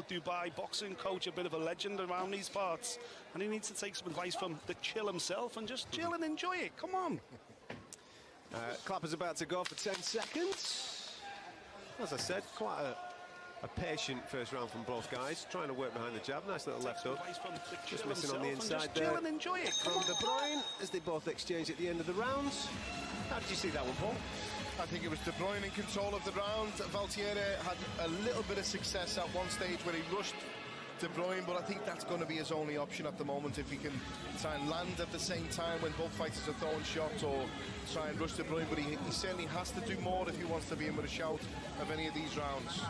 Dubai boxing coach, a bit of a legend around these parts, and he needs to take some advice from the chill himself and just chill and enjoy it. Come on. Clapper's about to go for 10 seconds. As I said, quite a patient first round from both guys, trying to work behind the jab. Nice little left hook. Just missing on the inside there and enjoy it. From De Bruyne as they both exchange at the end of the rounds. How did you see that one, Paul? I think it was De Bruyne in control of the round. Valtieri had a little bit of success at one stage where he rushed De Bruyne, but I think that's going to be his only option at the moment. If he can try and land at the same time when both fighters are throwing shots, or try and rush De Bruyne, but he certainly has to do more if he wants to be in with a shout of any of these rounds.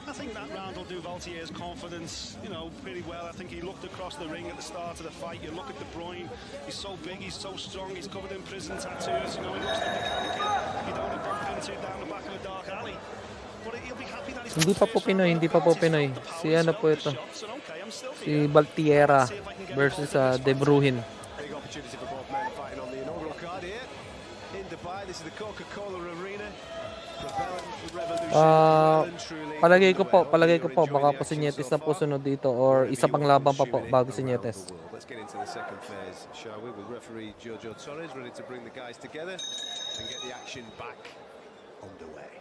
I think that round will do Valtier's confidence, pretty well. I think he looked across the ring at the start of the fight. You look at De Bruyne, he's so big, he's so strong, he's covered in prison tattoos. He looks like the kind of kid you don't want to bump into down the back of a dark alley. But he'll be happy that he's Hindi pa po Pinoy. Si ano po ito? Si Valtiera versus De Bruyne. Big opportunity for both men fighting on the inaugural card here in Dubai. This is the Coca-Cola Arena. Palagay ko po baka po si Nietes na po sunod dito or isa pang laban pa po bago si Nietes. Let's get into the second phase, shall we, with referee Julio ready to bring the guys together and get the action back underway.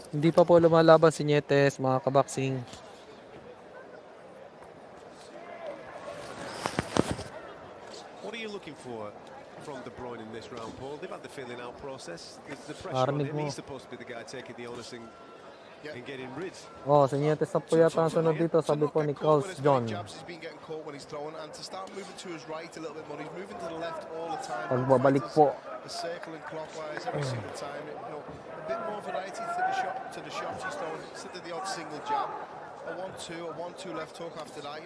Hindi pa po lumalaban si Nietes, mga kaboxing. What are you looking for from De Bruyne in this round, Paul? They've had the feeling out process. There's the pressure on him. He's supposed to be the guy taking the onus and getting rid. Oh, si Nietes na po yata ang sunod dito, sabi po ni Coach John. Pagbabalik po. Circling clockwise every single time. A bit more variety to the shots he's throwing instead of the odd single jab. A 1-2 left hook after that.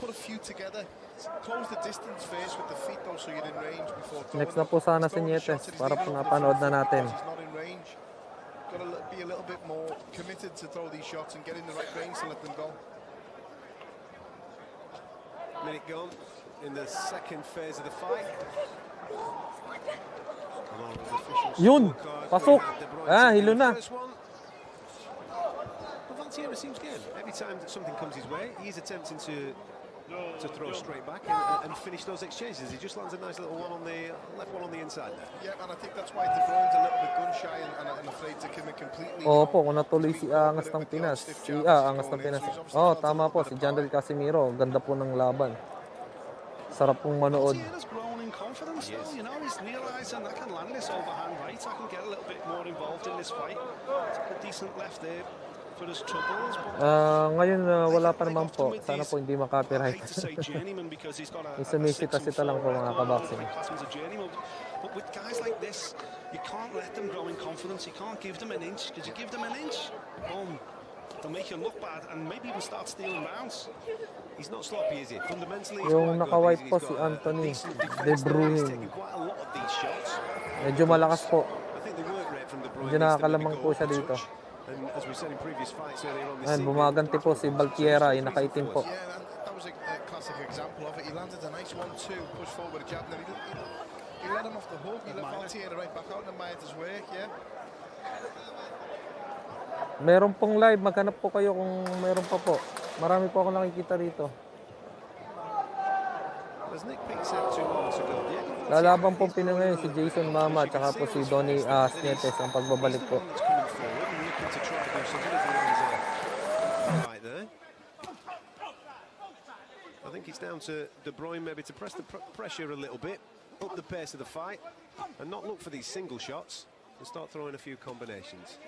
Put a few together. Close the distance first with the feet though, so you're in range before throwing. Next na po sana si Nietes para po napanood na natin. He's not in range. Got to be a little bit more committed to throw these shots and get in the right range to let them go. Minute gone in the second phase of the fight. Yun! Pasok! Hilo na. Valtieri seems good. Every time that something comes his way, he's attempting to throw straight back and finish those exchanges. He just lands a nice little one on the left one on the inside there. Yeah, and I think that's why De Bruyne's a little bit gun shy and afraid to commit completely. Opo, kung natuloy si Angas ng Pinas. Angas ng Pinas. Oh, tama po, si John Del Casimiro. Ganda po ng laban. Sarap pong manood. Confidence though, he's realizing I can land this overhand right, I can get a little bit more involved in this fight. It's a decent left there for his troubles. Ngayon wala pa naman po. Sana po hindi ma-copyright.Isumisita-sita lang po mga kaboxing. But with guys like this, you can't let them grow in confidence. You can't give them an inch, because you give them an inch, boom, they'll make you look bad and maybe even start stealing rounds. He's not sloppy, is he? Fundamentally, yung naka-white po si Anthony De Bruyne. Medyo malakas po. Medyo nakakalamang po siya dito. Ayan, bumaganti po si Valtiera, yung nakaitim po. That was a classic example of it. He landed a nice 1-2, push forward a jab, and he let him off the hook. He let Valtiera right back out and admired his work, yeah. Meron pong live, maghanap po kayo kung meron pa po. Marami po ako nakikita rito. Lalaban pong Pinoy ngayon si Jason Mama at saka po si Donnie Nietes ang pagbabalik po. I think it's down to De Bruyne maybe to press the pressure a little bit, up the pace of the fight, and not look for these single shots and start throwing a few combinations.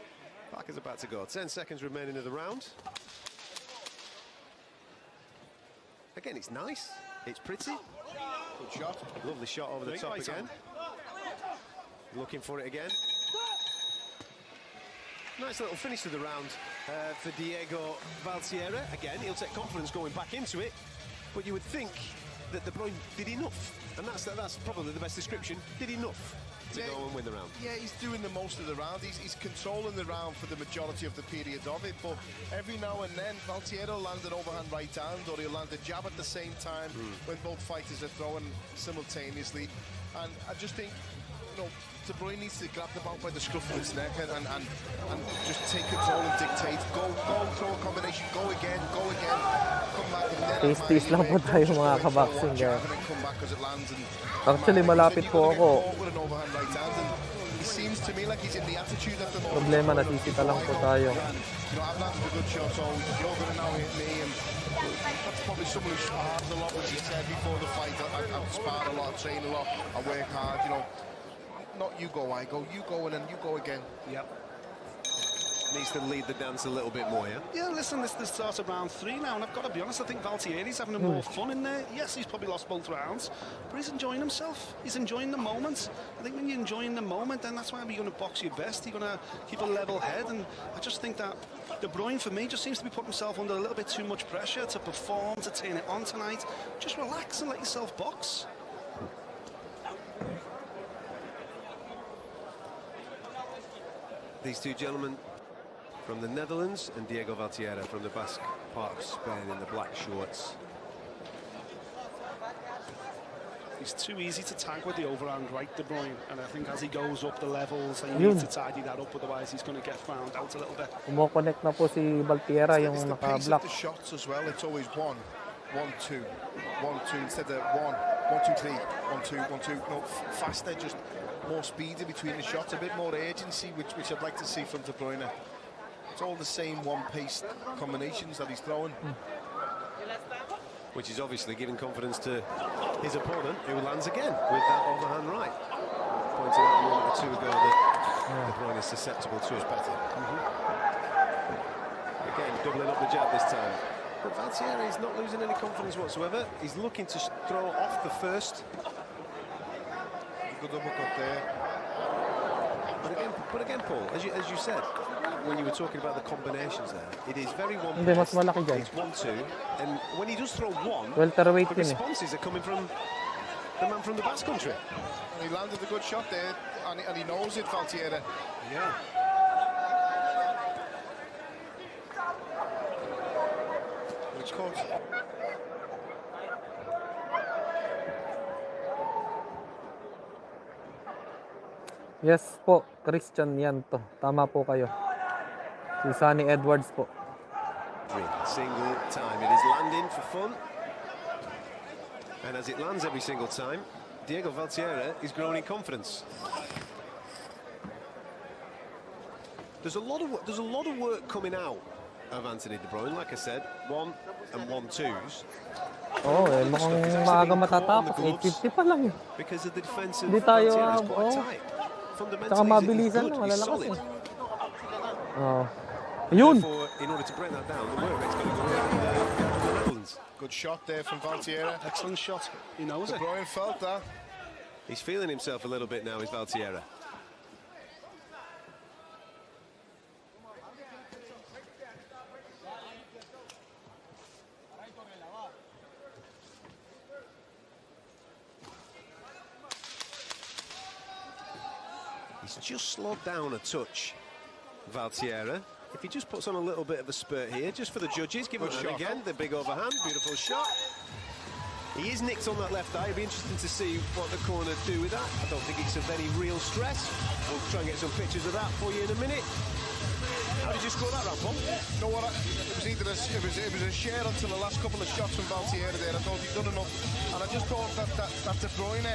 Back is about to go. 10 seconds remaining of the round. Again, it's nice. It's pretty. Good shot. Lovely shot over the top again. Looking for it again. Nice little finish to the round for Diego Valtieri. Again, he'll take confidence going back into it. But you would think that De Bruyne did enough. And that's probably the best description. Did enough to go and win the round. Yeah, he's doing the most of the round. He's controlling the round for the majority of the period of it. But every now and then, Valtieri will land an overhand right hand, or he'll land a jab at the same time when both fighters are throwing simultaneously. And I just think, know, De Bruyne needs to grab the bout by the scruff of its neck and just take control and dictate. Go, throw a combination, go again, come back. Taste lang po tayo mga kaboxing guys. Actually, malapit po ako. He seems to me like he's in the attitude at the moment. Problema, natisita lang po tayo. You know, I've landed a good shot, so you're going to now hit me, and that's probably someone who spars a lot, as he said before the fight. I've sparred a lot, train a lot, I work hard, you know. Not you go, I go, you go, and then you go again. Yep. Needs to lead the dance a little bit more, yeah? Yeah, listen, this starts at round 3 now, and I've got to be honest, I think Valtieri's having more fun in there. Yes, he's probably lost both rounds, but he's enjoying himself. He's enjoying the moment. I think when you're enjoying the moment, then that's why you're going to box your best. You're going to keep a level head, and I just think that De Bruyne, for me, just seems to be putting himself under a little bit too much pressure to perform, to turn it on tonight. Just relax and let yourself box. These two gentlemen from the Netherlands and Diego Valtierra from the Basque part of Spain in the black shorts. He's too easy to tag with the overhand right, De Bruyne, and I think as he goes up the levels, he needs to tidy that up, otherwise he's going to get found out a little bit. Kumo-connect na po si Valtierra yung It's the pace naka-block. of the shots as well. It's always 1, 1, 2, 1, 2 instead of 1, 1, 2, 3, 1, 2, 1, 2. No, faster, just more speedy between the shots, a bit more urgency, which I'd like to see from De Bruyne. It's all the same one-paced combinations that he's throwing. Which is obviously giving confidence to his opponent, who lands again with that overhand right. Pointing out a moment or two ago that De Bruyne is susceptible to his better. Again, doubling up the jab this time. But Valtierra is not losing any confidence whatsoever. He's looking to throw off the first. Good uppercut there. But again, Paul, as you said, when you were talking about the combinations there, it is very one. Hindi, mas malaki dyan. It's 1-2, and when he does throw one, Welterweight the yun eh. responses are coming from the man from the Basque country. And he landed a good shot there, and he knows it, Valtierra. Yeah. Which comes. Yes po, Christian yan to. Tama po kayo. Si Sonny Edwards po. Single time. It is landing for fun. And as it lands every single time, Diego Valtierra is growing in confidence. There's a lot of work coming out of Anthony De Bruyne, like I said, 1 and 1-2s. Oh, eh, mukhang maaga matatapos. 8:50 pa lang eh. Because of the defense of Hindi tayo, Valtierra is quite oh. tight. Tsaka Fundamentally, mabilisan he's lang, good, he's malalakas solid. eh. Oh. Yun! Therefore, in order to break that down, the work rate's going to go down in the Netherlands. Good shot there from Valtierra. Excellent shot. He knows De it. Bruyne felt that. He's feeling himself a little bit now, is Valtierra. He's just slowed down a touch, Valtierra. If he just puts on a little bit of a spurt here, just for the judges, give him Good shot. again, the big overhand, beautiful shot. He is nicked on that left eye. It'll be interesting to see what the corner do with that. I don't think it's of any real stress. We'll try and get some pictures of that for you in a minute. How did you score that round, Paul? You know what? It was either it was a share until the last couple of shots from Valtierra there. I thought he'd done enough, and I just thought that De Bruyne.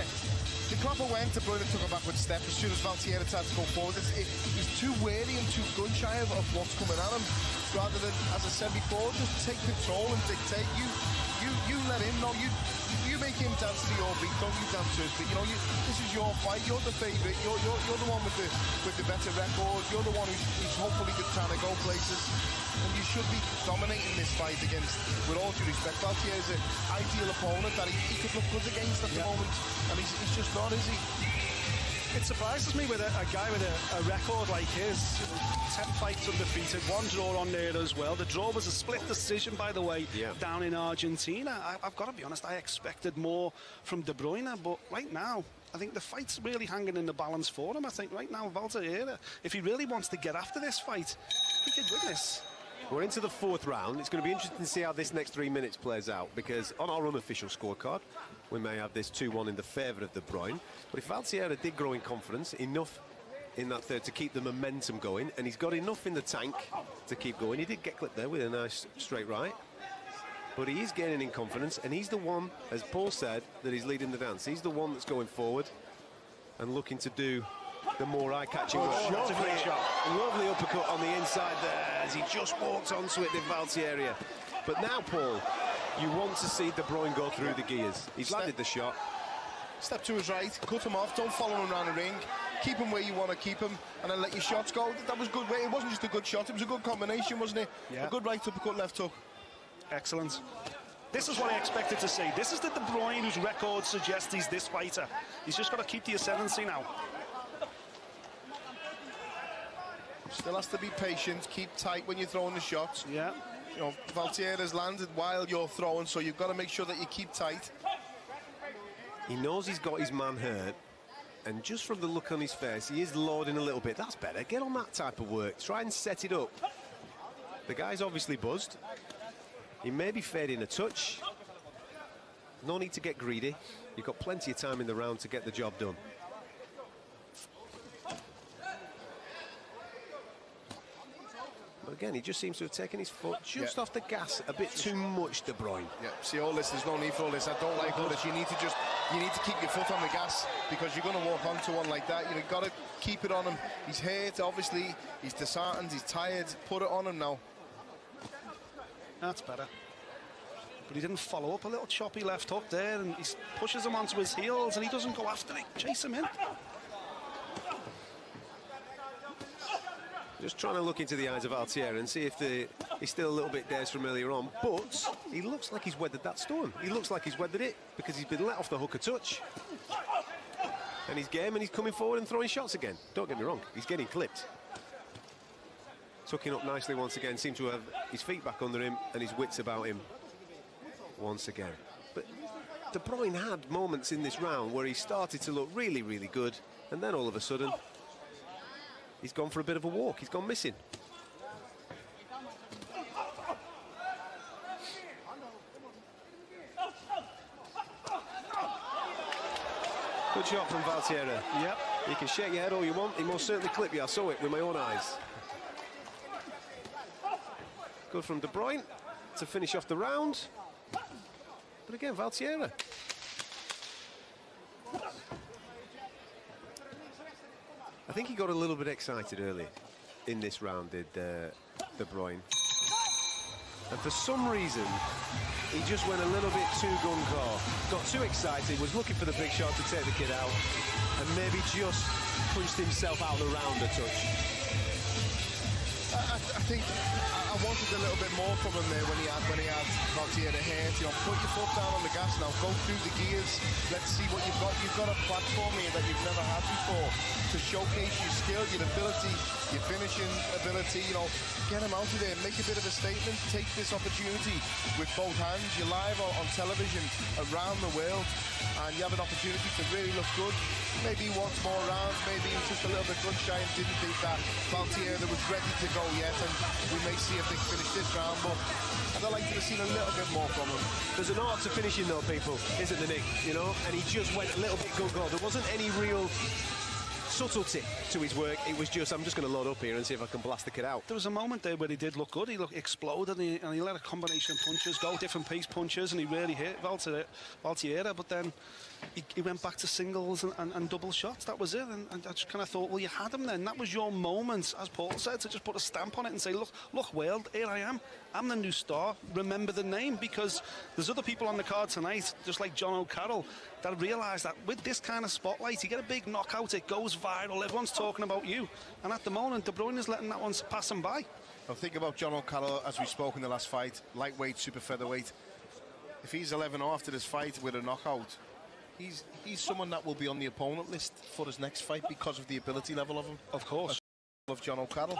The Klopper went, De Bruyne took a backward step as soon as Valtierra tried to go forward. He's too wary and too gun-shy of what's coming at him. Rather than, as I said before, just take control and dictate. You let him know. You make him dance to your beat, don't you dance to his beat. You know, this is your fight. You're the favourite. You're the one with the better record. You're the one who's hopefully trying to go places. And you should be dominating this fight against, with all due respect, Valtierra's an ideal opponent that he could look good against at the moment, and he's just not, is he? It surprises me with a guy with a record like his. 10 fights undefeated, 1 draw on there as well. The draw was a split decision, by the way, down in Argentina. I've got to be honest, I expected more from De Bruyne, but right now, I think the fight's really hanging in the balance for him. I think right now, Valtierra, if he really wants to get after this fight, he could win this. We're into the 4th round. It's going to be interesting to see how this next 3 minutes plays out, because on our unofficial scorecard, we may have this 2-1 in the favour of De Bruyne. But if Valtierra did grow in confidence enough in that third to keep the momentum going, and he's got enough in the tank to keep going. He did get clipped there with a nice straight right, but he is gaining in confidence, and he's the one, as Paul said, that he's leading the dance. He's the one that's going forward and looking to do the more eye-catching work. That's a great shot. Lovely uppercut on the inside there as he just walked onto it, did Valtierra. But now, Paul, you want to see De Bruyne go through the gears. He's landed the shot. Step to his right, cut him off, don't follow him around the ring, keep him where you want to keep him, and then let your shots go. That was good. It wasn't just a good shot, it was a good combination, wasn't it? Yeah. A good right uppercut, left hook. Excellent. This is what I expected to see. This is the De Bruyne whose record suggests he's this fighter. He's just got to keep the ascendancy now. Still has to be patient, keep tight when you're throwing the shots. Yeah. You know, Valtierra's landed while you're throwing, so you've got to make sure that you keep tight. He knows he's got his man hurt, and just from the look on his face, he is lording a little bit. That's better. Get on that type of work. Try and set it up. The guy's obviously buzzed. He may be fading a touch. No need to get greedy. You've got plenty of time in the round to get the job done. But again, he just seems to have taken his foot just off the gas a bit too much, De Bruyne. Yeah, see all this, there's no need for all this. I don't like all this. You need to keep your foot on the gas, because you're going to walk onto one like that. You've got to keep it on him. He's hurt, obviously. He's disheartened, he's tired. Put it on him now. That's better. But he didn't follow up. A little choppy left hook there, and he pushes him onto his heels, and he doesn't go after it. Chase him in. Just trying to look into the eyes of Valtierra and see if he's still a little bit dazed from earlier on. But he looks like he's weathered that storm. He looks like he's weathered it, because he's been let off the hook a touch. And he's game, and he's coming forward and throwing shots again. Don't get me wrong, he's getting clipped. Tucking up nicely once again, seemed to have his feet back under him and his wits about him once again. But De Bruyne had moments in this round where he started to look really, really good, and then all of a sudden, he's gone for a bit of a walk. He's gone missing. Good shot from Valtierra. Yep. You can shake your head all you want. He most certainly clipped you. I saw it with my own eyes. Good from De Bruyne to finish off the round. But again, Valtierra. I think he got a little bit excited early in this round, did De Bruyne. And for some reason, he just went a little bit too gung-ho. Got too excited, was looking for the big shot to take the kid out, and maybe just punched himself out of the round a touch. I think I wanted a little bit more from him there when he had Valtierra here. You know, put your foot down on the gas now, go through the gears. Let's see what you've got. You've got a platform here that you've never had before to showcase your skill, your ability, your finishing ability. You know, get him out of there, make a bit of a statement, take this opportunity with both hands. You're live on television around the world, and you have an opportunity to really look good. Maybe he wants more rounds, maybe he was just a little bit gun shy and didn't think that Valtierra was ready to go yet, and we may see if they can finish this round, but I'd like to have seen a little bit more from him. There's an art to finishing though, people, isn't there, Nick? You know, and he just went a little bit gung-ho. There wasn't any real subtlety to his work. It was just, I'm just going to load up here and see if I can blast the kid out. There was a moment there where he did look good. He exploded, and he let a combination of punches go, different pace punches, and he really hit Valtierra, but then he went back to singles and double shots. That was it, and I just kind of thought, well, you had him then. That was your moment, as Paul said, to just put a stamp on it and say, look, world, here I am. I'm the new star. Remember the name, because there's other people on the card tonight, just like John O'Carroll, that realise that with this kind of spotlight, you get a big knockout, it goes viral, everyone's talking about you. And at the moment, De Bruyne is letting that one pass him by. Now think about John O'Carroll, as we spoke in the last fight, lightweight, super featherweight. If he's 11-0 after this fight with a knockout, he's someone that will be on the opponent list for his next fight because of the ability level of him. Of course. Of John O'Carroll.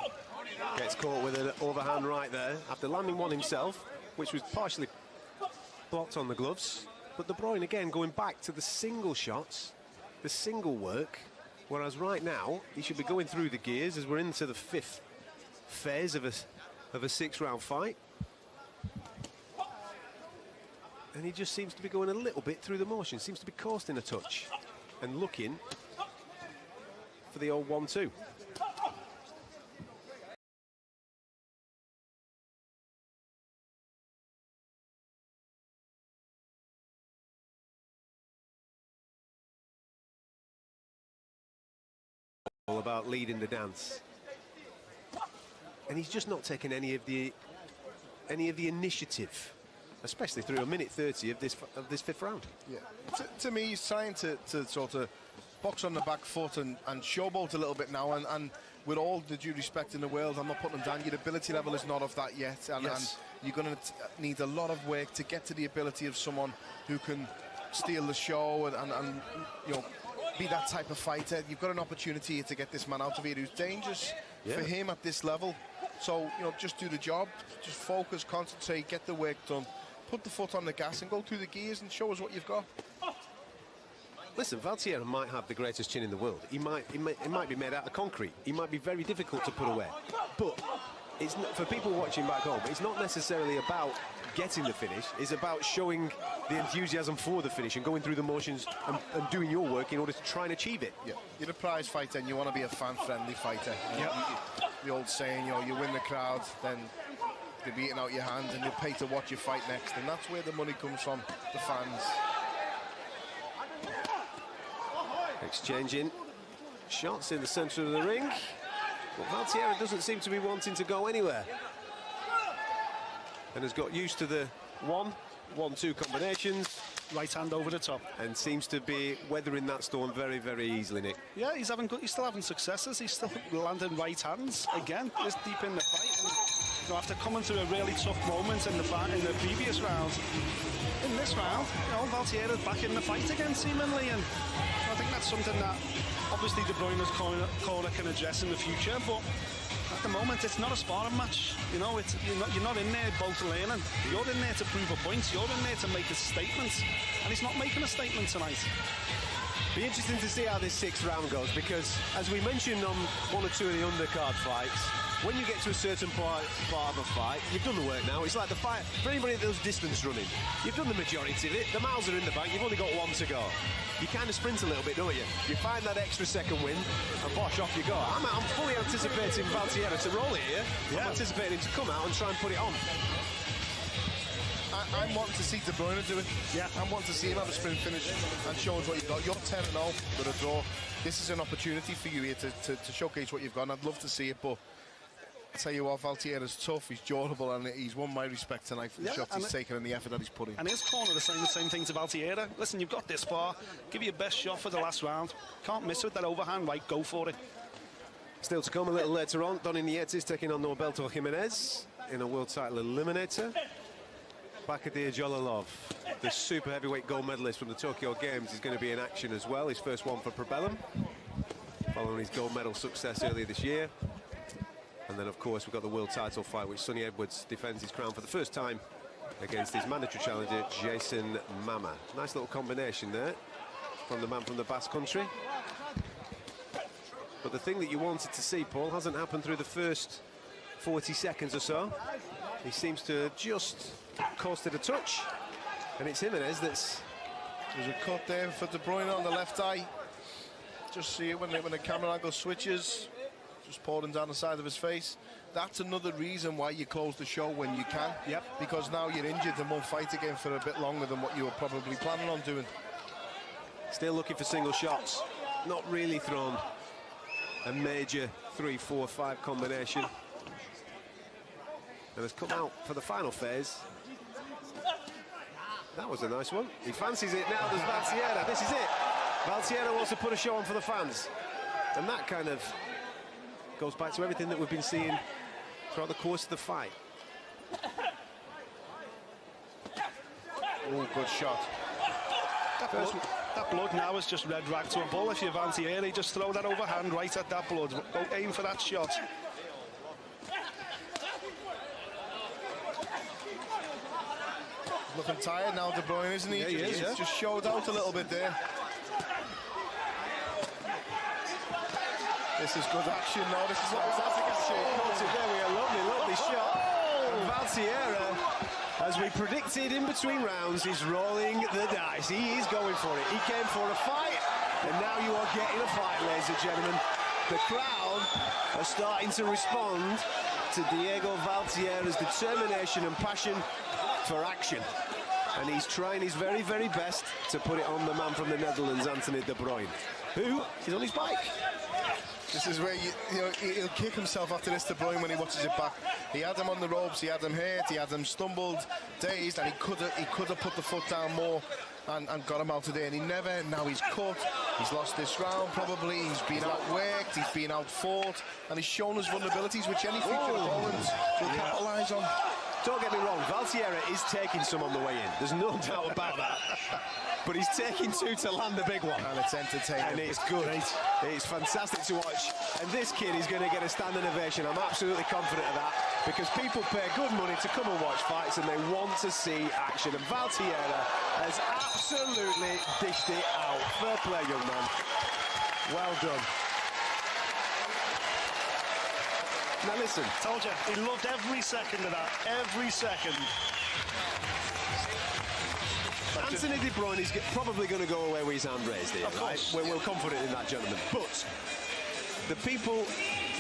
Gets caught with an overhand right there after landing one himself, which was partially blocked on the gloves. But De Bruyne again going back to the single shots, the single work, whereas right now he should be going through the gears as we're into the fifth phase of of a 6-round fight. And he just seems to be going a little bit through the motion, seems to be coasting a touch and looking for the old 1-2. All about leading the dance, and he's just not taking any of the initiative, especially through a minute 30 of this 5th round. Yeah, to me, he's trying to sort of box on the back foot and showboat a little bit now. And with all the due respect in the world, I'm not putting him down. Your ability level is not of that yet, and you're going to need a lot of work to get to the ability of someone who can steal the show and you know, be that type of fighter. You've got an opportunity to get this man out of here who's dangerous for him at this level. So, you know, just do the job, just focus, concentrate, get the work done, put the foot on the gas and go through the gears and show us what you've got. Listen, Valtierra might have the greatest chin in the world. He might be made out of concrete. He might be very difficult to put away. But it's not, for people watching back home, it's not necessarily about getting the finish. It's about showing the enthusiasm for the finish and going through the motions and doing your work in order to try and achieve it. Yeah, you're a prize fighter and you want to be a fan-friendly fighter. The old saying, you know, you win the crowd, then you'll be eating out your hands and you'll pay to watch your fight next. And that's where the money comes from, the fans. Exchanging shots in the centre of the ring. But Valtierra doesn't seem to be wanting to go anywhere. And has got used to the 1-1-2 combinations. Right hand over the top. And seems to be weathering that storm very, very easily, Nick. Yeah, he's still having successes. He's still landing right hands again, this deep in the fight. And, you know, after coming through a really tough moment in the previous round, in this round, you know, Valtierra's back in the fight again, seemingly. And I think that's something that obviously De Bruyne's corner can address in the future. But at the moment, it's not a sparring match. You know, you're not in there both learning. You're in there to prove a point. You're in there to make a statement. And he's not making a statement tonight. Be interesting to see how this 6th round goes, because as we mentioned on one or two of the undercard fights, when you get to a certain part of a fight, you've done the work now. It's like the fight for anybody that does distance running. You've done the majority of it. The miles are in the bank. You've only got one to go. You kind of sprint a little bit, don't you? You find that extra second win, and bosh, off you go. I'm fully anticipating Valtierra to roll it here. Yeah. I'm anticipating him to come out and try and put it on. I'm wanting to see De Bruyne do it. Yeah, I'm wanting to see him have a sprint finish and show us what you've got. You're 10-0 with a draw. This is an opportunity for you here to showcase what you've got, and I'd love to see it, but I tell you what, Valtierra's tough, he's durable, and he's won my respect tonight for the shots he's taken and the effort that he's put in. And his corner is saying the same thing to Valtierra. Listen, you've got this far, give you your best shot for the last round. Can't miss with that overhand, right, go for it. Still to come a little later on, Nietes taking on Roberto Jimenez in a world title eliminator. Bakadir Jolalov, the super heavyweight gold medalist from the Tokyo Games, is going to be in action as well. His first one for Probellum, following his gold medal success earlier this year. And then, of course, we've got the world title fight, which Sonny Edwards defends his crown for the first time against his mandatory challenger, Jason Mama. Nice little combination there from the man from the Basque Country. But the thing that you wanted to see, Paul, hasn't happened through the first 40 seconds or so. He seems to have just coasted a touch, and it's Jimenez that's... There's a cut there for De Bruyne on the left eye. Just see it when the camera angle switches. Just pouring down the side of his face. That's another reason why you close the show when you can. Yep. Because now you're injured and won't fight again for a bit longer than what you were probably planning on doing. Still looking for single shots. Not really thrown a major 3-4-5 combination. And has come out for the final phase. That was a nice one. He fancies it now, does Valtierra. This is it. Valtierra wants to put a show on for the fans. And that kind of goes back to everything that we've been seeing throughout the course of the fight. Oh, good shot. That blood now is just red rag to a bull. If you're Valtierra, just throw that overhand right at that blood. Go aim for that shot. Looking tired now, De Bruyne, isn't he? Yeah, he is, yeah. Just showed out a little bit there. This is good action now. This is what we want to get. caught it there with a lovely shot. And Valtierra, as we predicted in between rounds, is rolling the dice. He is going for it. He came for a fight, and now you are getting a fight, ladies and gentlemen. The crowd are starting to respond to Diego Valtierra's determination and passion for action. And he's trying his very, very best to put it on the man from the Netherlands, Anthony De Bruyne, who is on his bike. This is where he'll kick himself after this, De Bruyne, when he watches it back. He had him on the ropes, he had him hurt, he had him stumbled, dazed, and he could have put the foot down more and got him out today, and he never. Now he's cut, he's lost this round probably, he's been outworked, he's been outfought, and he's shown his vulnerabilities, which any future opponent will capitalise on. Don't get me wrong, Valtierra is taking some on the way in. There's no doubt about that. But he's taking two to land the big one. And it's entertaining. And it's good. It's fantastic to watch. And this kid is going to get a standing ovation. I'm absolutely confident of that, because people pay good money to come and watch fights, and they want to see action. And Valtierra has absolutely dished it out. Fair play, young man. Well done. Now listen. Told you, he loved every second of that. Every second. Anthony De Bruyne is probably going to go away with his hand raised here, right? We're confident in that, gentlemen. But the people,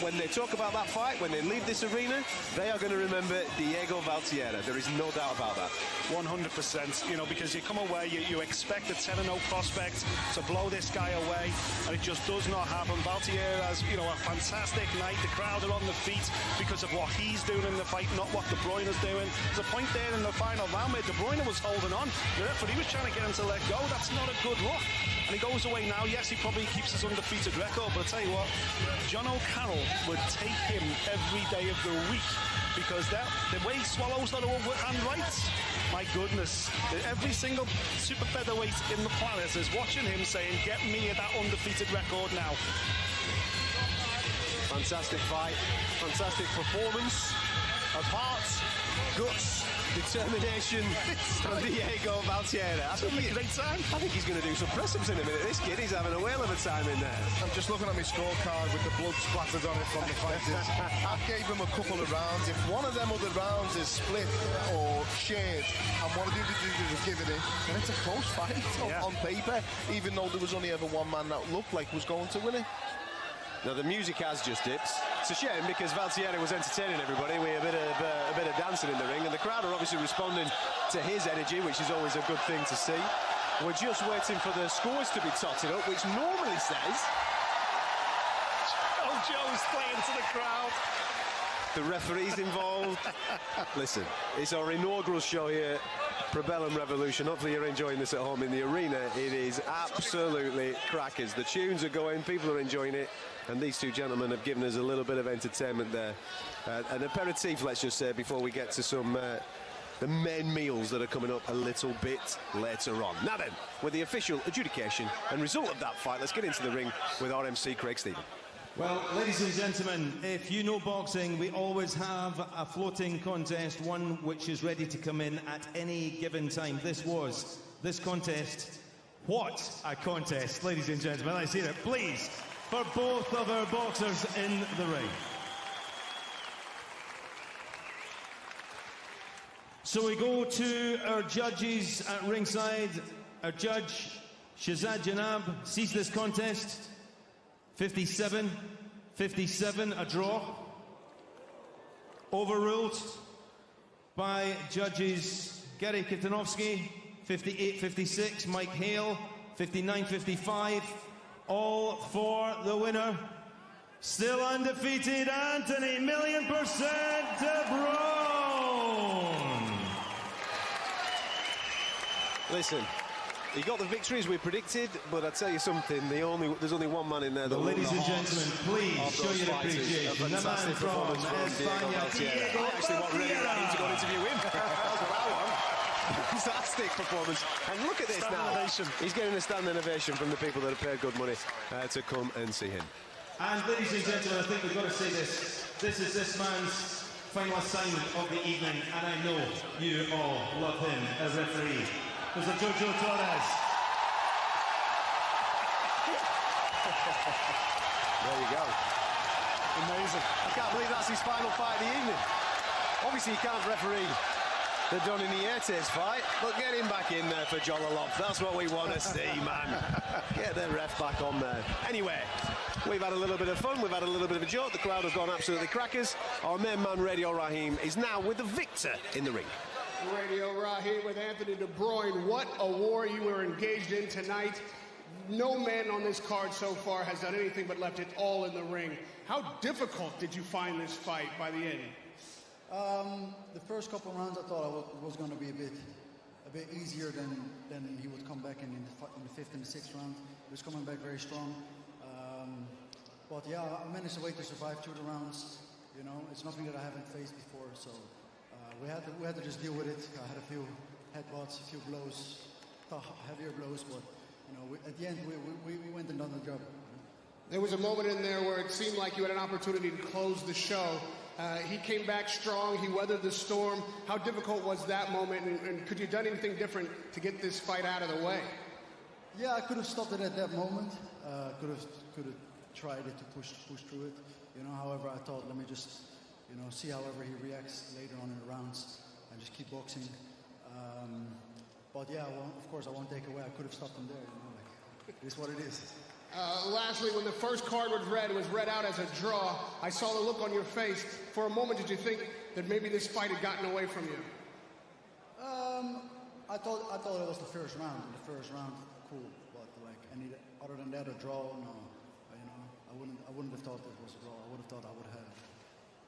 when they talk about that fight, when they leave this arena, they are going to remember Diego Valtierra. There is no doubt about that. 100%, you know, because you come away, you expect a 10-0 prospect to blow this guy away, and it just does not happen. Valtierra has, you know, a fantastic night. The crowd are on the feet because of what he's doing in the fight, not what De Bruyne is doing. There's a point there in the final round where De Bruyne was holding on. The referee was trying to get him to let go. That's not a good look. And he goes away now. Yes, he probably keeps his undefeated record, but I'll tell you what, John O'Carroll would take him every day of the week, because the way he swallows that overhand right, my goodness, every single super featherweight in the planet is watching him saying, get me that undefeated record now. Fantastic fight, fantastic performance of heart, guts, determination from Diego Valtierra. I think he's going to do some press-ups in a minute. This kid, he's having a whale of a time in there. I'm just looking at my scorecard with the blood splattered on it from the fighters. I gave him a couple of rounds. If one of them other rounds is split or shared, and one of the individuals is giving it, then it's a close fight on paper, even though there was only ever one man that looked like was going to win it. Now the music has just dipped. It's a shame, because Valtierra was entertaining everybody with a bit of dancing in the ring, and the crowd are obviously responding to his energy, which is always a good thing to see. We're just waiting for the scores to be totted up, which normally says... Oh, Joe's playing to the crowd. The referee's involved. Listen, it's our inaugural show here, Probellum Revolution. Hopefully you're enjoying this at home in the arena. It is absolutely crackers. The tunes are going, people are enjoying it, and these two gentlemen have given us a little bit of entertainment there. An aperitif, let's just say, before we get to some the main meals that are coming up a little bit later on. Now then, with the official adjudication and result of that fight, let's get into the ring with our MC, Craig Stephen. Well, ladies and gentlemen, if you know boxing, we always have a floating contest, one which is ready to come in at any given time. This contest, what a contest, ladies and gentlemen. Let's hear it, please, for both of our boxers in the ring. So we go to our judges at ringside. Our judge, Shahzad Janab, sees this contest. 57, a draw. Overruled by judges Gary Kitanovsky, 58-56, Mike Hale, 59-55. All for the winner. Still undefeated, Anthony, 1,000,000% De Bruyne. Listen. He got the victory as we predicted, but I tell you something, there's only one man in there that ladies and gentlemen, please show your appreciation. A fantastic performance from Diego Valtierra. I actually want Ready Ryan to go and interview him. That's what I want. Fantastic performance. And look at this now. He's getting a standing ovation from the people that have paid good money to come and see him. And ladies and gentlemen, I think we've got to say this. This is this man's final assignment of the evening, and I know you all love him as referee. Mr. Jojo Torres. There you go. Amazing. I can't believe that's his final fight of the evening. Obviously, you can't referee the Donny Nietes fight, but get him back in there for Jollaloff. That's what we want to see, man. Get the ref back on there. Anyway, we've had a little bit of fun, we've had a little bit of a joke. The crowd have gone absolutely crackers. Our main man, Radio Raheem, is now with the victor in the ring. Radio Raheem with Anthony De Bruyne. What a war you were engaged in tonight. No man on this card so far has done anything but left it all in the ring. How difficult did you find this fight by the end? The first couple of rounds I thought it was going to be a bit easier than he would come back in the fifth and the sixth round. He was coming back very strong. But yeah, I managed a way to survive 2 of the rounds. You know, it's nothing that I haven't faced before, so we had to just deal with it. I had a few headbutts, a few blows, heavier blows, but you know, at the end we went and done the job. There was a moment in there where it seemed like you had an opportunity to close the show. He came back strong, he weathered the storm. How difficult was that moment, and could you have done anything different to get this fight out of the way? Yeah, I could have stopped it at that moment. Could have tried it to push through it. You know, however, I thought, let me just, you know, see however he reacts later on in the rounds and just keep boxing. But yeah, well, of course, I won't take away. I could have stopped him there. You know, like, it is what it is. Lastly, when the first card was read out as a draw. I saw the look on your face. For a moment, did you think that maybe this fight had gotten away from you? I thought it was the first round. In the first round, cool. But like other than that, a draw, no. You know, I wouldn't have thought it was a draw. I would have thought I would have.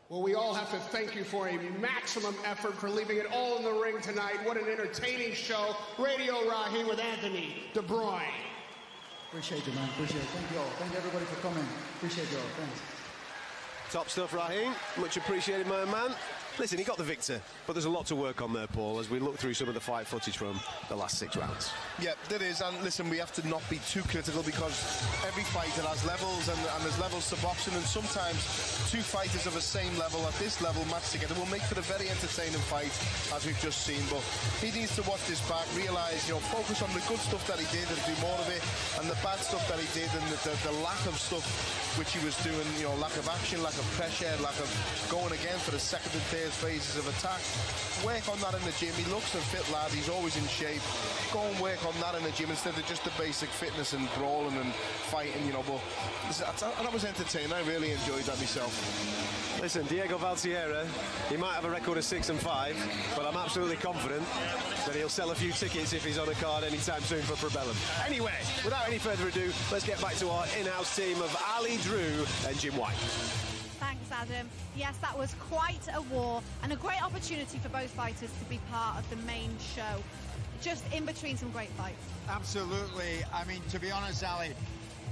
Well, we all have to thank you for a maximum effort for leaving it all in the ring tonight. What an entertaining show. Radio Raheem with Anthony De Bruyne. Appreciate you, man. Appreciate it. Thank you all. Thank everybody for coming. Appreciate you all. Thanks. Top stuff, Raheem. Much appreciated, my man. Listen, he got the victor, but there's a lot to work on there, Paul, as we look through some of the fight footage from the last 6 rounds. Yeah, there is, and listen, we have to not be too critical because every fighter has levels, and there's levels to boxing, and sometimes 2 fighters of the same level at this level matched together will make for a very entertaining fight, as we've just seen. But he needs to watch this back, realise, you know, focus on the good stuff that he did and do more of it, and the bad stuff that he did and the lack of stuff which he was doing, you know, lack of action, lack of pressure, lack of going again for the second and third phases of attack. Work on that in the gym. He looks a fit lad, he's always in shape. Go and work on that in the gym instead of just the basic fitness and brawling and fighting, you know. But that was entertaining. I really enjoyed that myself. Listen, Diego Valtierra, he might have a record of 6 and 5, but I'm absolutely confident that he'll sell a few tickets if he's on a card anytime soon for Probellum. Anyway, without any further ado, let's get back to our in-house team of Ali Drew and Jim White. Thanks, Adam. Yes, that was quite a war and a great opportunity for both fighters to be part of the main show, just in between some great fights. Absolutely. I mean, to be honest, Ali,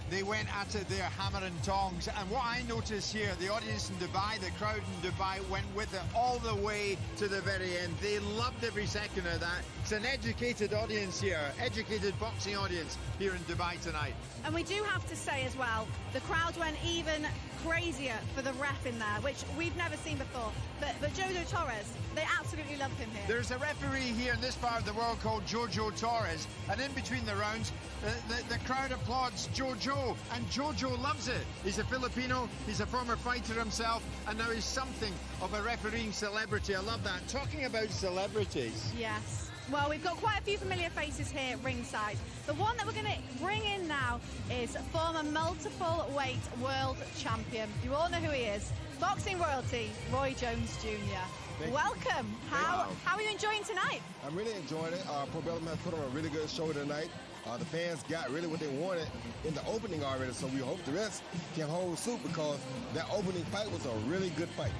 they went at it there, hammer and tongs. And what I noticed here, the audience in Dubai, the crowd in Dubai went with it all the way to the very end. They loved every second of that. It's an educated audience here, educated boxing audience here in Dubai tonight. And we do have to say as well, the crowd went even crazier for the ref in there, which we've never seen before. But Jojo Torres, they absolutely love him here. There's a referee here in this part of the world called Jojo Torres, and in between the rounds, the crowd applauds Jojo, and Jojo loves it. He's a Filipino, he's a former fighter himself, and now he's something of a refereeing celebrity. I love that. Talking about celebrities. Yes. Well, we've got quite a few familiar faces here ringside. The one that we're going to bring in now is former multiple weight world champion. You all know who he is. Boxing royalty, Roy Jones Jr. Welcome. How are you enjoying tonight? I'm really enjoying it. Probellum has put on a really good show tonight. The fans got really what they wanted in the opening already, so we hope the rest can hold suit because that opening fight was a really good fight.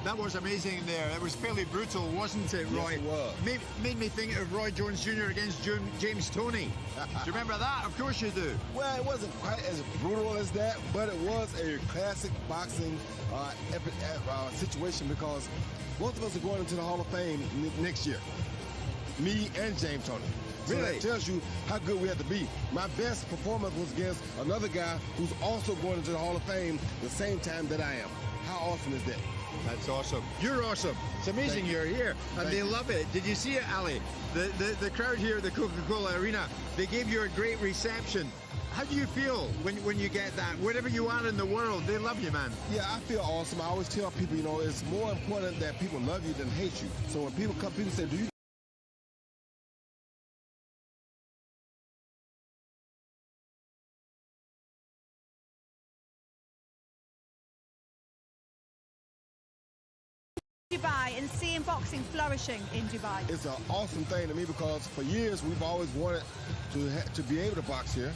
That was amazing there. It was fairly brutal, wasn't it, Roy? Yes, it was. Made me think of Roy Jones Jr. against James Toney. Do you remember that? Of course you do. Well, it wasn't quite as brutal as that, but it was a classic boxing situation because both of us are going into the Hall of Fame next year. Me and James Toney. So really? That tells you how good we have to be. My best performance was against another guy who's also going into the Hall of Fame the same time that I am. How awesome is that? That's awesome. You're awesome. It's amazing you're here, and they love it. Did you see it, Ali? The crowd here at the Coca-Cola Arena, they gave you a great reception. How do you feel when you get that? Wherever you are in the world, they love you, man. Yeah, I feel awesome. I always tell people, you know, it's more important that people love you than hate you. So when people come, people say, do you Dubai and seeing boxing flourishing in Dubai? It's an awesome thing to me because for years we've always wanted to be able to box here.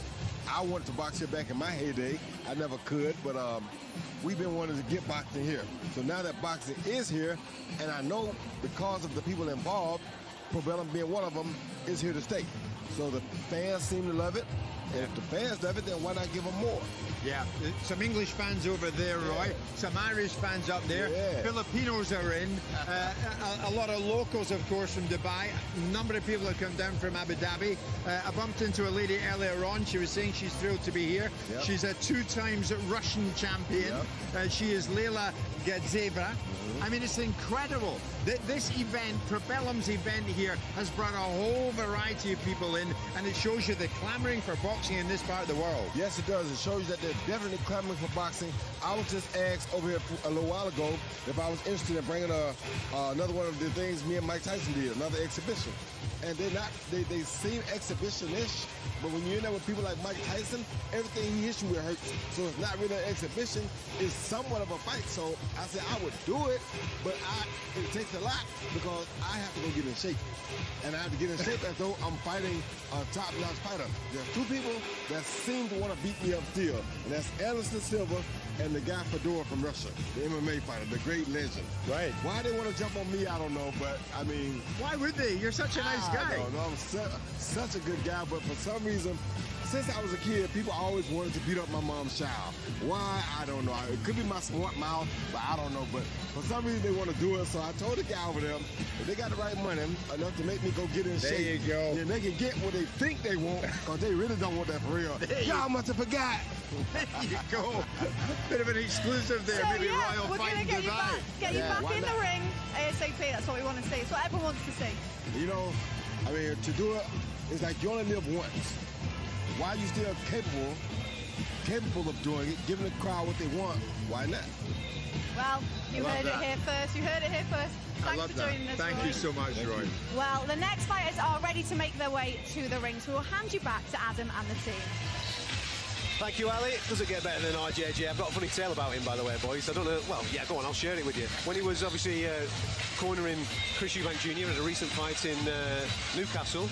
I wanted to box here back in my heyday. I never could, but we've been wanting to get boxing here. So now that boxing is here, and I know because of the people involved, Probellum being one of them, is here to stay. So the fans seem to love it. And if the fans love it, then why not give them more? Yeah, some English fans over there, Roy. Yeah. Some Irish fans up there. Yeah. Filipinos are in. A lot of locals, of course, from Dubai. A number of people have come down from Abu Dhabi. I bumped into a lady earlier on. She was saying she's thrilled to be here. Yep. She's a 2-time Russian champion. Yep. She is Leila Gadzeva. I mean, it's incredible. This event, Probellum's event here, has brought a whole variety of people in, and it shows you the clamoring for boxing in this part of the world. Yes, it does. It shows you that they're definitely clamoring for boxing. I was just asked over here a little while ago if I was interested in bringing another one of the things me and Mike Tyson did, another exhibition. And they seem exhibition-ish, but when you're in there with people like Mike Tyson, everything he hits you with hurts. So it's not really an exhibition, it's somewhat of a fight. So I said I would do it, but it takes a lot because I have to go get in shape. And I have to get in shape as though I'm fighting a top-notch fighter. There's two people that seem to want to beat me up still, and that's Anderson Silva and the guy Fedor from Russia, the MMA fighter, the great legend. Right. Why they want to jump on me, I don't know, but I mean... Why would they? You're such a nice guy. I don't know, I'm such a good guy, but for some reason, since I was a kid, people always wanted to beat up my mom's child. Why? I don't know. It could be my smart mouth, but I don't know. But for some reason, they want to do it. So I told the guy over there, if they got the right money enough to make me go get in shape, there you go. Then they can get what they think they want, because they really don't want that for real. Y'all must have forgot. There you go. Bit of an exclusive there. So, maybe yeah, Royal we're going to get you back in the ring ASAP. That's what we want to see. It's what everyone wants to see. You know, I mean, to do it, it's like you only live once. Why are you still capable of doing it, giving the crowd what they want? Why not? Well, you heard it here first. You heard it here first. Thanks for joining us, Thank Roy. you so much, Roy. Well, the next fighters are ready to make their way to the ring, so we'll hand you back to Adam and the team. Thank you, Ali. Doesn't get better than RJJ. I've got a funny tale about him, by the way, boys. I don't know. Well, yeah, go on, I'll share it with you. When he was obviously cornering Chris Eubank Jr. at a recent fight in Newcastle,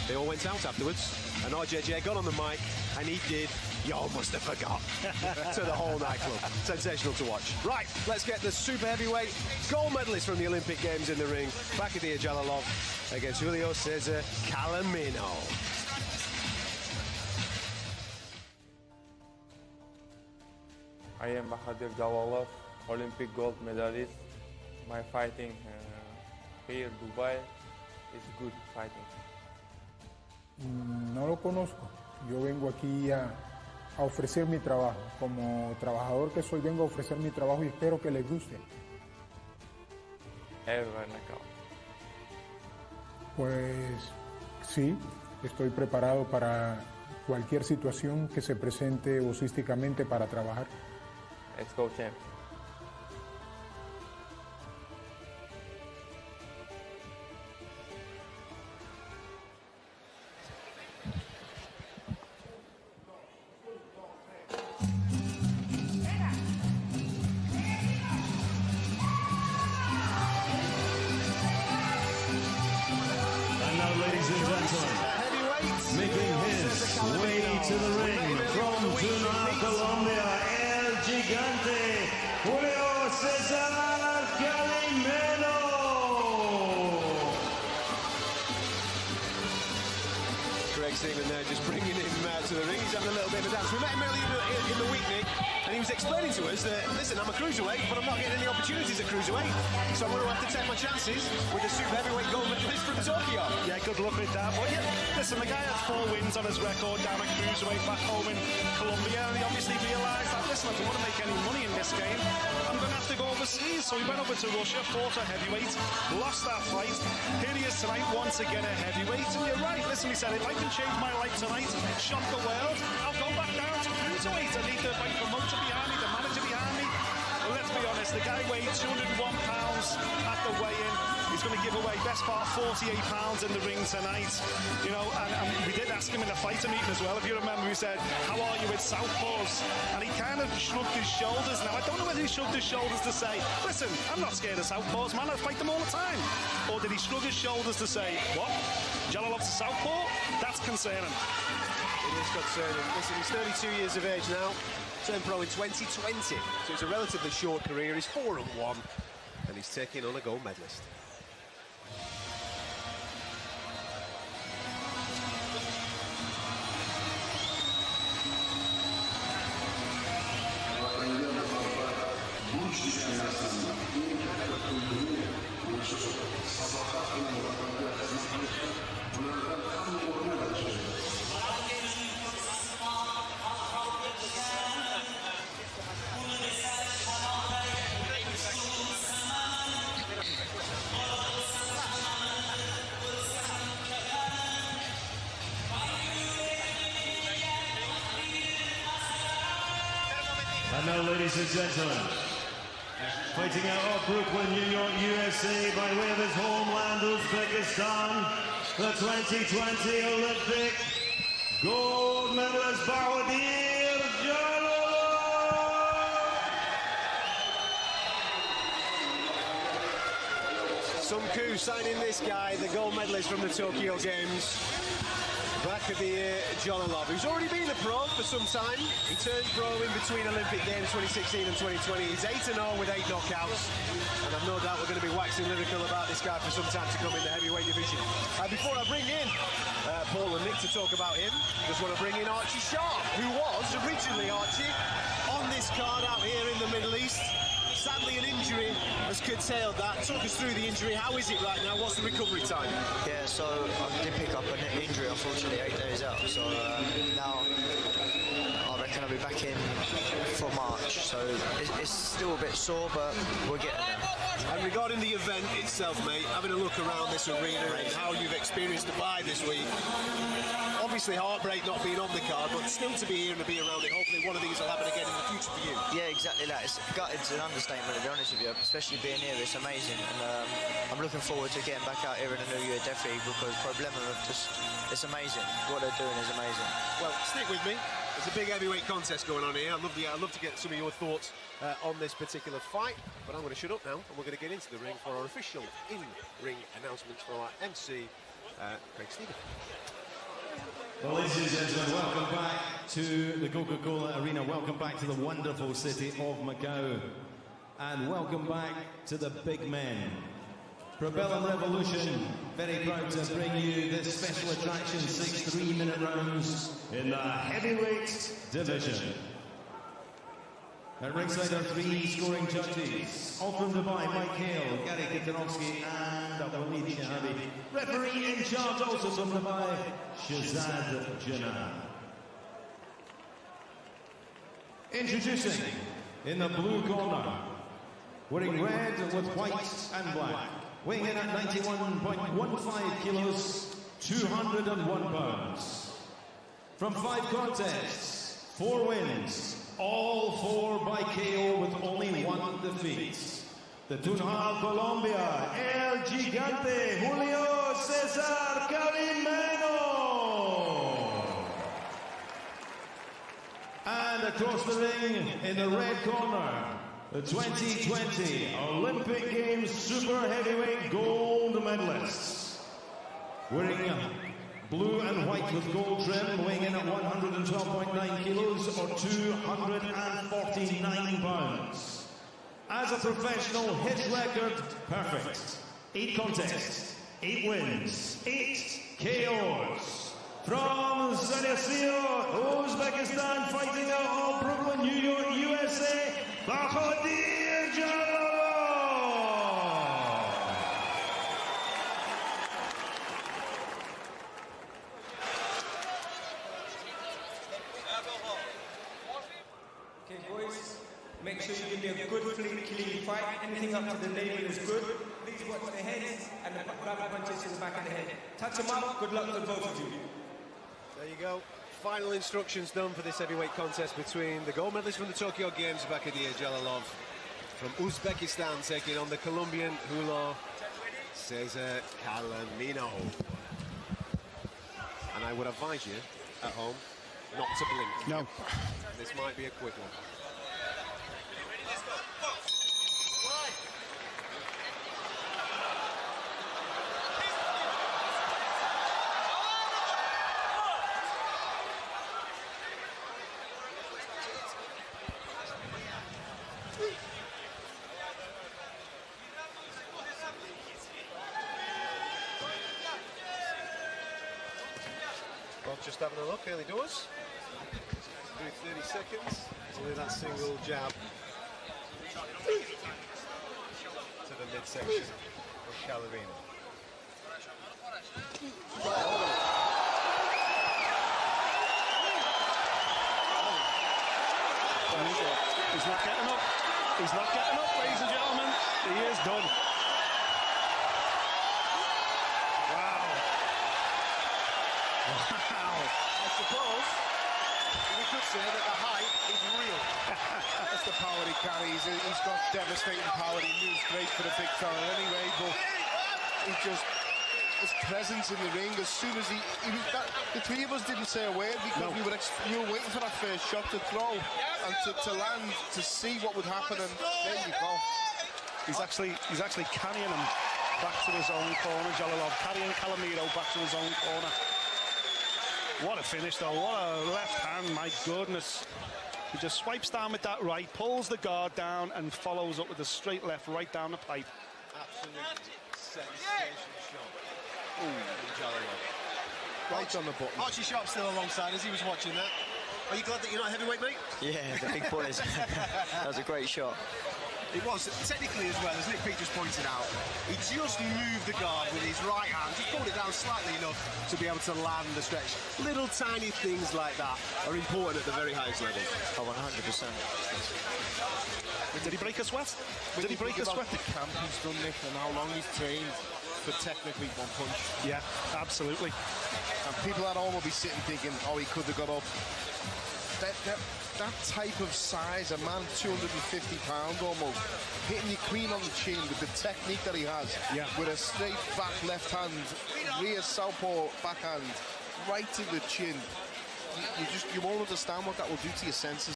they all went out afterwards, and RJJ got on the mic, and he did, y'all must have forgot, to the whole nightclub. Sensational to watch. Right, let's get the super heavyweight gold medalist from the Olympic Games in the ring, Bahadir Jalilov against Julio Cesar Calamino. I am Bahadir Jalilov, Olympic gold medalist. My fighting here in Dubai is good fighting. No lo conozco. Yo vengo aquí a ofrecer mi trabajo. Como trabajador que soy, vengo a ofrecer mi trabajo y espero que les guste. Ever knockout. Pues sí, estoy preparado para cualquier situación que se presente boxísticamente para trabajar. Let's go, champ. Making his way to the ring from Tuna, Colombia, El Gigante, Julio Cesar Calamino. Greg Seaman there just bringing him out to the ring. He's having a little bit of a dance. We met him earlier in the week, Nick, and he was explaining to us that, listen, I'm a cruiserweight, but I'm not getting any opportunities at cruiserweight, so I'm going to have to take my chances with the super heavyweight gold medalist from Tokyo. Yeah, good luck with that. But yeah, listen, the guy had 4 wins on his record down at cruiserweight back home in Colombia, and he obviously realised that, listen, if I want to make any money in this game, I'm going to have to go overseas. So he went over to Russia, fought a heavyweight, lost that fight. Here he is Jimenez tonight, once again a heavyweight. And you're right, listen, he said, if I can change my life tonight, shock the world, I'll go back down to cruiserweight. I need the right promoter behind me, the manager behind me. Well, let's be honest, the guy weighed 201 pounds at the weigh-in. He's going to give away best part 48 pounds in the ring tonight. You know, and we did ask him in the fighter meeting as well. If you remember, we said, how are you with southpaws? And he kind of shrugged his shoulders. Now, I don't know whether he shrugged his shoulders to say, listen, I'm not scared of southpaws, man, I fight them all the time. Or did he shrug his shoulders to say, what? Jalolov's a southpaw? That's concerning. It is concerning. Listen, he's 32 years of age now. Turned pro in 2020, so it's a relatively short career. He's 4-1, and he's taking on a gold medalist. And now, ladies and gentlemen, fighting out of Brooklyn, New York, USA, by way of his homeland, Uzbekistan, the 2020 Olympic gold medalist, Bahadir Jalolov! Some coup signing this guy, the gold medalist from the Tokyo Games. Bahadir Jalolov, who's already been a pro for some time. He turned pro in between Olympic Games 2016 and 2020. He's 8-0 with 8 knockouts. And I've no doubt we're going to be waxing lyrical about this guy for some time to come in the heavyweight division. Before I bring in Paul and Nick to talk about him, just want to bring in Archie Sharp, who was originally, Archie, on this card out here in the Middle East. Sadly, an injury has curtailed that. Talk us through the injury. How is it right now? What's the recovery time? Yeah, so I did pick up an injury, unfortunately, 8 days out. So now I reckon I'll be back in for March. So it's still a bit sore, but we're getting there. And regarding the event itself, mate, having a look around this arena and how you've experienced the buy this week, obviously heartbreak not being on the card, but still to be here and to be around it. Hopefully one of these will happen again in the future for you. Yeah, exactly that. It's an understatement, to be honest with you, especially being here. It's amazing, and I'm looking forward to getting back out here in the new year, definitely, because Problema have it's amazing. What they're doing is amazing. Well, stick with me. There's a big heavyweight contest going on here. I'd love to get some of your thoughts on this particular fight, but I'm going to shut up now, and we're going to get into the ring for our official in-ring announcements from our MC, Craig Stephen. Well, ladies and gentlemen, welcome back to the Coca-Cola Arena. Welcome back to the wonderful city of Macau. And welcome back to the big men. Propellant Revolution, very proud to bring you this special attraction, 6 3-minute rounds in the heavyweight division. At ringside are 3 scoring judges, all from Dubai, Mike Hale, Gary Kitanovsky and Walid Shahabi. Referee in charge also from Dubai, Shazad Jinnah. Introducing, in the blue corner, wearing red with white and black, weighing in at 91.15 kilos, 201 pounds. From 5 contests, 4 wins, all 4 by KO with only 1 defeat. The Tunja Colombia, El Gigante, Julio Cesar Calamino. And across the ring, in the red corner, the 2020 Olympic Games Super Heavyweight Gold Medalists. Wearing blue and white with gold trim, weighing in at 112.9 kilos or 249 pounds. As a professional, his record, perfect. 8 contests, 8 wins, 8 KOs. From Cesar, Uzbekistan, fighting out of Brooklyn, New York, USA, Bahadir Jalolov. Okay, boys, make sure you give me a good, clean fight. Anything up to the label is good. Please watch the heads and the grab punches to the back. ahead. Touch him up. Good luck to both of you. There you go. Final instructions done for this heavyweight contest between the gold medalist from the Tokyo Games, Bakidir Jalalov, from Uzbekistan, taking on the Colombian Julio, Cesar Calamino. And I would advise you at home not to blink. No. This might be a quick one. Just having a look, early doors. Do 30 seconds to that single jab to the midsection of Calamino. He's not getting up. He's not getting up, ladies and gentlemen. He is done. I suppose we could say that the height is real. That's the power he carries. He's got devastating power. He moves great for the big fella anyway, but he just, his presence in the ring, as soon as the three of us didn't say a word because we were waiting for that first shot to throw and to land, to see what would happen, and there you go. He's actually carrying him back to his own corner, Jalalov, carrying Calamino back to his own corner. What a finish, though. What a left hand, my goodness. He just swipes down with that right, pulls the guard down, and follows up with a straight left right down the pipe. Absolutely sensational shot. Ooh, right on the button. Archie Sharp still alongside as he was watching that. Are you glad that you're not heavyweight, mate? Yeah, the big boys. That was a great shot. It was, technically as well, as Nick Pete just pointed out, he just moved the guard with his right hand, just pulled it down slightly enough to be able to land the stretch. Little tiny things like that are important at the very highest level. Oh, 100%. Did he break a sweat? Did he break a sweat? The camp he's done, Nick, and how long he's trained for technically one punch. Yeah, absolutely. And people at home will be sitting thinking, oh, he could have got up. That type of size, a man 250 pounds almost, hitting you clean on the chin with the technique that he has, with a straight back left hand, rear southpaw backhand, right to the chin. You won't understand what that will do to your senses.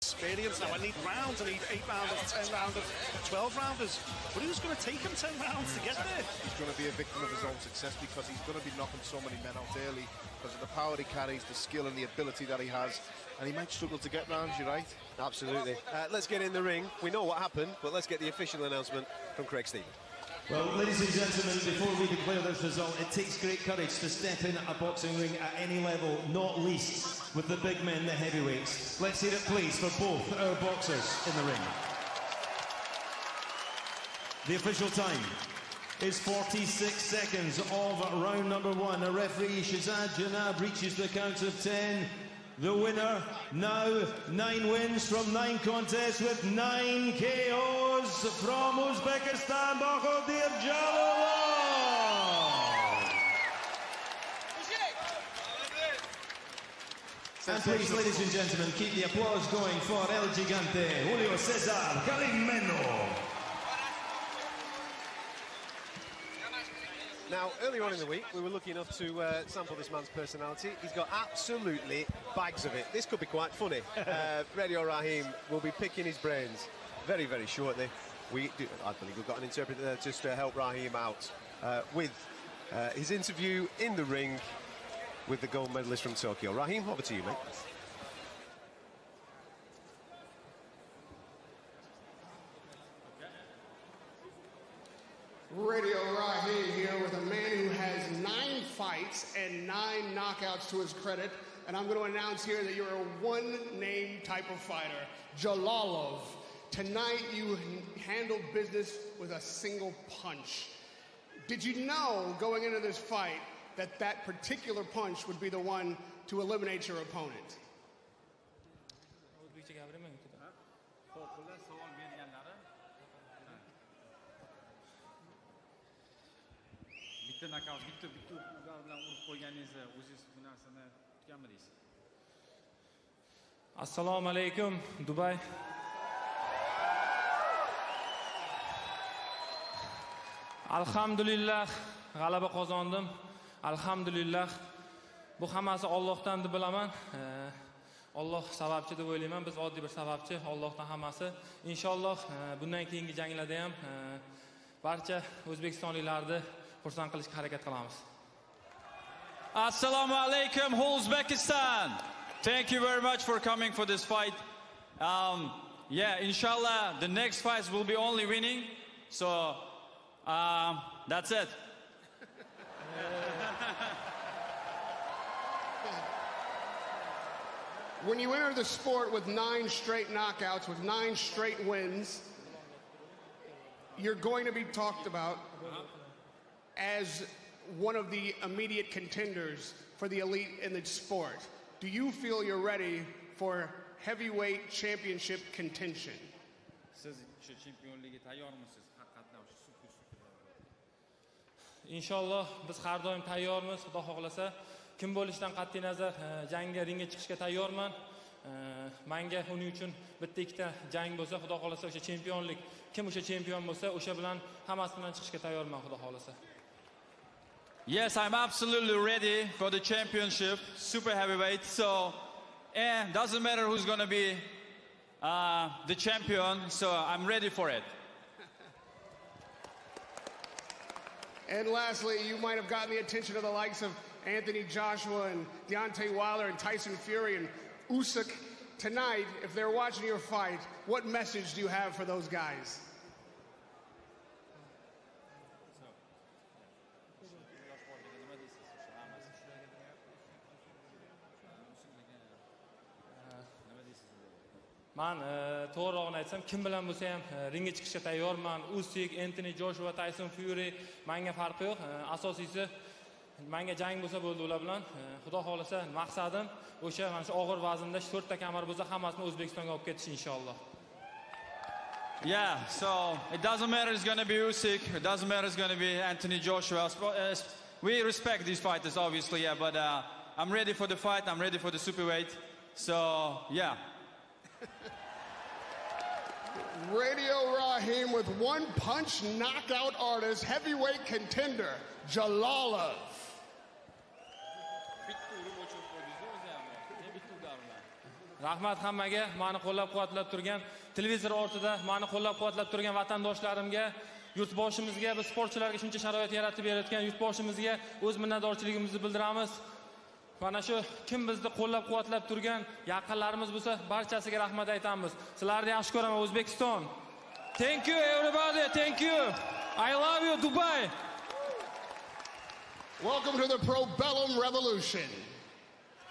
Experience now. I need rounds. I need 8 rounders, 10 rounders, 12 rounders. But who's going to take him 10 rounds to get there? He's going to be a victim of his own success because he's going to be knocking so many men out early because of the power he carries, the skill and the ability that he has. And he might struggle to get rounds, you're right. Absolutely. Let's get in the ring. We know what happened, but let's get the official announcement from Craig Stevens. Well, ladies and gentlemen, before we declare this result, it takes great courage to step in a boxing ring at any level, not least with the big men, the heavyweights. Let's hear it, please, for both our boxers in the ring. The official time is 46 seconds of round number 1. A referee, Cesar reaches the count of 10. The winner now 9 wins from 9 contests with 9 KOs from Uzbekistan, Bakidir Jalalov. And please, ladies and gentlemen, keep the applause going for El Gigante, Julio Cesar Calamino. Now, earlier on in the week, we were lucky enough to sample this man's personality. He's got absolutely bags of it. This could be quite funny. Radio Raheem will be picking his brains very, very shortly. I believe we've got an interpreter there just to help Raheem out with his interview in the ring with the gold medalist from Tokyo. Raheem, over to you, mate. Radio Raheem here with a man who has 9 fights and 9 knockouts to his credit. And I'm going to announce here that you're a one-name type of fighter, Jalalov. Tonight you handled business with a single punch. Did you know going into this fight that that particular punch would be the one to eliminate your opponent? Bitta knockout, bitta ular bilan urib qo'yganingizda o'zingiz bu narsani kutganmidingiz? Assalomu alaykum, Dubay. Alhamdulillah, g'alaba qozondim. Alhamdulillah. Bu hammasi Allohdan deb bilaman. Alloh sababchi deb o'ylayman. Biz oddiy bir sababchi, Allohdan hammasi. Inshaalloh bundan keyingi janglarda ham barcha o'zbekistonliklarni xursand qilishga harakat qilamiz. Assalomu alaykum, Uzbekistan. Thank you very much for coming for this fight. Yeah, inshallah, the next fights will be only winning. So, that's it. When you enter the sport with 9 straight knockouts, with 9 straight wins, you're going to be talked about as one of the immediate contenders for the elite in the sport. Do you feel you're ready for heavyweight championship contention? Siz shu chempionlikka tayyormisiz? Haqiqatan super. Inshaalloh biz har doim tayyormiz. Xudo xohlasa, kim bo'lishidan qat'iy nazar jangga, ringga chiqishga tayyorman. Menga uning uchun bitta ikkita jang bo'lsa, Xudo xohlasa o'sha chempionlik, kim o'sha chempion bo'lsa, o'sha bilan hammasi bilan chiqishga tayyorman, Xudo xohlasa. Yes, I'm absolutely ready for the championship, super heavyweight. So, doesn't matter who's going to be the champion. So, I'm ready for it. And lastly, you might have gotten the attention of the likes of Anthony Joshua and Deontay Wilder and Tyson Fury and Usyk tonight. If they're watching your fight, what message do you have for those guys? Men to'g'rirog'ini aytsam, kim bilan bo'lsa ham ringga chiqishga tayyorman. Usyk, Anthony Joshua, Tyson Fury, menga farqi yo'q. Asosiysi menga jang bo'lsa bo'ldi ular bilan. Xudo xolasa maqsadim o'sha mana shu og'ir vaznda 4 ta kamar bo'lsa hammasini O'zbekistonga olib ketish inshaalloh. Yeah, so it doesn't matter it's going to be Usyk, it doesn't matter it's going to be Anthony Joshua. We respect these fighters obviously, yeah, but I'm ready for the fight. I'm ready for the superweight. So, yeah. Radio Raheem with one-punch knockout artist, heavyweight contender, Jalalov. Rahmat hammaga, meni qo'llab-quvvatlab turgan, televizor ortida meni qo'llab-quvvatlab turgan vatandoshlarimga, yurtboshimizga, biz sportchilarga shuncha sharoit yaratib berayotgan yurtboshimizga o'z minnatdorchiligimizni bildiramiz. Mana shu kim bizni qo'llab-quvvatlab turgan yaqinlarimiz bo'lsa, barchasiga rahmat aytamiz. Sizlarni yaxshi ko'raman, O'zbekiston. Thank you everybody, thank you. I love you, Dubai. Welcome to the Probellum Revolution.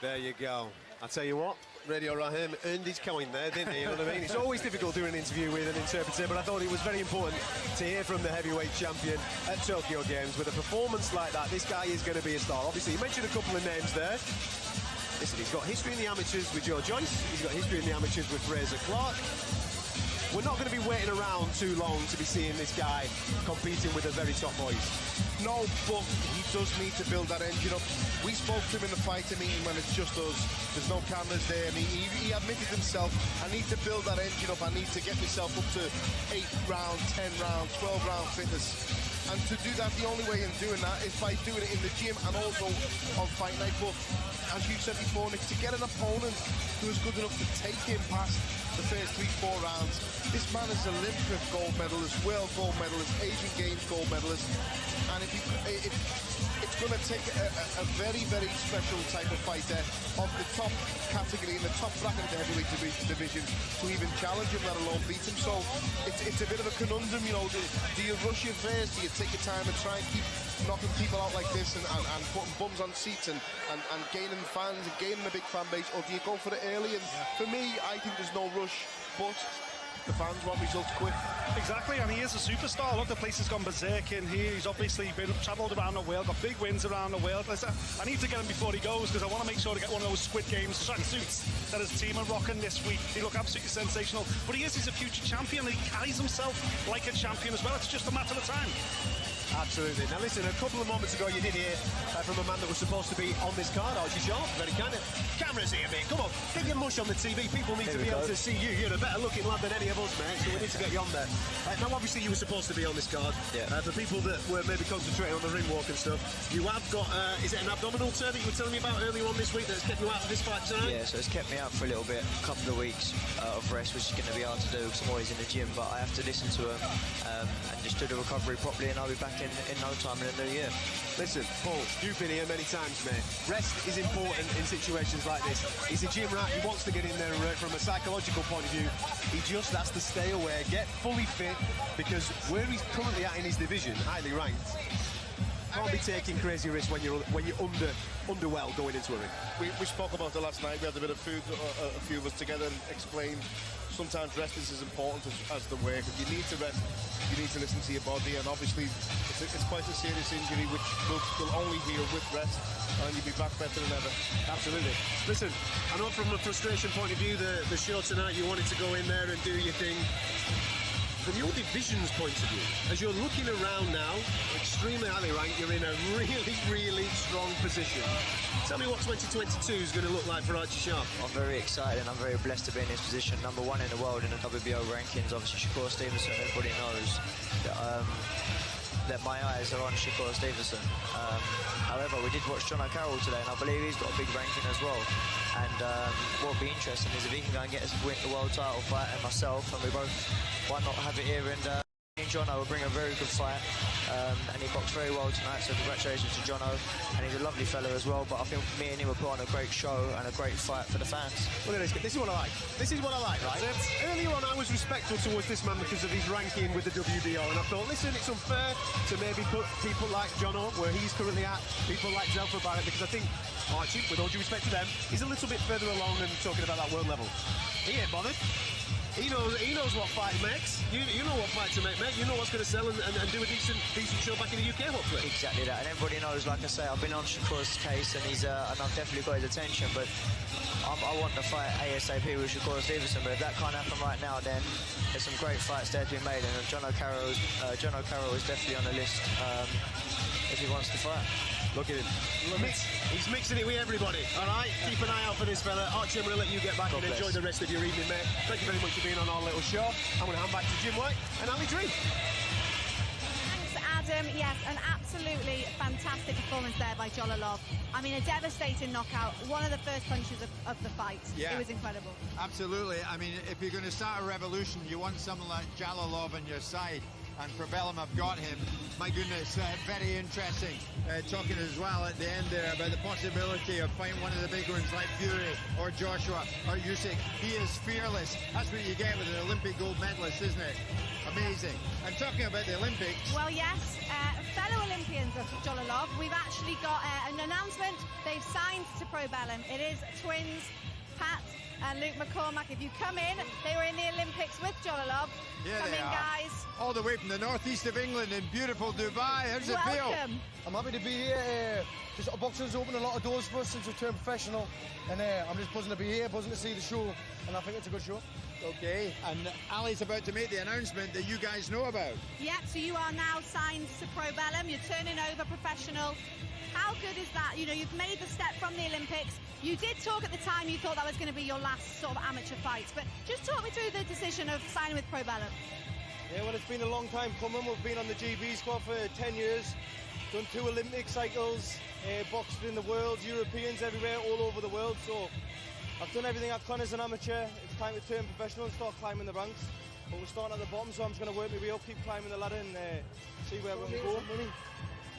There you go. I tell you what, Radio Raheem earned his coin there, didn't he? You know what I mean? It's always difficult doing an interview with an interpreter, but I thought it was very important to hear from the heavyweight champion at Tokyo Games. With a performance like that, this guy is going to be a star. Obviously, he mentioned a couple of names there. Listen, he's got history in the amateurs with Joe Joyce. He's got history in the amateurs with Fraser Clark. We're not going to be waiting around too long to be seeing this guy competing with the very top boys. No, but he does need to build that engine up. We spoke to him in the fighter meeting when it's just us. There's no cameras there, and he admitted himself, I need to build that engine up. I need to get myself up to 8 round, 10 round, 12 round fitness. And to do that, the only way in doing that is by doing it in the gym and also on fight night. But as you said before, Nick, to get an opponent who is good enough to take him past the first 3-4 rounds, this man is Olympic gold medalist, world gold medalist, Asian Games gold medalist. And if it's going to take a very, very special type of fighter of the top category, in the top bracket of the heavyweight division, to even challenge him, let alone beat him. So it's a bit of a conundrum, you know. Do you rush it first? Do you take your time and try and keep knocking people out like this and putting bums on seats and gaining fans and gaining a big fan base? Or do you go for it early? And for me, I think there's no rush, but The fans want results quick. Exactly, and he is a superstar. Look, the place has gone berserk in here. He's obviously been travelled around the world, got big wins around the world. Listen, I need to get him before he goes because I want to make sure to get one of those Squid Games tracksuits that his team are rocking this week. They look absolutely sensational. But he's a future champion. He carries himself like a champion as well. It's just a matter of time. Absolutely. Now listen, a couple of moments ago you did hear from a man that was supposed to be on this card, Archie Sharp, very kind of. Cameras here, mate. Come on, get your mush on the TV. People need to be able to see you. You're a better looking lad than any of us, mate, so we need to get you on there. Now obviously you were supposed to be on this card. For people that were maybe concentrating on the ring walk and stuff, you have got, is it an abdominal tear that you were telling me about earlier on this week that's kept you out of this fight tonight? Yeah, so it's kept me out for a little bit, a couple of weeks of rest, which is going to be hard to do because I'm always in the gym, but I have to listen to him and just do the recovery properly, and I'll be back in no time in the new year. Listen, Paul, you've been here many times, mate. Rest is important in situations like this. He's a gym rat, he wants to get in there from a psychological point of view. He just has to stay away, get fully fit, because where he's currently at in his division, highly ranked, can't be taking crazy risks when you're underwell going into a ring. We spoke about it last night. We had a bit of food, a few of us together, and explained sometimes rest is as important as the work. If you need to rest, you need to listen to your body, and obviously it's quite a serious injury which will only heal with rest, and you'll be back better than ever. Absolutely. Listen, I know from a frustration point of view, the show tonight, you wanted to go in there and do your thing. From your division's point of view, as you're looking around now, extremely highly ranked, you're in a really, really strong position. Tell me what 2022 is going to look like for Archie Sharp. I'm very excited and I'm very blessed to be in this position. #1 in the world in the WBO rankings. Obviously, Shakur Stevenson, everybody knows that my eyes are on Shakur Stevenson. However, we did watch John O'Carroll today, and I believe he's got a big ranking as well. And what will be interesting is if he can go and get us win the world title fight, and myself, and we both, why not have it here? And Jono will bring a very good fight, and he boxed very well tonight, so congratulations to Jono, and he's a lovely fella as well. But I think me and him will put on a great show and a great fight for the fans. Look at this. This is what I like. This is what I like, right? Earlier on, I was respectful towards this man because of his ranking with the WBO, and I thought, listen, it's unfair to maybe put people like Jono where he's currently at, people like Zelfa Barrett, because I think Archie, with all due respect to them, he's a little bit further along than talking about that world level. He ain't bothered. He knows what fight makes. You know what fight to make, mate. You know what's going to sell and do a decent show back in the UK, hopefully. Exactly that, and everybody knows, like I say, I've been on Shakur's case, and and I've definitely got his attention, but I want to fight ASAP with Shakur Stevenson, but if that can't happen right now, then there's some great fights there to be made, and John O'Carroll is definitely on the list if he wants to fight. Look at him. He's mixing it with everybody, all right? Keep an eye out for this fella. Archie, I'm going to let you get back and enjoy the rest of your evening, mate. Thank you very much for being on our little show. I'm going to hand back to Jim White and Ali Dream. Thanks, Adam. Yes, an absolutely fantastic performance there by Jolalov. I mean, a devastating knockout. One of the first punches of the fight. Yeah. It was incredible. Absolutely. I mean, if you're going to start a revolution, you want someone like Jolalov on your side. And Probellum have got him. My goodness, very interesting. Talking as well at the end there about the possibility of fighting one of the big ones like Fury or Joshua or Usyk. He is fearless. That's what you get with an Olympic gold medalist, isn't it? Amazing. And talking about the Olympics. Well, yes, fellow Olympians of Jolalov, we've actually got an announcement. They've signed to Probellum. It is twins, Pat and Luke McCormack. If you come in, they were in the Olympics with Jolalov. Yeah, come they in, are. Guys. All the way from the northeast of England in beautiful Dubai. How's it feel? Welcome. I'm happy to be here. Just boxing's opened a lot of doors for us since we turned professional, and I'm just buzzing to be here, buzzing to see the show, and I think it's a good show. Okay, and Ali's about to make the announcement that you guys know about. Yeah, so you are now signed to Probellum. You're turning over professional. How good is that? You know, you've made the step from the Olympics. You did talk at the time you thought that was going to be your last sort of amateur fight, but just talk me through the decision of signing with Probellum. Yeah, well, it's been a long time coming. We've been on the GB squad for 10 years, done 2 Olympic cycles, boxed in the world, Europeans everywhere, all over the world. So I've done everything I can as an amateur. It's time to turn professional and start climbing the ranks. But we're starting at the bottom, so I'm just going to work my way up, keep climbing the ladder, and see where we can go.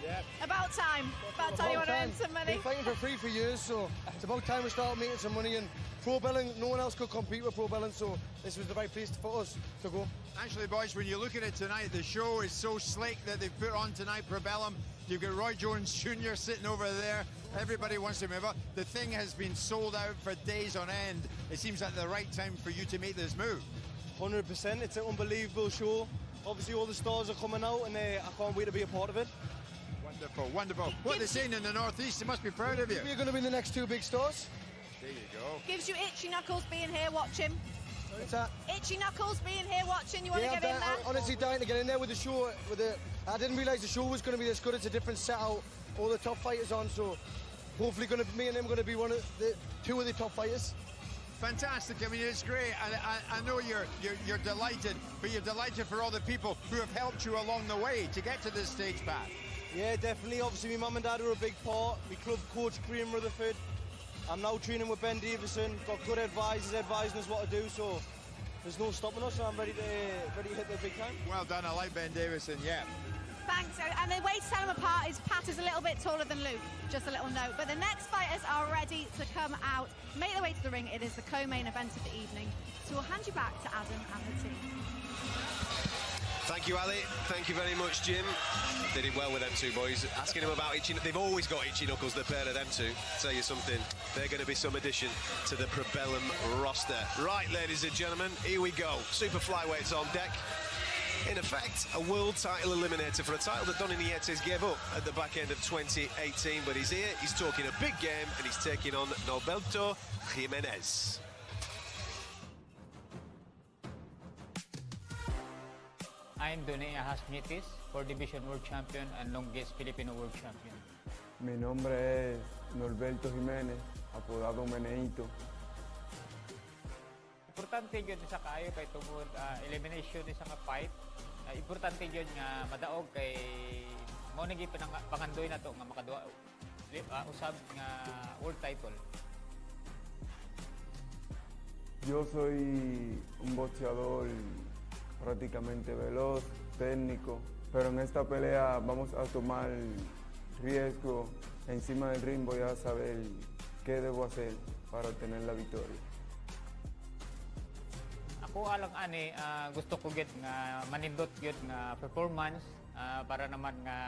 Yeah. About time. About time you want to earn some money. Been fighting for free for years, so it's about time we start making some money. And Probellum, no one else could compete with Probellum, so this was the right place for us to go. Actually, boys, when you look at it tonight, the show is so slick that they've put on tonight Probellum. You've got Roy Jones Jr. sitting over there. Everybody wants to move up. The thing has been sold out for days on end. It seems like the right time for you to make this move. 100%. It's an unbelievable show. Obviously, all the stars are coming out, and I can't wait to be a part of it. Wonderful, wonderful. What they're saying in the Northeast, they must be proud of you. We're going to be the next two big stars. There you go. Gives you itchy knuckles being here watching. What's that? Itchy knuckles being here watching. You want to get in there? I'm honestly dying to get in there with the show. I didn't realise the show was going to be this good. It's a different set out. All the top fighters on, so hopefully me and him going to be two of the top fighters. Fantastic. I mean, it's great. And I know you're delighted, but you're delighted for all the people who have helped you along the way to get to this stage, Pat. Yeah, definitely. Obviously, my mum and dad are a big part. My club coach, Graham Rutherford. I'm now training with Ben Davison. Got good advisors advising us what to do, so there's no stopping us. So I'm ready to hit the big time. Well done. I like Ben Davison, yeah. Thanks. And the way to tell them apart is Pat is a little bit taller than Luke. Just a little note. But the next fighters are ready to come out, make their way to the ring. It is the co-main event of the evening. So we'll hand you back to Adam and the team. Thank you, Ali. Thank you very much, Jim. They did well with them two boys. Asking them about itchy, they've always got itchy knuckles, the pair of them two. Tell you something, they're going to be some addition to the Probellum roster. Right, ladies and gentlemen, here we go. Super flyweights on deck. In effect, a world title eliminator for a title that Donny Nietes gave up at the back end of 2018. But he's here, he's talking a big game, and he's taking on Roberto Jimenez. I'm Donny Nietes, 4 Division World Champion and longest Filipino World Champion. Mi nombre es Roberto Jimenez, apodado Meneito. Importante yun sa kayo kay tungod elimination sa nga fight. Importante yun nga madaog kay mo nagi pangandoy na to nga makaduha usab nga world title. Yo soy un boxeador prácticamente veloz, técnico, pero en esta pelea vamos a tomar riesgo. Encima del ring voy a saber qué debo hacer para obtener la victoria. Ako alang ani gusto ko gid nga manindot gyud nga performance para naman nga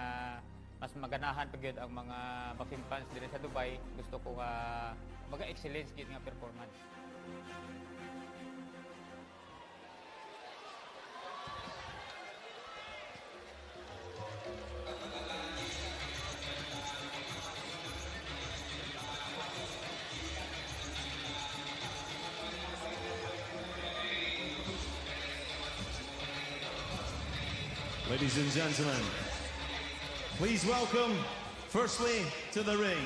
mas maganahan pa gyud ang mga boxing fans diri sa Dubai. Gusto ko nga maga-excellence gyud nga performance. Ladies and gentlemen, please welcome, firstly, to the ring,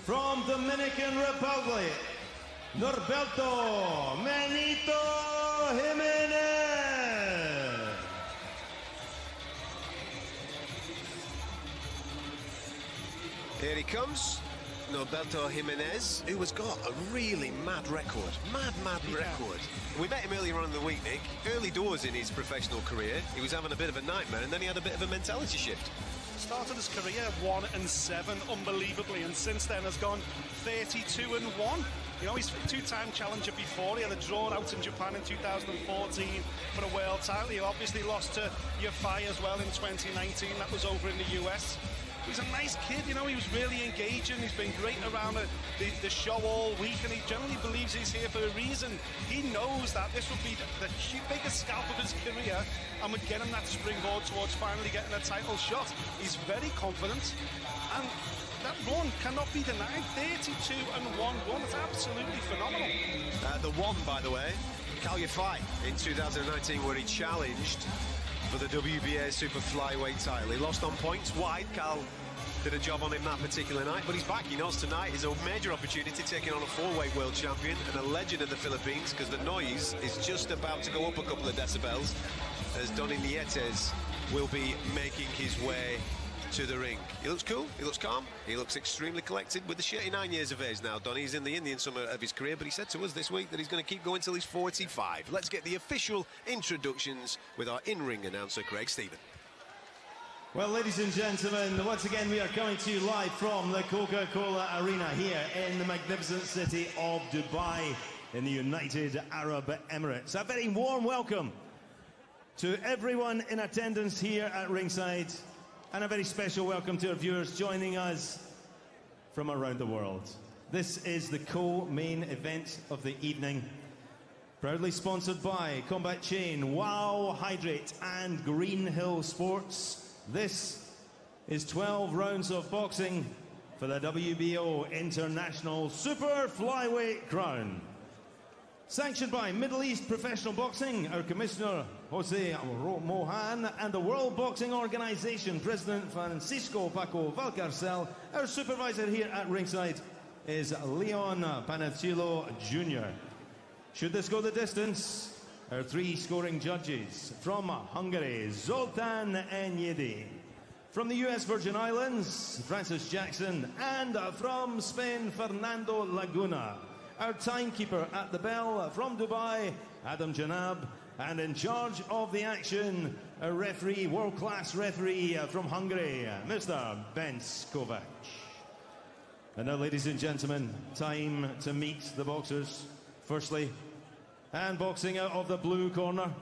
from Dominican Republic, Roberto Jimenez. Here he comes, Roberto Jimenez, who has got a really mad record. Mad record. We met him earlier on in the week, Nick. Early doors in his professional career, he was having a bit of a nightmare, and then he had a bit of a mentality shift. Started his career 1-7, unbelievably, and since then has gone 32-1. You know, he's a two-time challenger before. He had a draw out in Japan in 2014 for a world title. He obviously lost to Yafai as well in 2019. That was over in the US. He's a nice kid, you know, he was really engaging. He's been great around the show all week, and he generally believes he's here for a reason. He knows that this would be the biggest scalp of his career and would get him that springboard towards finally getting a title shot. He's very confident, and that run cannot be denied. 32-1. It's absolutely phenomenal. The one, by the way, Cal Yafai in 2019, where he challenged for the WBA Super Flyweight title. He lost on points wide. Cal did a job on him that particular night, but he's back. He knows tonight is a major opportunity, taking on a 4-weight world champion and a legend of the Philippines, because the noise is just about to go up a couple of decibels as Donny Nietes will be making his way to the ring. He looks cool, he looks calm, he looks extremely collected. With the 39 years of age now, Donny, he's in the Indian summer of his career, but he said to us this week that he's going to keep going till he's 45. Let's get the official introductions with our in-ring announcer, Craig Stephen. Well, ladies and gentlemen, once again we are coming to you live from the Coca-Cola Arena here in the magnificent city of Dubai in the United Arab Emirates. A very warm welcome to everyone in attendance here at ringside, and a very special welcome to our viewers joining us from around the world. This is the co-main event of the evening. Proudly sponsored by Combat Chain, Wow Hydrate and Green Hill Sports. This is 12 rounds of boxing for the WBO International Super Flyweight Crown. Sanctioned by Middle East Professional Boxing, our Commissioner Jose Mohan, and the World Boxing Organization President Francisco Paco Valcarcel. Our supervisor here at ringside is Leon Panacillo Jr. Should this go the distance, our three scoring judges from Hungary, Zoltan Enyedi. From the US Virgin Islands, Francis Jackson. And from Spain, Fernando Laguna. Our timekeeper at the bell from Dubai, Adam Janab. And in charge of the action, a referee, world-class referee from Hungary, Mr. Bence Kovac. And now, ladies and gentlemen, time to meet the boxers. Firstly, and boxing out of the blue corner,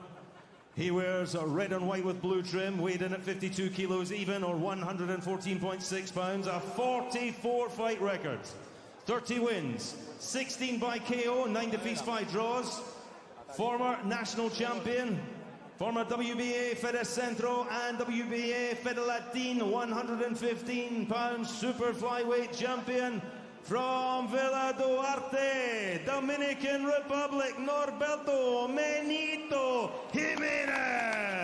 he wears a red and white with blue trim, weighed in at 52 kilos even, or 114.6 pounds, a 44-fight record, 30 wins, 16 by KO, 9 defeats, 5 draws, former national champion, former WBA Fede Centro and WBA Fede Latin 115 pound super flyweight champion, from Villa Duarte, Dominican Republic, Norberto Menito Jimenez.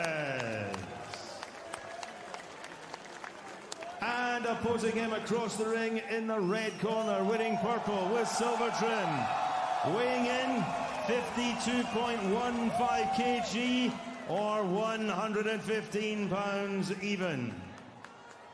And opposing him across the ring in the red corner, wearing purple with silver trim, weighing in 52.15 kg or 115 pounds even.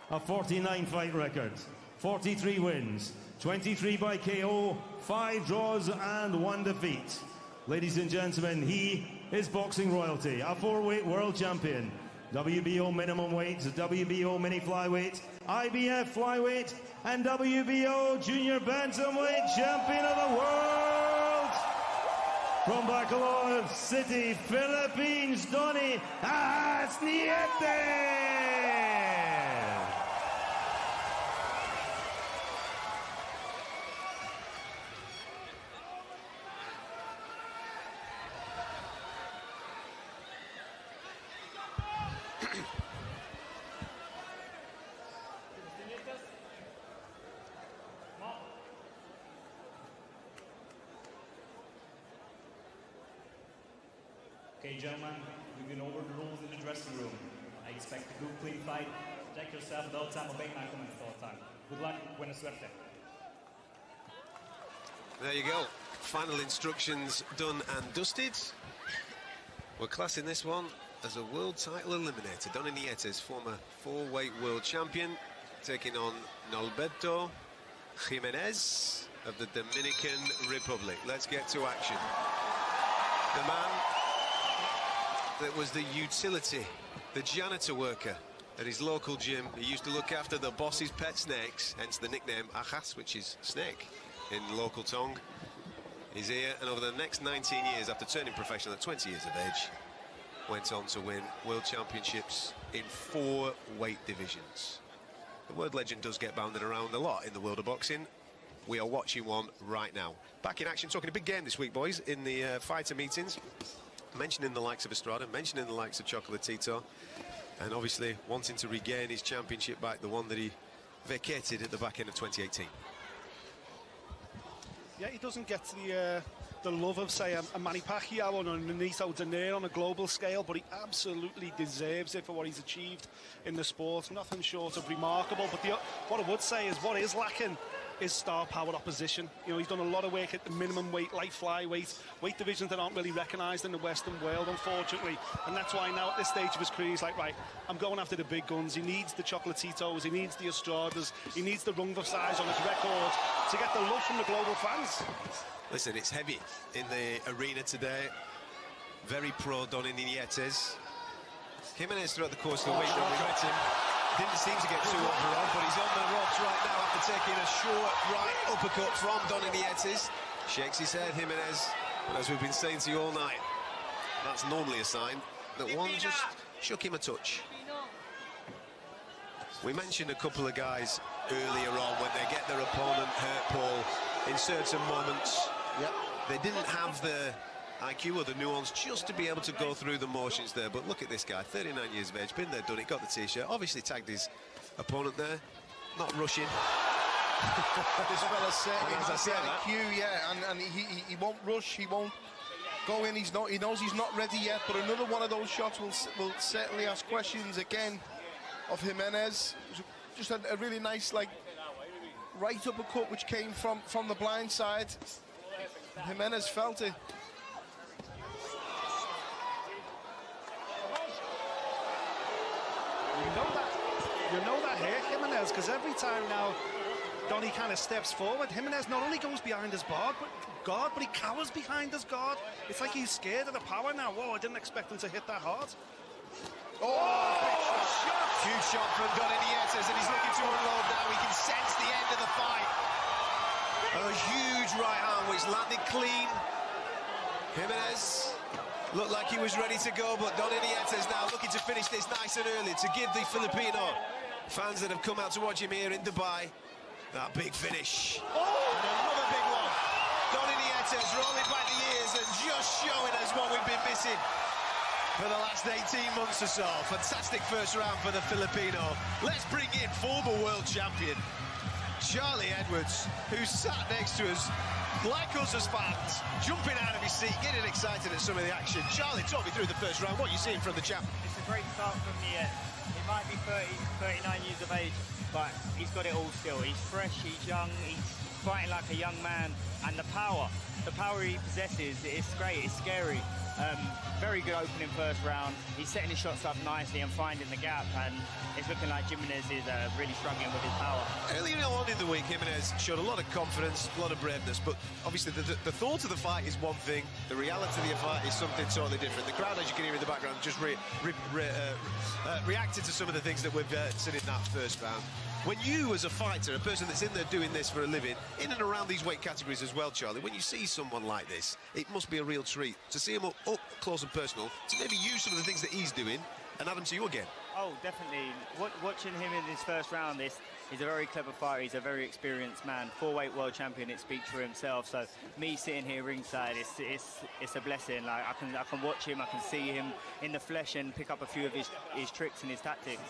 A 49 fight record, 43 wins, 23 by KO, 5 draws and 1 defeat. Ladies and gentlemen, he is boxing royalty, a 4-weight world champion, WBO minimum weight, WBO mini flyweight, IBF flyweight, and WBO junior bantamweight champion of the world. From Bacolod City, Philippines, Donny Nietes. Okay, gentlemen, we've been over the rules in the dressing room. I expect a good, clean fight. Protect yourself at all time, obey my comments all the time. Good luck, buena suerte. There you go. Final instructions done and dusted. We're classing this one as a world title eliminator. Donny Nietes, former 4-weight world champion, taking on Roberto Jimenez of the Dominican Republic. Let's get to action. The man that was the utility, the janitor worker at his local gym. He used to look after the boss's pet snakes, hence the nickname Ajas, which is snake in local tongue. He's here, and over the next 19 years, after turning professional at 20 years of age, went on to win world championships in 4 weight divisions. The word legend does get bounded around a lot in the world of boxing. We are watching one right now. Back in action, talking a big game this week, boys, in the fighter meetings. Mentioning the likes of Estrada, mentioning the likes of Chocolatito, and obviously wanting to regain his championship back, the one that he vacated at the back end of 2018. Yeah, he doesn't get the love of, say, a Manny Pacquiao or a Nonito Donaire on a global scale, but he absolutely deserves it for what he's achieved in the sport. Nothing short of remarkable, but what I would say is what is lacking is star-powered opposition. You know, he's done a lot of work at the minimum weight, light flyweight, weight divisions that aren't really recognised in the Western world, unfortunately. And that's why now at this stage of his career, he's like, right, I'm going after the big guns. He needs the Chocolatitos, he needs the Estradas, he needs the rung of size on his record to get the love from the global fans. Listen, it's heavy in the arena today. Very pro Donny Nietes. Jimenez throughout the course of the week, we met him. Didn't seem to get too overall, but he's on the ropes right now after taking a short right uppercut from Donny Nietes. Shakes his head, Jimenez. But as we've been saying to you all night, that's normally a sign that one just shook him a touch. We mentioned a couple of guys earlier on when they get their opponent hurt, Paul, in certain moments. Yep. They didn't have the IQ or the nuance just to be able to go through the motions there. But look at this guy, 39 years of age, been there, done it, got the T-shirt, obviously tagged his opponent there, not rushing. This fella's certainly as I has say the IQ, yeah, and he won't rush, he won't go in, he knows he's not ready yet, but another one of those shots will certainly ask questions again of Jimenez. Just a really nice, like, right uppercut which came from the blind side. Jimenez felt it. You know that hurt Jimenez, because every time now Donny kind of steps forward, Jimenez not only goes behind his guard, but he cowers behind his guard. It's like he's scared of the power now. Whoa, I didn't expect him to hit that hard. Oh, big shot. Huge shot from Donny Nietes, and he's looking to unload now. We can sense the end of the fight. A huge right arm which landed clean. Jimenez looked like he was ready to go, but Donny Nietes now looking to finish this nice and early to give the Filipino fans that have come out to watch him here in Dubai that big finish. Oh! And another big one. Donny Nietes rolling back the years and just showing us what we've been missing for the last 18 months or so. Fantastic first round for the Filipino. Let's bring in former world champion Charlie Edwards, who sat next to us like us as fans, jumping out of his seat, getting excited at some of the action. Charlie, talk me through the first round. What are you seeing from the champ? It's a great start from Nietes. He might be 39 years of age, but he's got it all still. He's fresh, he's young, he's fighting like a young man, and the power he possesses, it's great, it's scary. Very good opening first round. He's setting his shots up nicely and finding the gap, and it's looking like Jimenez is really struggling with his power. Earlier on in the week, Jimenez showed a lot of confidence, a lot of braveness, but obviously the thought of the fight is one thing, the reality of the fight is something totally different. The crowd, as you can hear in the background, just reacted to some of the things that we've seen in that first round. When you, as a fighter, a person that's in there doing this for a living, in and around these weight categories as well, Charlie, when you see someone like this, it must be a real treat to see him up close and personal, to maybe use some of the things that he's doing and add them to you again. Oh, definitely. Watching him in his first round, he's a very clever fighter, he's a very experienced man, 4-weight world champion, it speaks for himself. So me sitting here ringside, it's a blessing. Like I can watch him, I can see him in the flesh and pick up a few of his tricks and his tactics.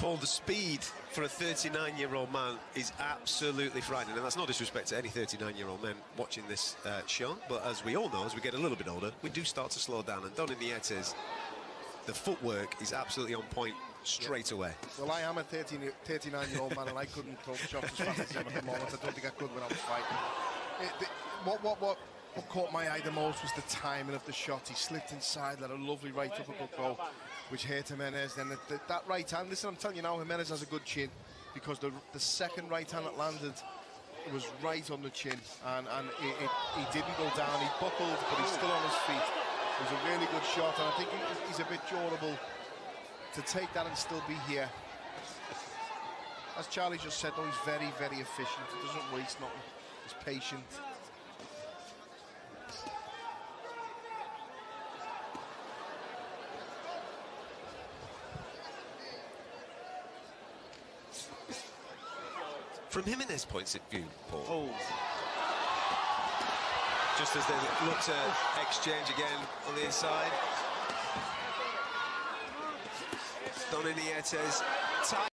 Paul, the speed for a 39-year-old man is absolutely frightening, and that's no disrespect to any 39-year-old men watching this show, but as we all know, as we get a little bit older, we do start to slow down, and Donny Nietes, the footwork is absolutely on point straight away. Well, I am a 39-year-old man, and I couldn't throw shots as fast as him at the moment. I don't think I could when I was fighting. What caught my eye the most was the timing of the shot. He slipped inside, let a lovely right uppercut go, which hurt Jimenez. Then that right hand, listen, I'm telling you now, Jimenez has a good chin, because the second right hand that landed was right on the chin, and he didn't go down. He buckled, but he's still on his feet. It was a really good shot, and I think he's a bit durable to take that and still be here. As Charlie just said, though, he's very, very efficient. He doesn't waste nothing. He's patient. From Jimenez's point of view, Paul, oh. Just as they look to exchange again on the inside, Donny Nietes tight.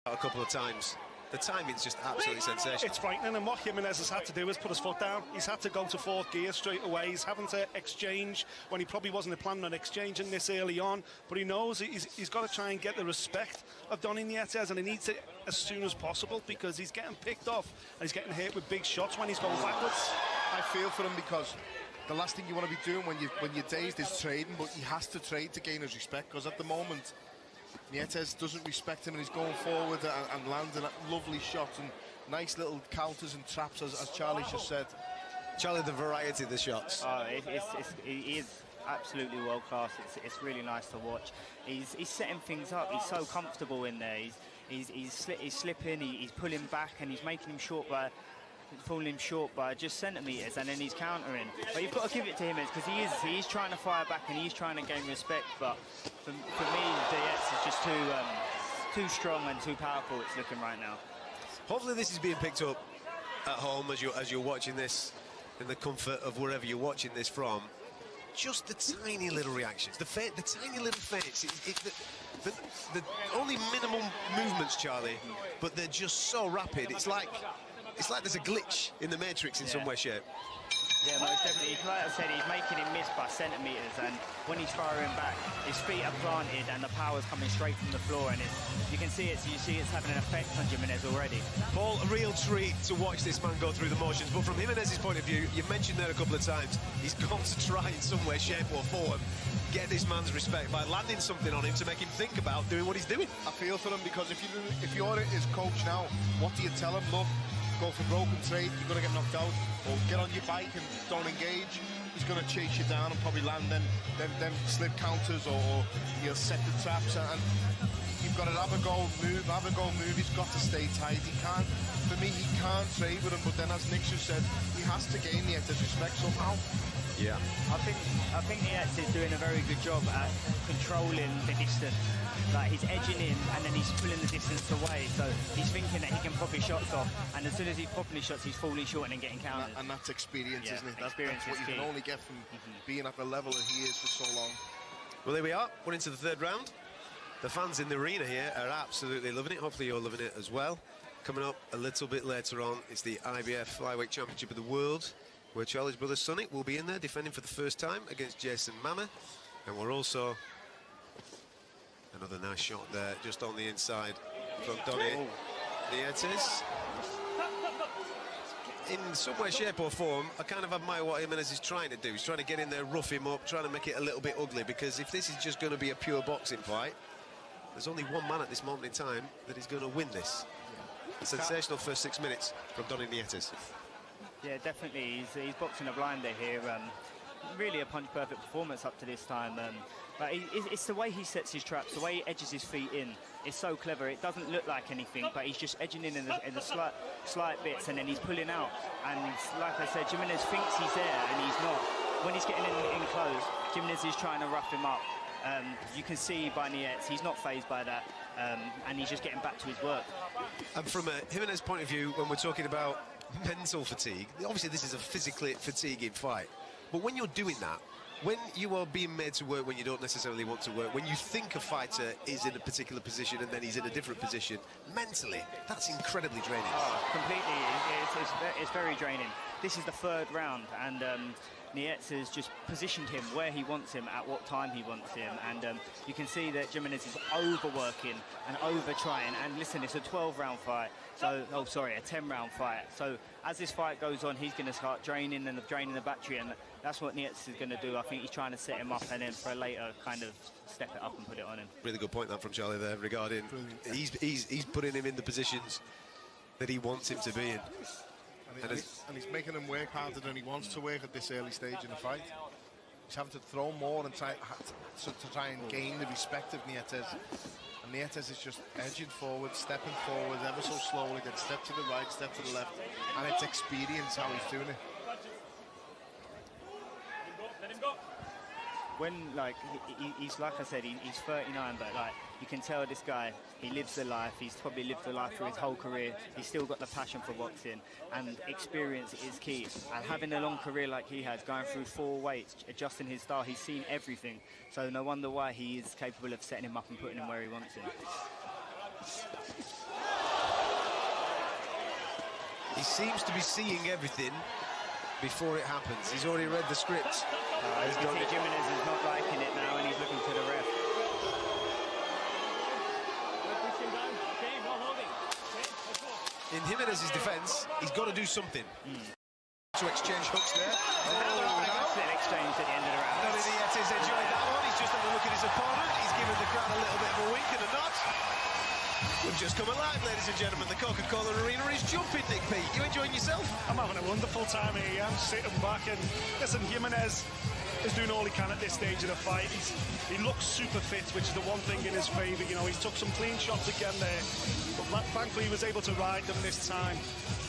A couple of times. The timing's just absolutely sensational. It's frightening, and what Jimenez has had to do is put his foot down. He's had to go to fourth gear straight away. He's having to exchange when he probably wasn't planning on exchanging this early on, but he knows he's got to try and get the respect of Donny Nietes, and he needs it as soon as possible, because he's getting picked off and he's getting hit with big shots when he's going backwards. I feel for him, because the last thing you want to be doing when you're dazed is trading, but he has to trade to gain his respect, because at the moment Nietes doesn't respect him, and he's going forward and landing lovely shots and nice little counters and traps, as Charlie just said. Charlie, the variety of the shots. He is absolutely world class. It's really nice to watch. He's setting things up. He's so comfortable in there. He's slipping. He's pulling back, and he's making him short by falling short by just centimetres, and then he's countering. But you've got to give it to him because he's trying to fire back and he's trying to gain respect. But for me, Nietes is just too strong and too powerful. It's looking right now. Hopefully, this is being picked up at home as you're watching this in the comfort of wherever you're watching this from. Just the tiny little reactions, the tiny little feints, the only minimal movements, Charlie, but they're just so rapid. It's like there's a glitch in the Matrix in some way, shape. Yeah, most definitely. Like I said, he's making him miss by centimetres, and when he's firing back, his feet are planted and the power's coming straight from the floor, and you can see it's having an effect on Jimenez already. Paul, a real treat to watch this man go through the motions, but from Jimenez's point of view, you've mentioned there a couple of times, he's got to try in some way, shape or form get this man's respect by landing something on him to make him think about doing what he's doing. I feel for him, because if you're his coach now, what do you tell him? Look, go for broken trade, you're going to get knocked out, or get on your bike and don't engage. He's going to chase you down and probably land them slip counters, or he'll set the traps, and you've got to have a go, move, he's got to stay tight. He can't, for me, he can't trade with him, but then as Nick just said, he has to gain the respect somehow. Yeah. I think Nietes is doing a very good job at controlling the distance. Like, he's edging in and then he's pulling the distance away, so he's thinking that he can pop his shots off, and as soon as he's popping his shots, he's falling short and then getting counted. And that's experience, isn't it? That's Experience what you can only get from being at the level that he is for so long. Well, there we are. We're into the third round. The fans in the arena here are absolutely loving it. Hopefully you're loving it as well. Coming up a little bit later on, it's the IBF Flyweight Championship of the World, where Charlie's brother Sonic will be in there defending for the first time against Jason Mama. And we're also... Another nice shot there, just on the inside from Donny Nietes. In some way, shape or form, I kind of admire what Jimenez is trying to do. He's trying to get in there, rough him up, trying to make it a little bit ugly, because if this is just going to be a pure boxing fight, there's only one man at this moment in time that is going to win this. A sensational first 6 minutes from Donny Nietes. Yeah, definitely. He's boxing a blinder here. Really a punch-perfect performance up to this time. But it's the way he sets his traps, the way he edges his feet in. It's so clever. It doesn't look like anything, but he's just edging in the slight bits, and then he's pulling out. And like I said, Jimenez thinks he's there, and he's not. When he's getting in close, Jimenez is trying to rough him up. You can see by Nietes, he's not fazed by that, and he's just getting back to his work. And from a Jimenez point of view, when we're talking about mental fatigue, obviously this is a physically fatiguing fight. But when you're doing that, when you are being made to work when you don't necessarily want to work, when you think a fighter is in a particular position and then he's in a different position, mentally, that's incredibly draining. Oh, completely. It's very draining. This is the third round, and Nietes has just positioned him where he wants him, at what time he wants him, and you can see that Jimenez is overworking and over-trying. And listen, it's a 12-round fight, so, a 10-round fight. So as this fight goes on, he's going to start draining the battery, and that's what Nietes is going to do. I think he's trying to set him up and then for a later kind of step it up and put it on him. Really good point that from Charlie there regarding he's putting him in the positions that he wants him to be in. And he's making him work harder than he wants to work at this early stage in the fight. He's having to throw more and try and gain the respect of Nietes. And Nietes is just edging forward, stepping forward ever so slowly, then step to the right, step to the left. And it's experience how he's doing it. When, like, he's like I said, he's 39, but like you can tell this guy, he lives the life. He's probably lived the life through his whole career. He's still got the passion for boxing, and experience is key. And having a long career like he has, going through 4 weights, adjusting his style, he's seen everything. So no wonder why he is capable of setting him up and putting him where he wants him. He seems to be seeing everything before it happens. He's already read the script. You can see Jimenez is not liking it now, and he's looking to the ref. In Jimenez's defence, he's got to do something. To exchange hooks there. Nice little exchange at the end of the round. Donny Nietes enjoyed that one. He's just had a look at his opponent. He's given the crowd a little bit of a wink and a nod. We've just come alive, ladies and gentlemen. The Coca-Cola Arena is jumping, Nick Pete. You enjoying yourself? I'm having a wonderful time here. I'm sitting back and listen, Jimenez, is doing all he can at this stage of the fight. He looks super fit, which is the one thing in his favour. You know, he's took some clean shots again there, but thankfully he was able to ride them this time.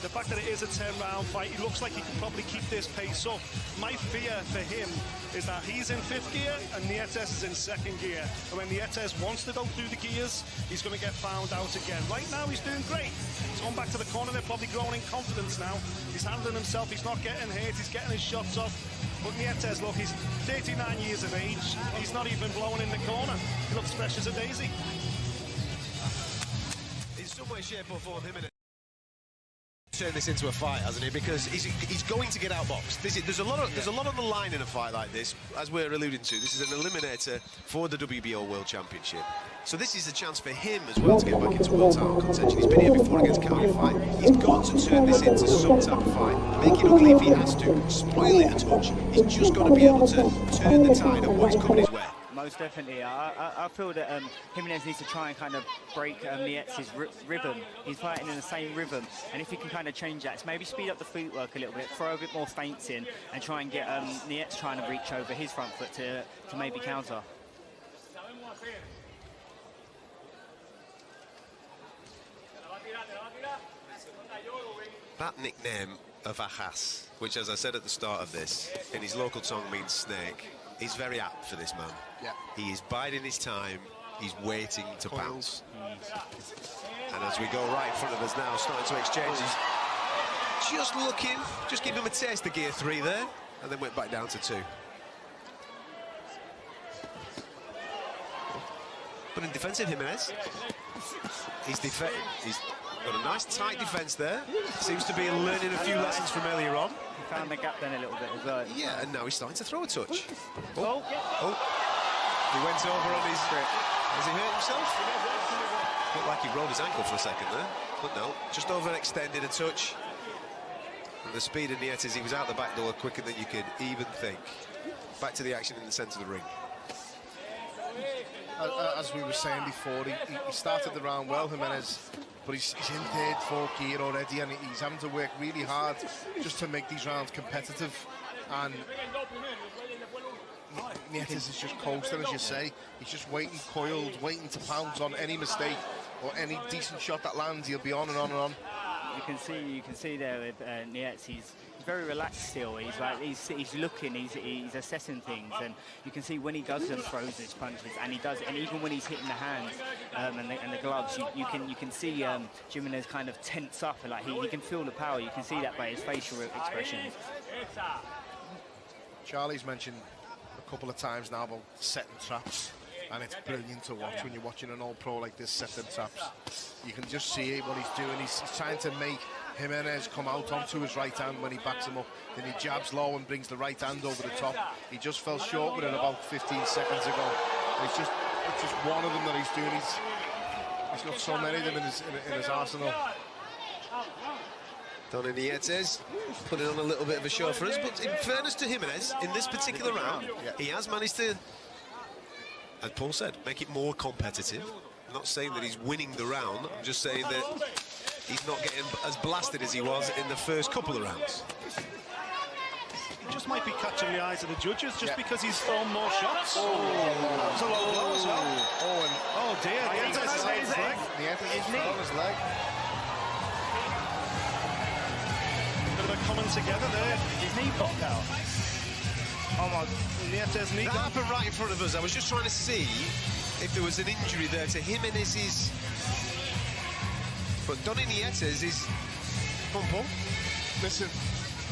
The fact that it is a 10-round fight, he looks like he can probably keep this pace up. My fear for him is that he's in 5th gear and Nietes is in 2nd gear. And when Nietes wants to go through the gears, he's going to get found out again. Right now, he's doing great. He's gone back to the corner. They're probably growing in confidence now. He's handling himself. He's not getting hurt. He's getting his shots off. But Nietes, look, he's 39 years of age. He's not even blowing in the corner. He looks fresh as a daisy. In some way, shape or form, him and turn this into a fight, hasn't he? Because he's going to get outboxed. There's a lot on the line in a fight like this, as we're alluding to. This is an eliminator for the WBO World Championship. So this is a chance for him as well to get back into world title contention. He's been here before against County Fight. He's got to turn this into some type of fight. Make it ugly if he has to. Spoil it a touch. He's just got to be able to turn the tide of what's coming his way. Most definitely. I feel that Jimenez needs to try and kind of break Nietes' rhythm. He's fighting in the same rhythm, and if he can kind of change that, so maybe speed up the footwork a little bit, throw a bit more feints in, and try and get Nietes trying to reach over his front foot to maybe counter. That nickname of Ajas, which, as I said at the start of this, in his local tongue means snake, is very apt for this man. Yeah. He is biding his time. He's waiting to pounce. And as we go right in front of us now, starting to exchange, he's just looking, just give him a taste of gear 3 there, and then went back down to 2. But in defensive, Jimenez, he's got a nice tight defence there. Seems to be learning a few lessons from earlier on. He found the gap then a little bit as well. Yeah, and now he's starting to throw a touch. Oh. He went over on his... Has he hurt himself? Looked like he rolled his ankle for a second there. But no, just overextended a touch. And the speed of Nietes, he was out the back door quicker than you could even think. Back to the action in the centre of the ring. As we were saying before, he started the round well, Jimenez, but he's in 3rd, 4th gear already, and he's having to work really hard just to make these rounds competitive. And Nietes is just coasting, as you say. He's just waiting, coiled, waiting to pounce on any mistake or any decent shot that lands. He'll be on and on and on. You can see there with Nietes, he's very relaxed still. He's like he's looking, he's assessing things, and you can see when he does them throws his punches, and he does, and even when he's hitting the hands and the gloves, you can see Jimenez kind of tense up, like he can feel the power. You can see that by his facial expressions. Charlie's mentioned a couple of times now about setting traps, and it's brilliant to watch when you're watching an old pro like this setting traps. You can just see what he's doing. He's trying to make Jimenez come out onto his right hand when he backs him up. Then he jabs low and brings the right hand over the top. He just fell short with it about 15 seconds ago. It's just one of them that he's doing. He's got so many of them in his arsenal. Donny Nietes putting on a little bit of a show for us, but in fairness to Jimenez, in this particular round, he has managed to, as Paul said, make it more competitive. I'm not saying that he's winning the round, I'm just saying that he's not getting as blasted as he was in the first couple of rounds. He just might be catching the eyes of the judges just because he's thrown more shots. That was a low blow as well. Oh dear, Nietes has hit his leg. Nietes has thrown his leg. Bit of a coming together there. His knee popped out. Oh my, Nietes' knee. That happened right in front of us. I was just trying to see if there was an injury there to Jimenez's. But Donny Nietes is... Come on, Paul. Listen,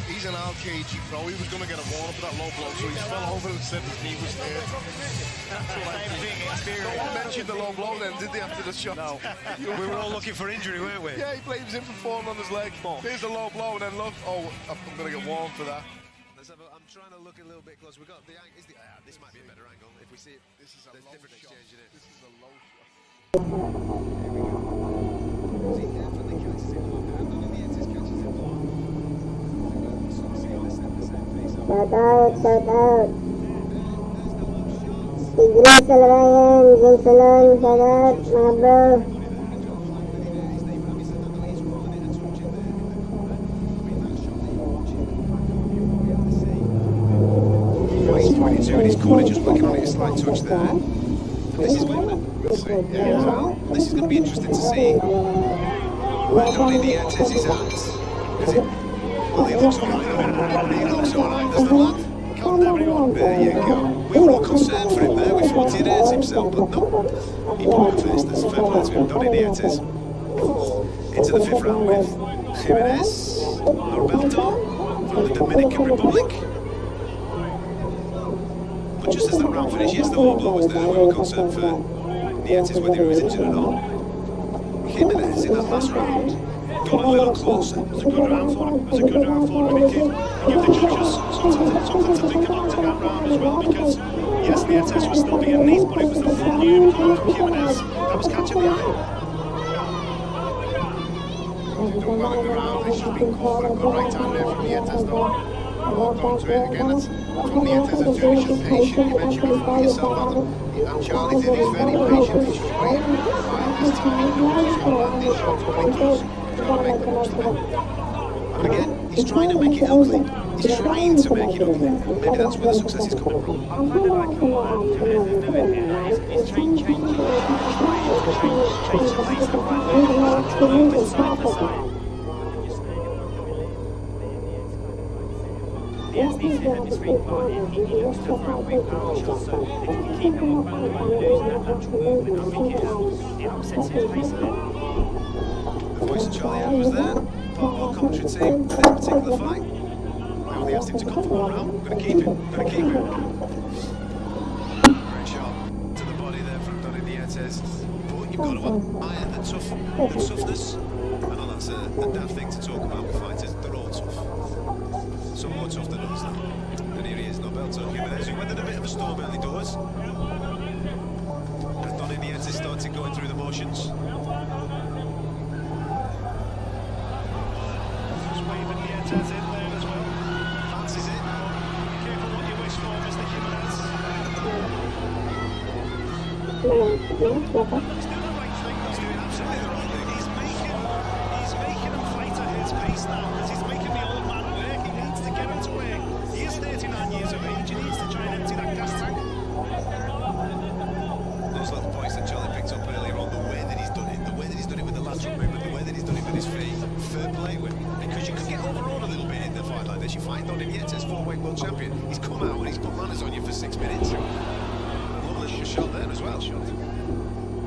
he's an RKG pro. He was going to get a warning for that low blow, so he fell over and said his knee was hurt. No one mentioned the low blow then, did they, after the shot? No. We were all looking for injury, weren't we? Yeah, he blames him for falling on his leg. There's the low blow, and then look, oh, I'm going to get warned for that. I'm trying to look a little bit close. We got the this might be a better angle if we see it. This is a There's low different shot. exchange in it. This is a low shot. Here we go. He definitely catches it low. Donny Nietes catches it low. Shout out. Tigres Salamangan, Gonzalon, shout out, mga bro. what he's pointing to in his corner, just working on it a slight touch there. And this is going this is going to be interesting to see where Donny Nietes is at. Because he looks alright. He looks alright, doesn't the lad? Calm down, everyone. There you go. We were all concerned for him there. We thought he'd hurt himself, but no. He put him first. That's fair play to him. Donny Nietes into the 5th round with Jimenez, Roberto from the Dominican Republic. But just as that round finished, yes, the low blow was there. We were concerned for Nietes, whether he was injured or not. Jimenez in that last round got a little closer. It was a good round for him. It was a good round for him. He did give the judges something to think about in that round as well, because yes, Nietes was still being neat, but it was the volume coming from Jimenez that was catching the eye. Doing well in the round. This should be called a good right hand there from Nietes, though. Hold on to it again. That's from Nietes, a very patient. You mentioned before yourself, Adam. And Charlie did. He's very patient. He's just waiting. This time, he's going to land these shots when he does. He's going to make the most of it. And again, he's trying to make it ugly. He's trying to make it ugly. Maybe that's where the success is coming from. I kind of like what Jimenez is doing here. He's changing the pace of the fight. Moving side to side. Yes, needs to hit his feet, but he looks to throw big power shots, so if he can keep them up and lose that natural movement, I think it upsets his pace a bit. The voice of Charlie Head was there, part of our commentary team for this particular fight. I only asked him to come for one round. I'm going to keep him. Great shot to the body there from Donny Nietes. But you've got to admire the toughness. I know that's a daft thing to talk about with fighters. They're all tough. Some more tough than others, and here he is, Roberto Jimenez, who weathered a bit of a storm early doors. As Donny Nietes started going through the motions. Just waving Nietes in there as well. Fancies it. Be careful what you wish for, Mr. Jimenez. He's doing the right thing. He's doing absolutely the right thing. He's making him fight at his pace now, because he's making the old man work. He needs to get him to work. He is 39 years of age. He needs to try and empty that gas tank. Those little points that Charlie picked up earlier on, the way that he's done it, with the lateral movement, the way that he's done it with his feet, fair play with, because you can get overawed a little bit in a fight like this. You fight Donny Nietes, 4-weight world champion. He's come out and he's put manners on you for 6 minutes. Lovely little shot there as well.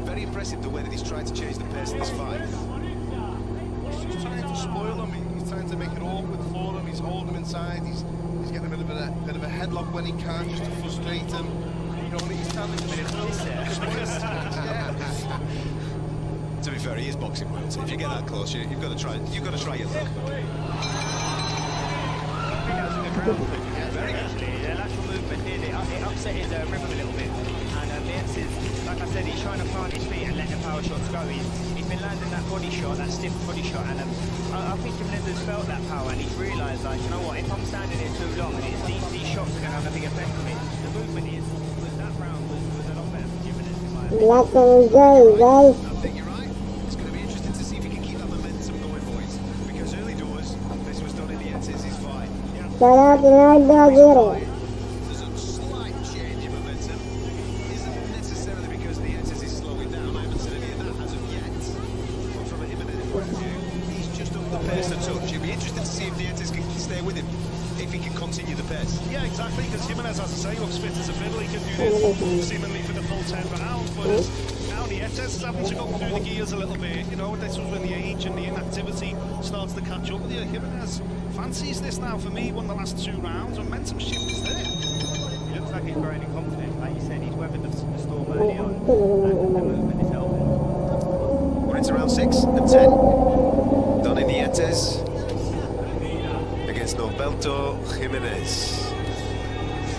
Very impressive the way that he's tried to change the pace of this fight. He's just trying to spoil him. He's trying to make it awkward for him. He's holding him inside. He's getting a bit of a headlock when he can, just to frustrate him. You know, when he's standing just To be fair, he is boxing royalty. If you get that close, you've got to try your luck. I think that was a good round for him. Very actually. The lateral movement did it upset his rhythm a little bit. And Nietes, like I said, he's trying to plant his feet and let the power shots go. He's been landing that body shot, that stiff body shot, and I think Jimenez has felt that power, and he's realised, like, you know what, if I'm standing here too long, and these shots are going to have a big effect on me. The movement was that round was a lot better for Jimenez in my opinion. Let them go, guys. I think you're right. It's going to be interesting to see if he can keep that momentum going, boys. Because early doors, this was Donny Nietes' fight. Shout out to Roberto. There's a slight change in momentum. Isn't necessarily because Nietes is slowing down. I haven't said any of that as of yet. But from a Jimenez point of view, he's just up the pace a touch. It'll be interesting to see if Nietes can stay with him, if he can continue the pace. Yeah, exactly, because Jimenez, as I say, looks fit as a fiddle. He can do this seemingly for the full 10 rounds, but now Nietes is having to go through the gears a little bit. You know, this was when the age and the inactivity starts to catch up with you. Jimenez fancies this now. For me, won the last 2 rounds. Momentum shift is there. He looks like he's growing in confidence. Like you said, he's weathered the storm early on, and the movement is helping. We're into round 6 and 10. Donny Nietes against Roberto Jimenez.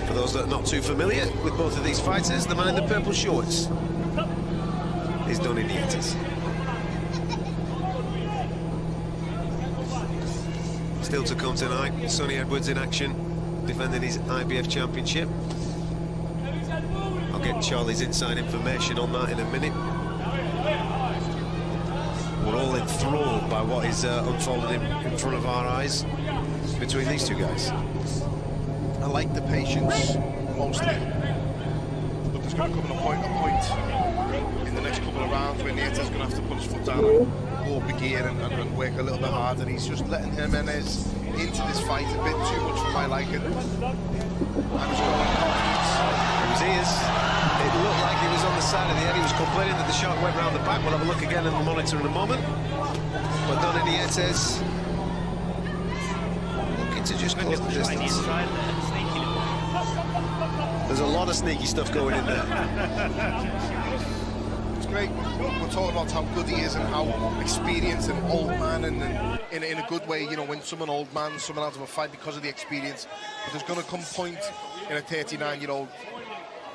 For those that are not too familiar with both of these fighters, the man in the purple shorts is Donny Nietes. Still to come tonight, Sonny Edwards in action, defending his IBF championship. I'll get Charlie's inside information on that in a minute. We're all enthralled by what is unfolding in front of our eyes between these two guys. I like the patience mostly. But there's going to come a point in the next couple of rounds where Nietes is going to have to put his foot down and go up a gear and work a little bit harder. He's just letting Jimenez into this fight a bit too much for my liking. And he's got confidence. It was ears. It looked like he was on the side of the head. He was complaining that the shot went round the back. We'll have a look again at the monitor in a moment. But Don Nietes looking to just close the distance. There's a lot of sneaky stuff going in there. It's great. We're talking about how good he is and how experienced and old man, and in a good way, you know, when someone old man, someone out of a fight because of the experience. But there's going to come a point in a 39-year-old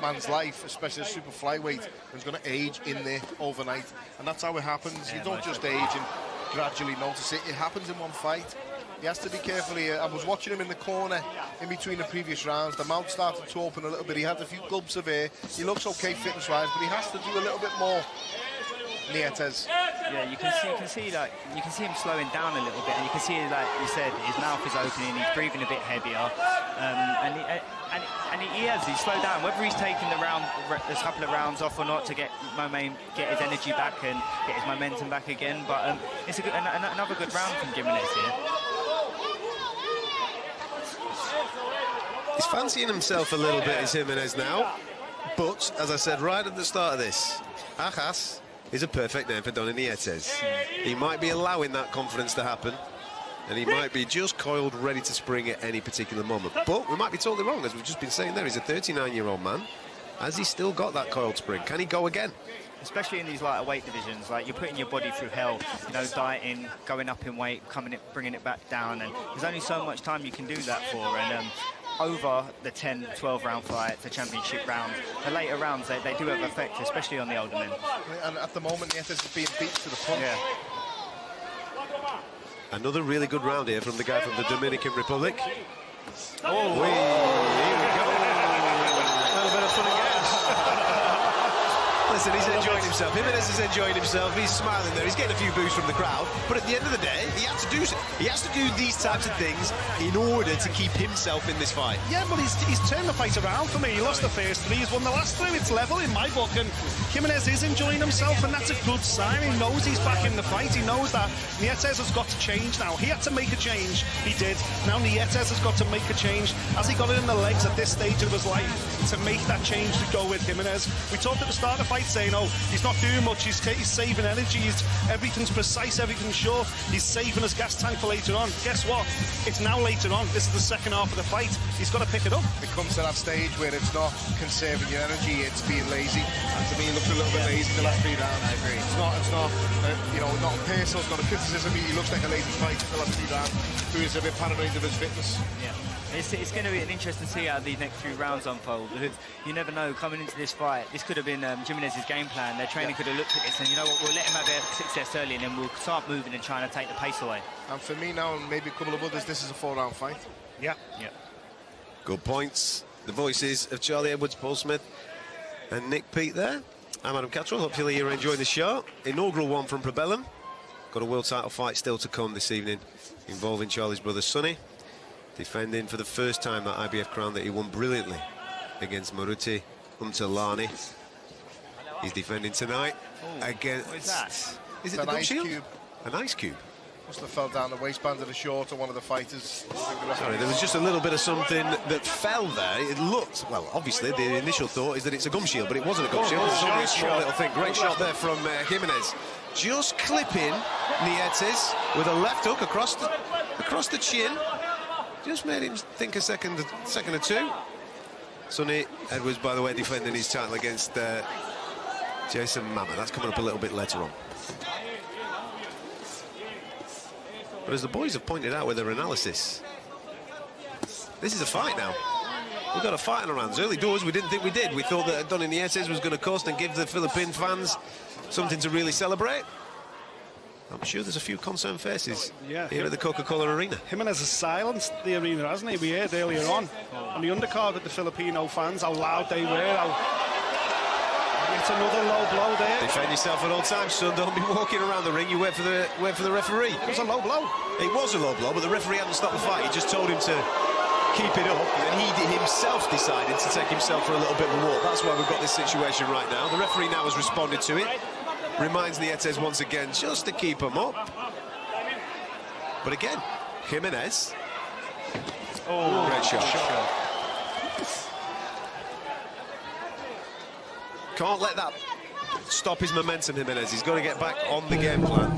man's life, especially a super flyweight, who's going to age in there overnight. And that's how it happens. You don't just age and gradually notice it. It happens in one fight. He has to be careful here. I was watching him in the corner in between the previous rounds. The mouth started to open a little bit. He had a few gulps of air. He looks okay fitness-wise, but he has to do a little bit more. Nietes. Yeah, you can see him slowing down a little bit, and you can see, like you said, his mouth is opening. He's breathing a bit heavier, and he's slowed down. Whether he's taking a couple of rounds off or not to get his energy back and get his momentum back again, but it's another good round from Jimenez here. He's fancying himself a little bit as Jimenez now, but as I said right at the start of this, Ajas is a perfect name for Don Nietes. He might be allowing that confidence to happen, and he might be just coiled, ready to spring at any particular moment. But we might be totally wrong, as we've just been saying there. He's a 39-year-old man. Has he still got that coiled spring? Can he go again? Especially in these lighter weight divisions, like you're putting your body through hell, you know, dieting, going up in weight, bringing it back down, and there's only so much time you can do that for. And over the 10, 12 round fights, the championship round, the later rounds, they do have effect, especially on the older men. And at the moment, Nietes is being beat to the punch. Yeah. Another really good round here from the guy from the Dominican Republic. Oh, here we go. A little bit of fun and games. Listen, he's enjoying himself. Jimenez is enjoying himself. He's smiling there. He's getting a few boos from the crowd. But at the end of the day, he has to do these types of things in order to keep himself in this fight. Yeah, but he's turned the fight around for me. He lost the first three, he's won the last three. It's level in my book, and Jimenez is enjoying himself, and that's a good sign. He knows he's back in the fight. He knows that Nietes has got to change now. He had to make a change. He did. Now Nietes has got to make a change. Has he got it in the legs at this stage of his life to make that change to go with Jimenez? We talked at the start of the fight saying, oh, he's not doing much. He's saving energy. Everything's precise. Everything's short. He's saving his gas tank for later on. Guess what? It's now later on. This is the second half of the fight. He's got to pick it up. It comes to that stage where it's not conserving your energy, it's being lazy. And to me, he looked a little bit lazy the last 3 rounds. I agree. It's not you know, not personal. It's not a criticism. He looks like a lazy fighter the last 3 rounds, who is a bit paranoid of his fitness. Yeah. It's going to be an interesting to see how these next few rounds unfold, because you never know, coming into this fight, this could have been Jimenez's game plan. Their trainer could have looked at this and, you know what, we'll let him have their success early and then we'll start moving and trying to take the pace away. And for me now, and maybe a couple of others, this is a 4-round fight. Yeah. Yeah. Good points. The voices of Charlie Edwards, Paul Smith and Nick Peet there. I'm Adam Cattrall. Hopefully you're enjoying the show. Inaugural one from Probellum. Got a world title fight still to come this evening involving Charlie's brother Sonny, defending for the first time that IBF crown that he won brilliantly against Maruti Untalani. He's defending tonight against... What is that? Is it an the ice shield? cube. An ice cube. Must have fell down the waistband of the short of one of the fighters. Sorry, there was just a little bit of something that fell there. It looked, well, obviously the initial thought is that it's a gum shield, but it wasn't a gum shield. It was only a small little thing. Great shot there from Jimenez. Just clipping Nietes with a left hook across the chin. Just made him think a second or two. Sonny Edwards, by the way, defending his title against Jason Mama. That's coming up a little bit later on. But as the boys have pointed out with their analysis, this is a fight now. We've got a fight on our hands. Early doors, we didn't think we did. We thought that Don Nietes was going to coast and give the Philippine fans something to really celebrate. I'm sure there's a few concerned faces here at the Coca-Cola Arena. Jimenez has silenced the arena, hasn't he? We heard earlier on the undercard with the Filipino fans, how loud they were. It's another low blow there. Defend yourself at all times, son. Don't be walking around the ring. You wait for the referee. It was a low blow. It was a low blow, but the referee hadn't stopped the fight. He just told him to keep it up, and he himself decided to take himself for a little bit of a walk. That's why we've got this situation right now. The referee now has responded to it. Reminds Nietes once again just to keep him up. But again, Jimenez. Oh, great shot. Can't let that stop his momentum, Jimenez. He's got to get back on the game plan.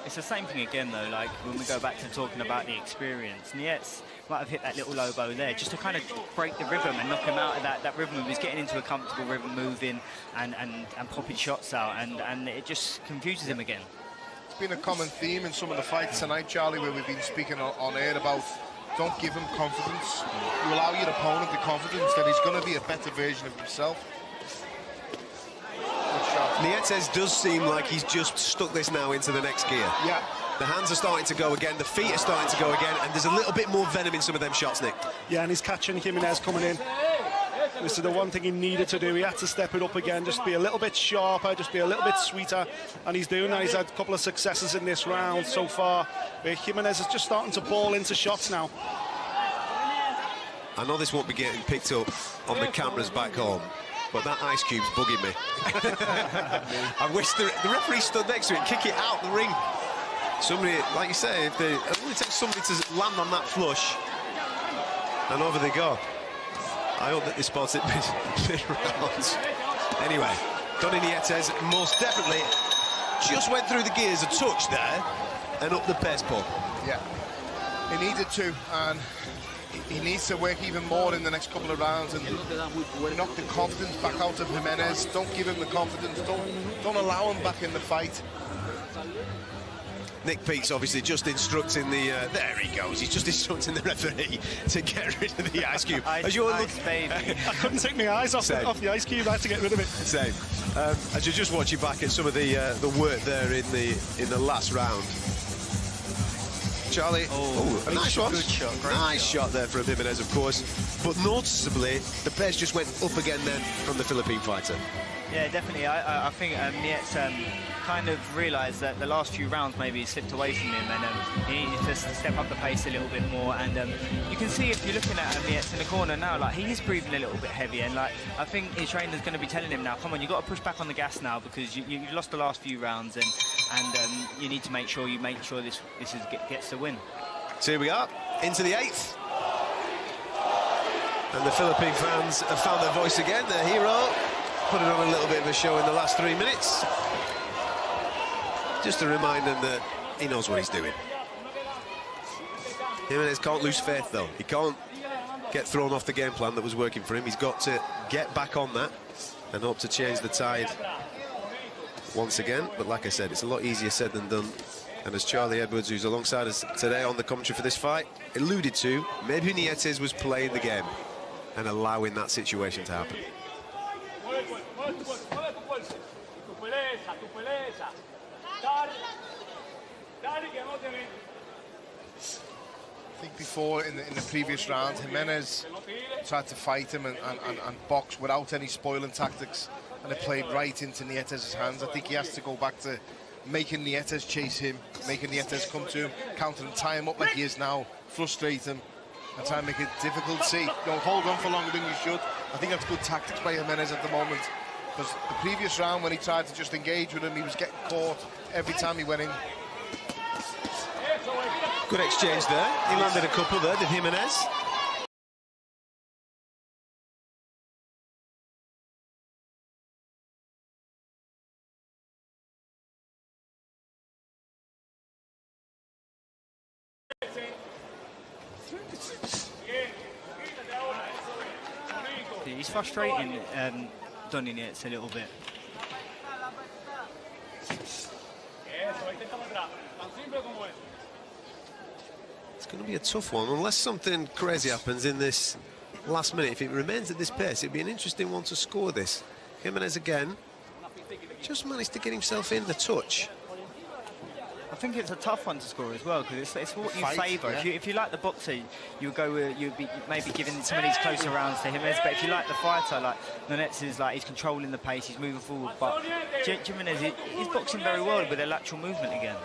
It's the same thing again, though, like when we go back to talking about the experience. Nietes might have hit that little low blow there just to kind of break the rhythm and knock him out of that rhythm. He's getting into a comfortable rhythm, moving and popping shots out, and it just confuses him again. It's been a common theme in some of the fights tonight, Charlie, where we've been speaking on air about don't give him confidence. You allow your opponent the confidence that he's going to be a better version of himself. Nietes does seem like he's just stuck this now into the next gear. Yeah. The hands are starting to go again, the feet are starting to go again, and there's a little bit more venom in some of them shots, Nick. Yeah, and he's catching Jimenez coming in. This is the one thing he needed to do. He had to step it up again, just be a little bit sharper, just be a little bit sweeter, and he's doing that. He's had a couple of successes in this round so far, where Jimenez is just starting to ball into shots now. I know this won't be getting picked up on the cameras back home, but that ice cube's bugging me. I wish the referee stood next to it and kick it out the ring. Somebody, like you say, it only takes somebody to land on that flush, and over they go. I hope that they spot it mid-rounds. Anyway, Donny Nietes most definitely just went through the gears a touch there and up the pace, Paul. Yeah, he needed to, and he needs to work even more in the next couple of rounds and knock the confidence back out of Jimenez. Don't give him the confidence. Don't allow him back in the fight. Nick Peake's obviously just instructing the... there he goes. He's just instructing the referee to get rid of the ice cube. Ice baby. I couldn't take my eyes off the ice cube. I had to get rid of it. Same. As you're just watching back at some of the work there in the last round. Charlie, a nice one. Good shot, nice shot there from Jimenez, of course. But noticeably, the pace just went up again then from the Philippine fighter. Yeah, definitely. I think Nietes kind of realised that the last few rounds maybe slipped away from him, and he needed to step up the pace a little bit more. And you can see if you're looking at Nietes in the corner now, like he is breathing a little bit heavy, and like I think his trainer's going to be telling him now, come on, you've got to push back on the gas now because you lost the last few rounds, and you need to make sure this gets the win. So here we are, into the 8th. And the Philippine fans have found their voice again, their hero, putting on a little bit of a show in the last 3 minutes. Just to remind them that he knows what he's doing. Jimenez can't lose faith, though. He can't get thrown off the game plan that was working for him. He's got to get back on that and hope to change the tide once again. But like I said, it's a lot easier said than done. And as Charlie Edwards, who's alongside us today on the commentary for this fight, alluded to, maybe Nietes was playing the game and allowing that situation to happen. I think before in the previous round, Jimenez tried to fight him and box without any spoiling tactics, and it played right into Nietes' hands. I think he has to go back to making Nietes chase him, making Nietes come to him, counter and tie him up like he is now, frustrate him, and try and make it difficult. See, don't hold on for longer than you should. I think that's good tactics by Jimenez at the moment, because the previous round when he tried to just engage with him, he was getting caught every time he went in. Good exchange there. He landed a couple there, did Jimenez. He's frustrating Donny Nietes a little bit. It's going to be a tough one, unless something crazy happens in this last minute. If it remains at this pace, it'd be an interesting one to score this. Jimenez again, just managed to get himself in the touch. I think it's a tough one to score as well, because it's what you favour. Yeah. If you like the boxer, you would go you'd be maybe giving some of these closer rounds to Jimenez. But if you like the fighter, like Nietes is like he's controlling the pace, he's moving forward. But Jimenez, he's boxing very well with a lateral movement again.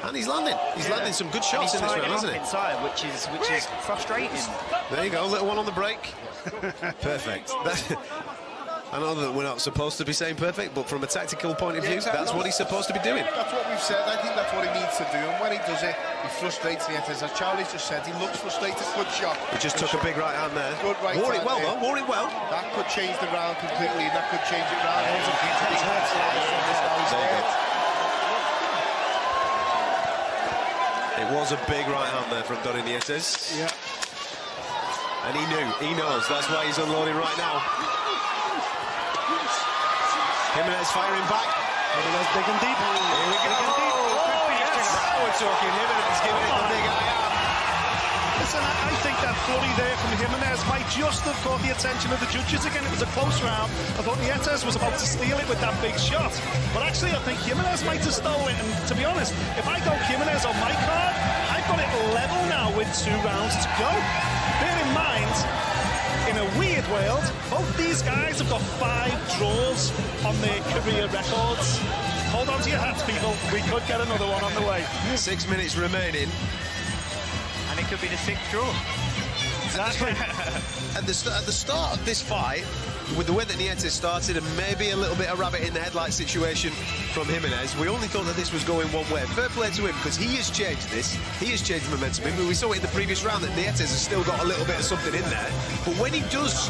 And he's landing. He's landing some good shots in this round, isn't he? Inside, which is frustrating. There you go, little one on the break. Perfect. I know that we're not supposed to be saying perfect, but from a tactical point of view, that's what he's supposed to be doing. That's what we've said. I think that's what he needs to do. And when he does it, he frustrates nietes. As Charlie's just said, he looks frustrated. Good shot. He just took a big right hand there. Good right Wore hand it well, there. though. Wore it well. That could change the round completely. That could change it round. There you go. It was a big right hand there from Donny Nietes. Yeah. And he knows. That's why he's unloading right now. Jimenez firing back. Jimenez big and deep. Here we go. Oh, yes. Now we're talking. Jimenez giving it the big I am. Listen, I think that flurry there from Jimenez might just have caught the attention of the judges again. It was a close round. I thought Nietes was about to steal it with that big shot. But actually, I think Jimenez might have stolen it. And to be honest, if I go Jimenez on my card, I've got it level now with 2 rounds to go. Bear in mind, in a weird world, both these guys have got 5 draws on their career records. Hold on to your hats, people. We could get another one on the way. 6 minutes remaining. And it could be the 6th draw. Exactly. At the start of this fight, with the way that Nietes started and maybe a little bit of rabbit in the headlight situation from Jimenez, we only thought that this was going one way. Fair play to him, because he has changed this. He has changed momentum. We saw it in the previous round that Nietes has still got a little bit of something in there. But when he does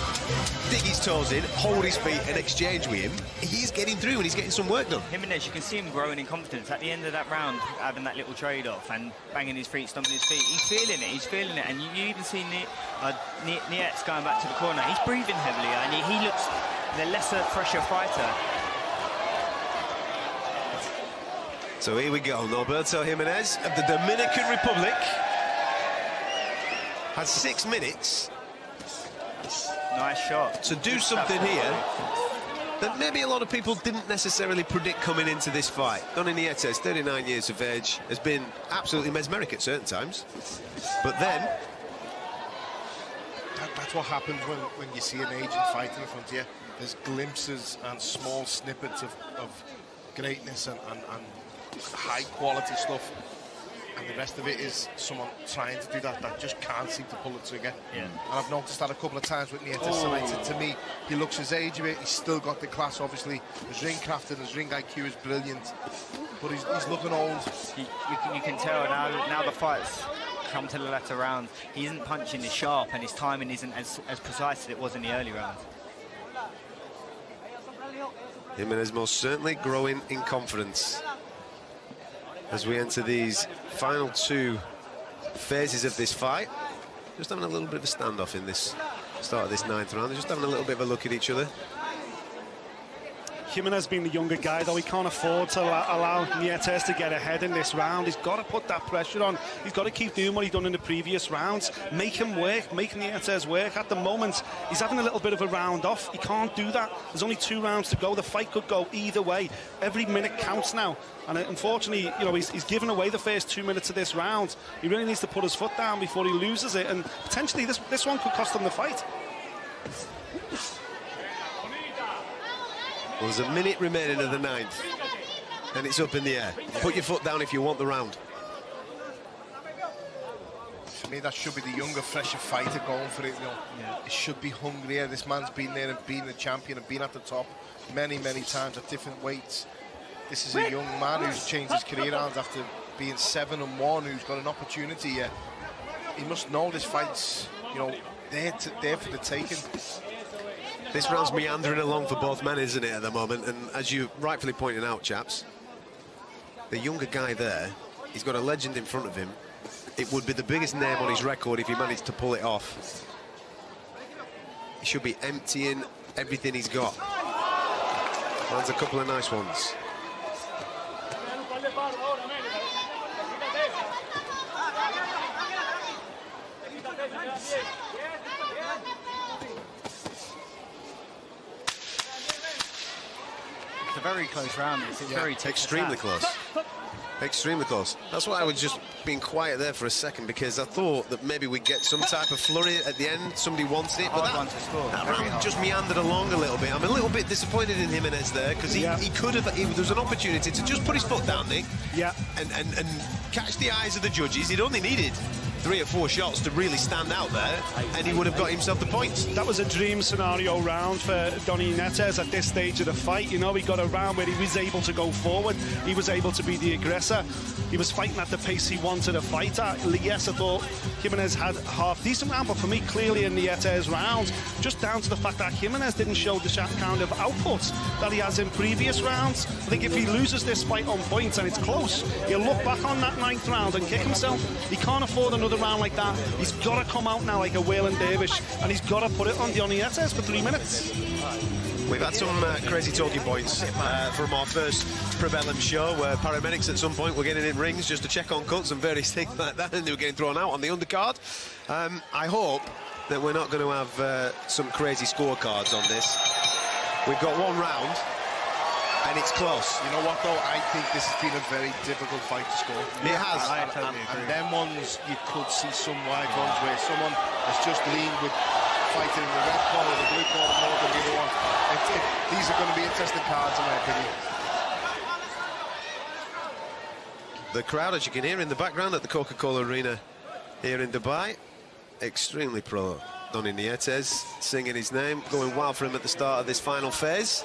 dig his toes in, hold his feet and exchange with him, he's getting through and he's getting some work done. Jimenez, you can see him growing in confidence. At the end of that round, having that little trade-off and banging his feet, stomping his feet, he's feeling it, And you even see Nietes going back to the corner. He's breathing heavily and he looks the lesser, fresher fighter. So here we go. Roberto Jimenez of the Dominican Republic has 6 minutes. Nice shot. To do something here that maybe a lot of people didn't necessarily predict coming into this fight. Donny Nietes, 39 years of age, has been absolutely mesmeric at certain times. But then... That's what happens when you see an aging fighter in front of you. There's glimpses and small snippets of greatness and high quality stuff. And the rest of it is someone trying to do that just can't seem to pull the trigger. Yeah. And I've noticed that a couple of times with Nietes tonight. To me, he looks his age a bit. He's still got the class, obviously. His ring craft and his ring IQ is brilliant. But he's looking old. You can tell now the fight's come to the latter round. He isn't punching as sharp and his timing isn't as precise as it was in the early round. Jimenez most certainly growing in confidence as we enter these final 2 phases of this fight. Just having a little bit of a standoff in this start of this 9th round. They're just having a little bit of a look at each other. Jimenez being the younger guy, though, he can't afford to allow Nietes to get ahead in this round. He's got to put that pressure on. He's got to keep doing what he's done in the previous rounds. Make him work, make Nietes work. At the moment, he's having a little bit of a round off. He can't do that. There's only 2 rounds to go. The fight could go either way. Every minute counts now. And unfortunately, you know, he's given away the first 2 minutes of this round. He really needs to put his foot down before he loses it. And potentially this one could cost him the fight. Well, there's a minute remaining of the 9th, and it's up in the air. Put your foot down if you want the round. For me, that should be the younger, fresher fighter going for it. You know, He should be hungrier. This man's been there and been the champion and been at the top many, many times at different weights. This is a young man who's changed his career around after being 7-1, who's got an opportunity here. He must know this fight's, you know, there for the taking. This round's meandering along for both men, isn't it, at the moment? And as you rightfully pointed out, chaps, the younger guy there, he's got a legend in front of him. It would be the biggest name on his record if he managed to pull it off. He should be emptying everything he's got. Lands a couple of nice ones. It's a very close round. It's very extremely close. Extremely close. That's why I was just being quiet there for a second, because I thought that maybe we'd get some type of flurry at the end. Somebody wanted it, but that round just meandered along a little bit. I'm a little bit disappointed in Jimenez there, because he could have. There was an opportunity to just put his foot down, Nick. Yeah. And catch the eyes of the judges. He'd only needed 3 or 4 shots to really stand out there, and he would have got himself the points. That was a dream scenario round for Donny Nietes at this stage of the fight. You know, he got a round where he was able to go forward. He was able to be the aggressor. He was fighting at the pace he wanted to fight at. Yes, I thought Jimenez had a half-decent round, but for me, clearly in Nietes' round, just down to the fact that Jimenez didn't show the kind of output that he has in previous rounds. I think if he loses this fight on points and it's close, he'll look back on that 9th round and kick himself. He can't afford another round like that. He's got to come out now like a wailing dervish, and he's got to put it on Donny Nietes for 3 minutes. We've had some crazy talking points from our first Prebellum show, where paramedics at some point were getting in rings just to check on cuts and various things like that, and they were getting thrown out on the undercard. I hope that we're not going to have some crazy scorecards on this. We've got 1 round, and it's close. You know what, though? I think this has been a very difficult fight to score. It has. I totally agree. And them ones, you could see some wide ones where someone has just leaned with fighting in the red corner, the blue corner more than the other one. These are going to be interesting cards, in my opinion. The crowd, as you can hear in the background at the Coca-Cola Arena here in Dubai, extremely pro. Donny Nietes singing his name, going wild for him at the start of this final phase.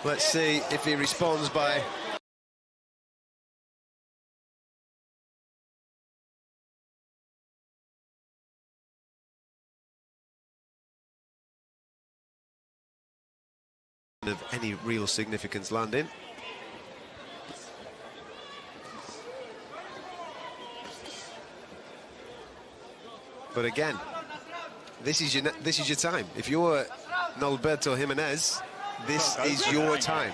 Let's see if he responds by... of any real significance landing. But again, this is your time. If you're Roberto Jimenez, this is your time.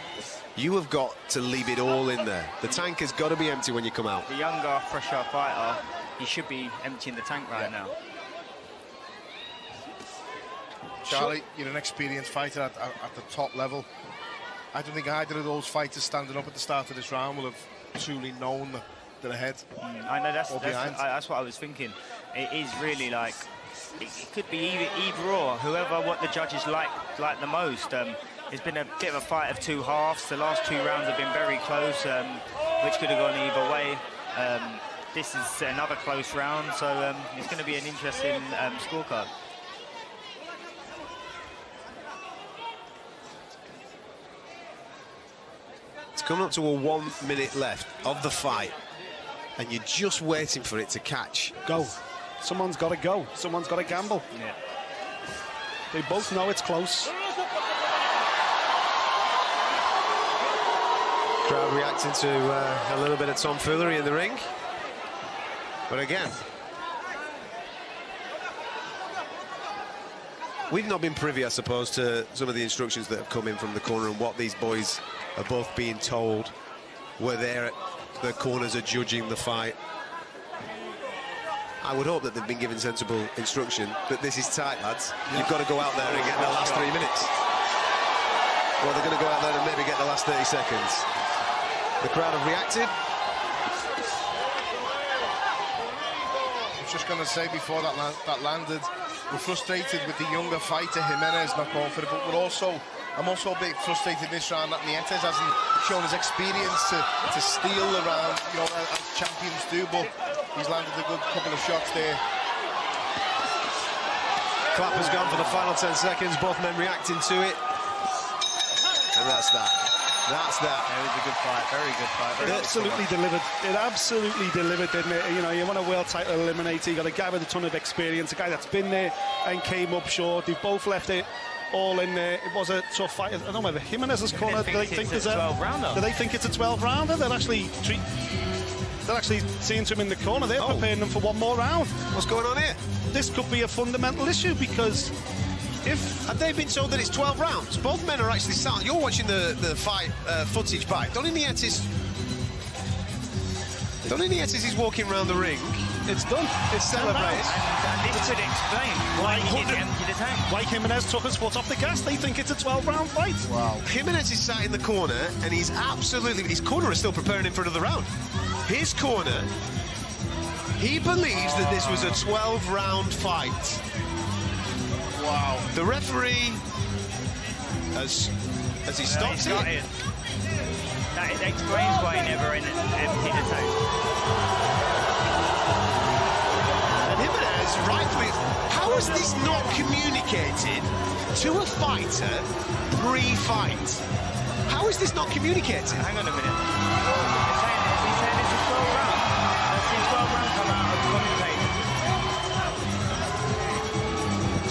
You have got to leave it all in there. The tank has got to be empty when you come out. The younger, fresher fighter, he should be emptying the tank right now. Charlie, you're an experienced fighter at the top level. I don't think either of those fighters standing up at the start of this round will have truly known that they're ahead. I know, that's what I was thinking. It is really like, it could be either or, what the judges like the most. It's been a bit of a fight of 2 halves. The last 2 rounds have been very close, which could have gone either way. This is another close round, so it's going to be an interesting scorecard. It's coming up to a 1 minute left of the fight, and you're just waiting for it to catch. Go. Someone's got to go. Someone's got to gamble. Yeah. They both know it's close. Crowd reacting to a little bit of tomfoolery in the ring. But again, we've not been privy, I suppose, to some of the instructions that have come in from the corner and what these boys are both being told. We're there at the corners are judging the fight. I would hope that they've been given sensible instruction that this is tight, lads. You've got to go out there and get the last 3 minutes. Well, they're going to go out there and maybe get the last 30 seconds. The crowd have reacted. I was just going to say before that landed, we're frustrated with the younger fighter Jimenez not going for it, but I'm also a bit frustrated this round that Nietes hasn't shown his experience to steal the round, you know, as champions do, but he's landed a good couple of shots there. Clap has gone for the final 10 seconds, both men reacting to it. And that's that. That's that. It was a good fight, very good fight. It absolutely delivered. It absolutely delivered, didn't it? You know, you want a world title eliminator, you got a guy with a ton of experience, a guy that's been there and came up short. They both left it all in there. It was a tough fight. I don't know whether Jimenez's corner, do they think it's a 12-rounder? Do they think it's a 12-rounder? They're actually seeing to him in the corner. They're preparing them for one more round. What's going on here? This could be a fundamental issue, because have they been told that it's 12 rounds? Both men are actually silent. You're watching the fight footage back. Donny Nietes is walking around the ring. it's done. It's celebrated. And this could explain why he didn't empty the tank. Why Jimenez took his foot off the gas. They think it's a 12-round fight. Wow. Jimenez is sat in the corner, and he's absolutely... His corner is still preparing him for another round. His corner, he believes that this was a 12-round fight. Wow. The referee, as he stops it... That explains why he never emptied the tank. And Jimenez, rightfully... How is this not communicated to a fighter pre-fight? How is this not communicated? Hang on a minute. He's saying it's a 12 round. Let's see 12 round come out of the commentator.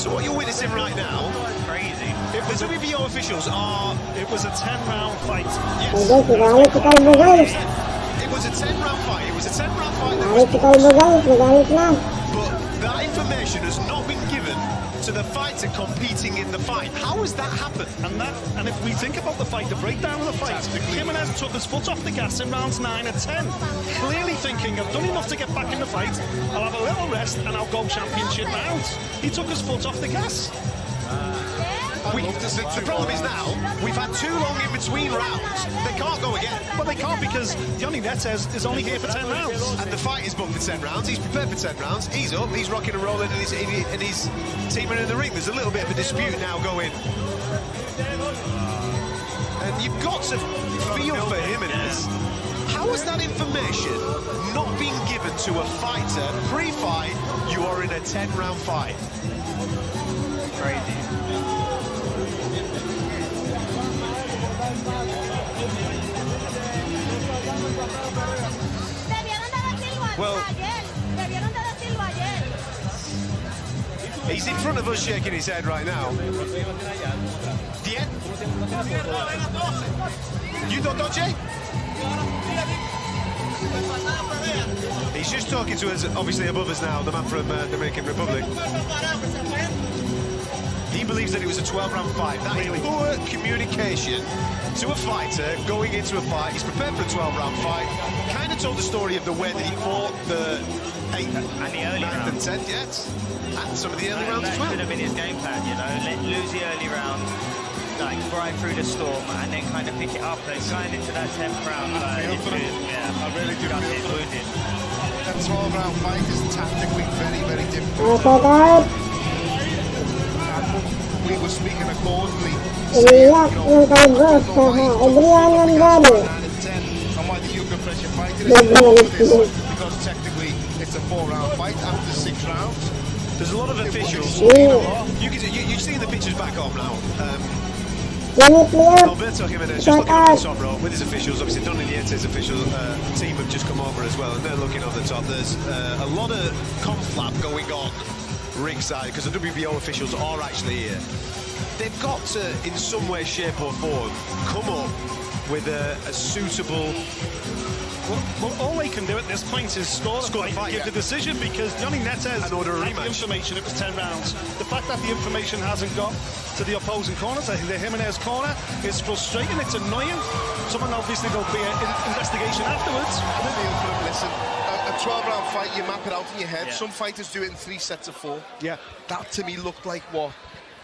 So what you're witnessing right now... Crazy. The WBO officials are... It was a 10-round fight. Yes. It was a 10-round fight. It was a 10-round fight that was boxed. But that information has not been given to the fighter competing in the fight. How has that happened? And if we think about the fight, the breakdown of the fight, Jimenez took his foot off the gas in rounds 9 and 10. Clearly thinking, I've done enough to get back in the fight, I'll have a little rest and I'll go championship rounds. He took his foot off the gas. The problem is now, we've had too long in between rounds. They can't go again. But they can't because Nietes is only here for 10 rounds. And the fight is booked for 10 rounds. He's prepared for 10 rounds. He's up, he's rocking and rolling, and his team are in the ring. There's a little bit of a dispute now going. And you've got to feel for Jimenez. How has that information not been given to a fighter pre-fight? You are in a 10-round fight. Crazy. Well, he's in front of us shaking his head right now. Dien? You don't dodge? He's just talking to us, obviously above us now, the man from the Dominican Republic. He believes that it was a 12-round fight. That is poor communication to a fighter going into a fight. He's prepared for a 12-round fight. Kind of told the story of the way that he fought the 8th, and the early 9th and rounds. 10th, yes. And some of the early rounds as well. That could have been his game plan, you know. Lose the early round, like ride through the storm, and then kind of pick it up and going into that 10th round. I really do. Wounded. That 12-round fight is tactically very, very difficult. We were speaking accordingly. Saying, because technically it's a 4-round fight after 6 rounds. There's a lot of officials. You've seen the pictures back home now. Roberto Jimenez just looking over the top row with his officials. Obviously, Don Nietes' official team have just come over as well, and they're looking over the top. There's a lot of conflab going on ringside because the WBO officials are actually here. They've got to, in some way, shape or form, come up with a suitable... Well, all they can do at this point is score the fight and give the decision because Nietes had the information it was 10 rounds. The fact that the information hasn't got to the opposing corners, I think the Jimenez corner, is frustrating, it's annoying. Someone obviously will be an investigation afterwards. Listen, a 12-round fight, you map it out in your head. Yeah. Some fighters do it in 3 sets of 4. Yeah. That to me looked like what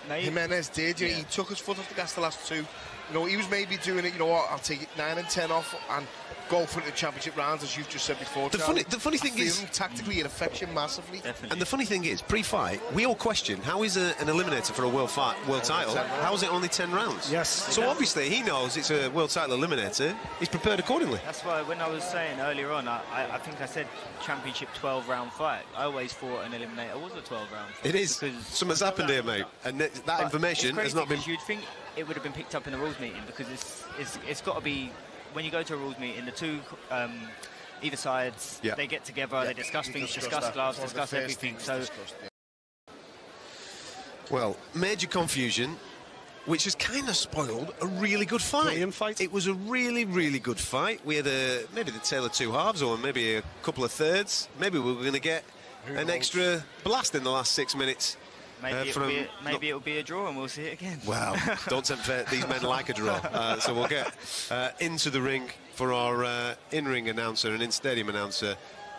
Jimenez did. You know, he took his foot off the gas the last 2. You know, he was maybe doing it, you know what, I'll take it 9 and 10 off and go for the championship rounds, as you've just said before. The funny thing is, tactically, it affects you massively. Definitely. And the funny thing is, pre-fight, we all question how is an eliminator for a world title? How is it only 10 rounds? Yes. So obviously he knows it's a world title eliminator. He's prepared accordingly. That's why when I was saying earlier on, I think I said championship 12-round fight. I always thought an eliminator was a 12-round fight. It is. Something's happened here, mate, and that information has not been. You'd think it would have been picked up in the rules meeting because it's got to be. When you go to a rules meeting, the two either sides, they get together, they discuss things, discuss gloves, discuss everything. So, well, major confusion, which has kind of spoiled a really good fight. It was a really, really good fight. We had maybe the tale of 2 halves, or maybe a couple of thirds. Maybe we were going to get an extra blast in the last 6 minutes. Maybe it'll be a draw and we'll see it again. Well, don't tempt fate. These men like a draw. So we'll get into the ring for our in-ring announcer and in-stadium announcer,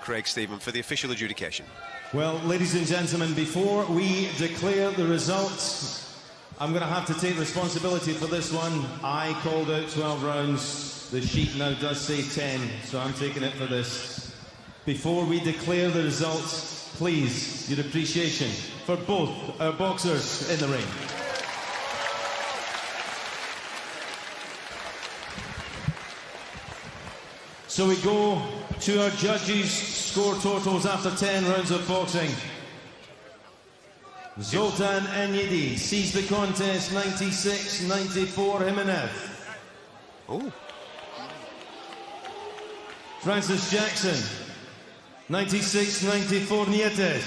Craig Stephen, for the official adjudication. Well, ladies and gentlemen, before we declare the results, I'm going to have to take responsibility for this one. I called out 12 rounds. The sheet now does say 10, so I'm taking it for this. Before we declare the results, please, your appreciation for both our boxers in the ring. So we go to our judges' score totals after 10 rounds of boxing. Zoltan Anyedi sees the contest 96-94 Jimenez. Oh. Francis Jackson 96-94 Nietes.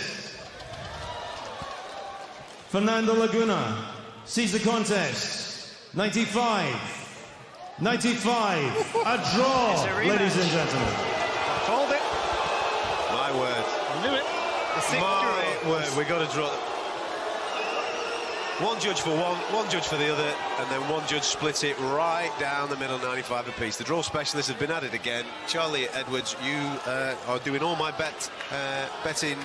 Fernando Laguna sees the contest 95-95. A draw, ladies and gentlemen. Called it. My word. I knew it. My word, we got a draw. One judge for one judge for the other, and then one judge split it right down the middle, 95 apiece. The draw specialists have been at it again. Charlie Edwards, you are doing all my betting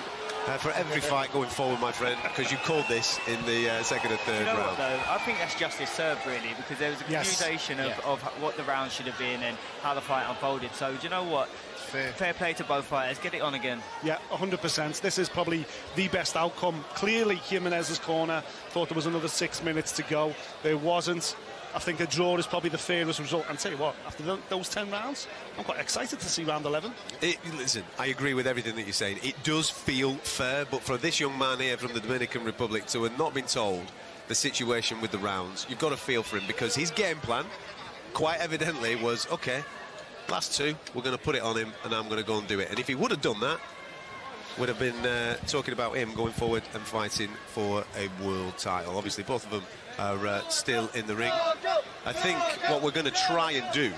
for every fight going forward, my friend, because you called this in the second and third round. What, though? I think that's justice served, really, because there was a accusation of what the round should have been and how the fight unfolded. So, do you know what? Fair play to both fighters. Get it on again. Yeah, 100%. This is probably the best outcome. Clearly, Jimenez's corner thought there was another 6 minutes to go. There wasn't. I think a draw is probably the fairest result. And tell you what, after those 10 rounds, I'm quite excited to see round 11. Listen, I agree with everything that you're saying. It does feel fair, but for this young man here from the Dominican Republic to have not been told the situation with the rounds, you've got to feel for him, because his game plan, quite evidently, was, OK, last two, we're going to put it on him, and I'm going to go and do it. And if he would have done that, would have been talking about him going forward and fighting for a world title. Obviously, both of them are still in the ring. I think what we're going to try and do,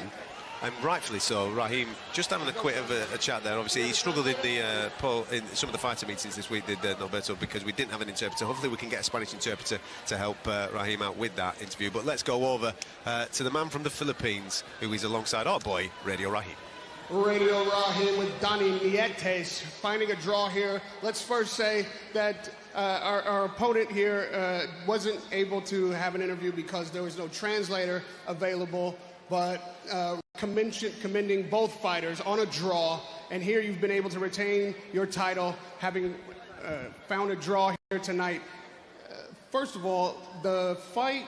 and rightfully so, Raheem, just having a quick of a chat there. Obviously, he struggled in the in some of the fighter meetings this week, did Roberto, because we didn't have an interpreter. Hopefully, we can get a Spanish interpreter to help Raheem out with that interview. But let's go over to the man from the Philippines, who is alongside our boy, Radio Raheem. Radio Raheem with Donnie Nietes finding a draw here. Let's first say that our opponent here wasn't able to have an interview because there was no translator available, but commending both fighters on a draw. And here you've been able to retain your title, having found a draw here tonight. First of all, the fight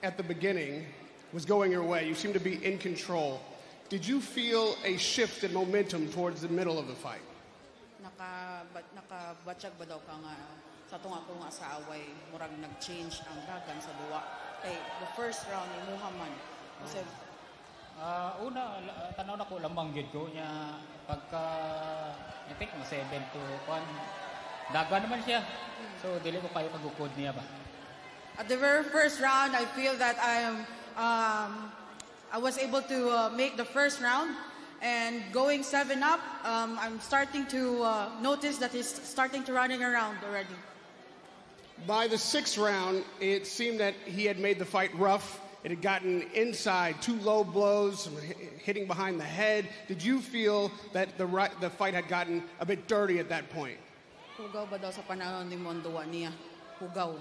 at the beginning was going your way. You seem to be in control. Did you feel a shift in momentum towards the middle of the fight? Nakabatsyag ba daw ka nga sa tunga ko nga sa away, murag nag-change ang dagan sa duwa. Kay the first round ni Muhammad. Kasi una tanaw na ko lamang gyud ko nya pagka I think 7 to 1 dagan naman siya. So dili ko kayo kagukod niya ba. At the very first round, I feel that I was able to make the first round, and going 7-up, I'm starting to notice that he's starting to running around already. By the 6th round, it seemed that he had made the fight rough. It had gotten inside, 2 low blows, hitting behind the head. Did you feel that the fight had gotten a bit dirty at that point? Hugaw ba daw sa panahon ni Mondoa niya? Hugaw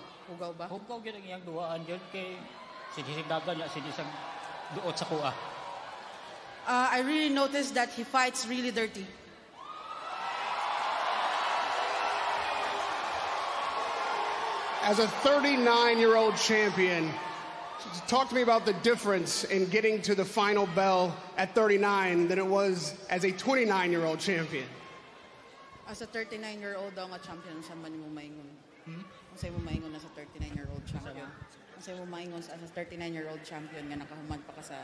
ba? Hugaw gyud ang iyang duwaan gyud kay sige dagan niya sige sa duot sa kuha. I really noticed that he fights really dirty. As a 39-year-old champion, talk to me about the difference in getting to the final bell at 39 than it was as a 29-year-old champion. As a 39-year-old daw nga champion, saan ba ni mo maingon? Saan mo maingon as a 39-year-old champion? Saan mo maingon as a 39-year-old champion nga nakahuman pa ka sa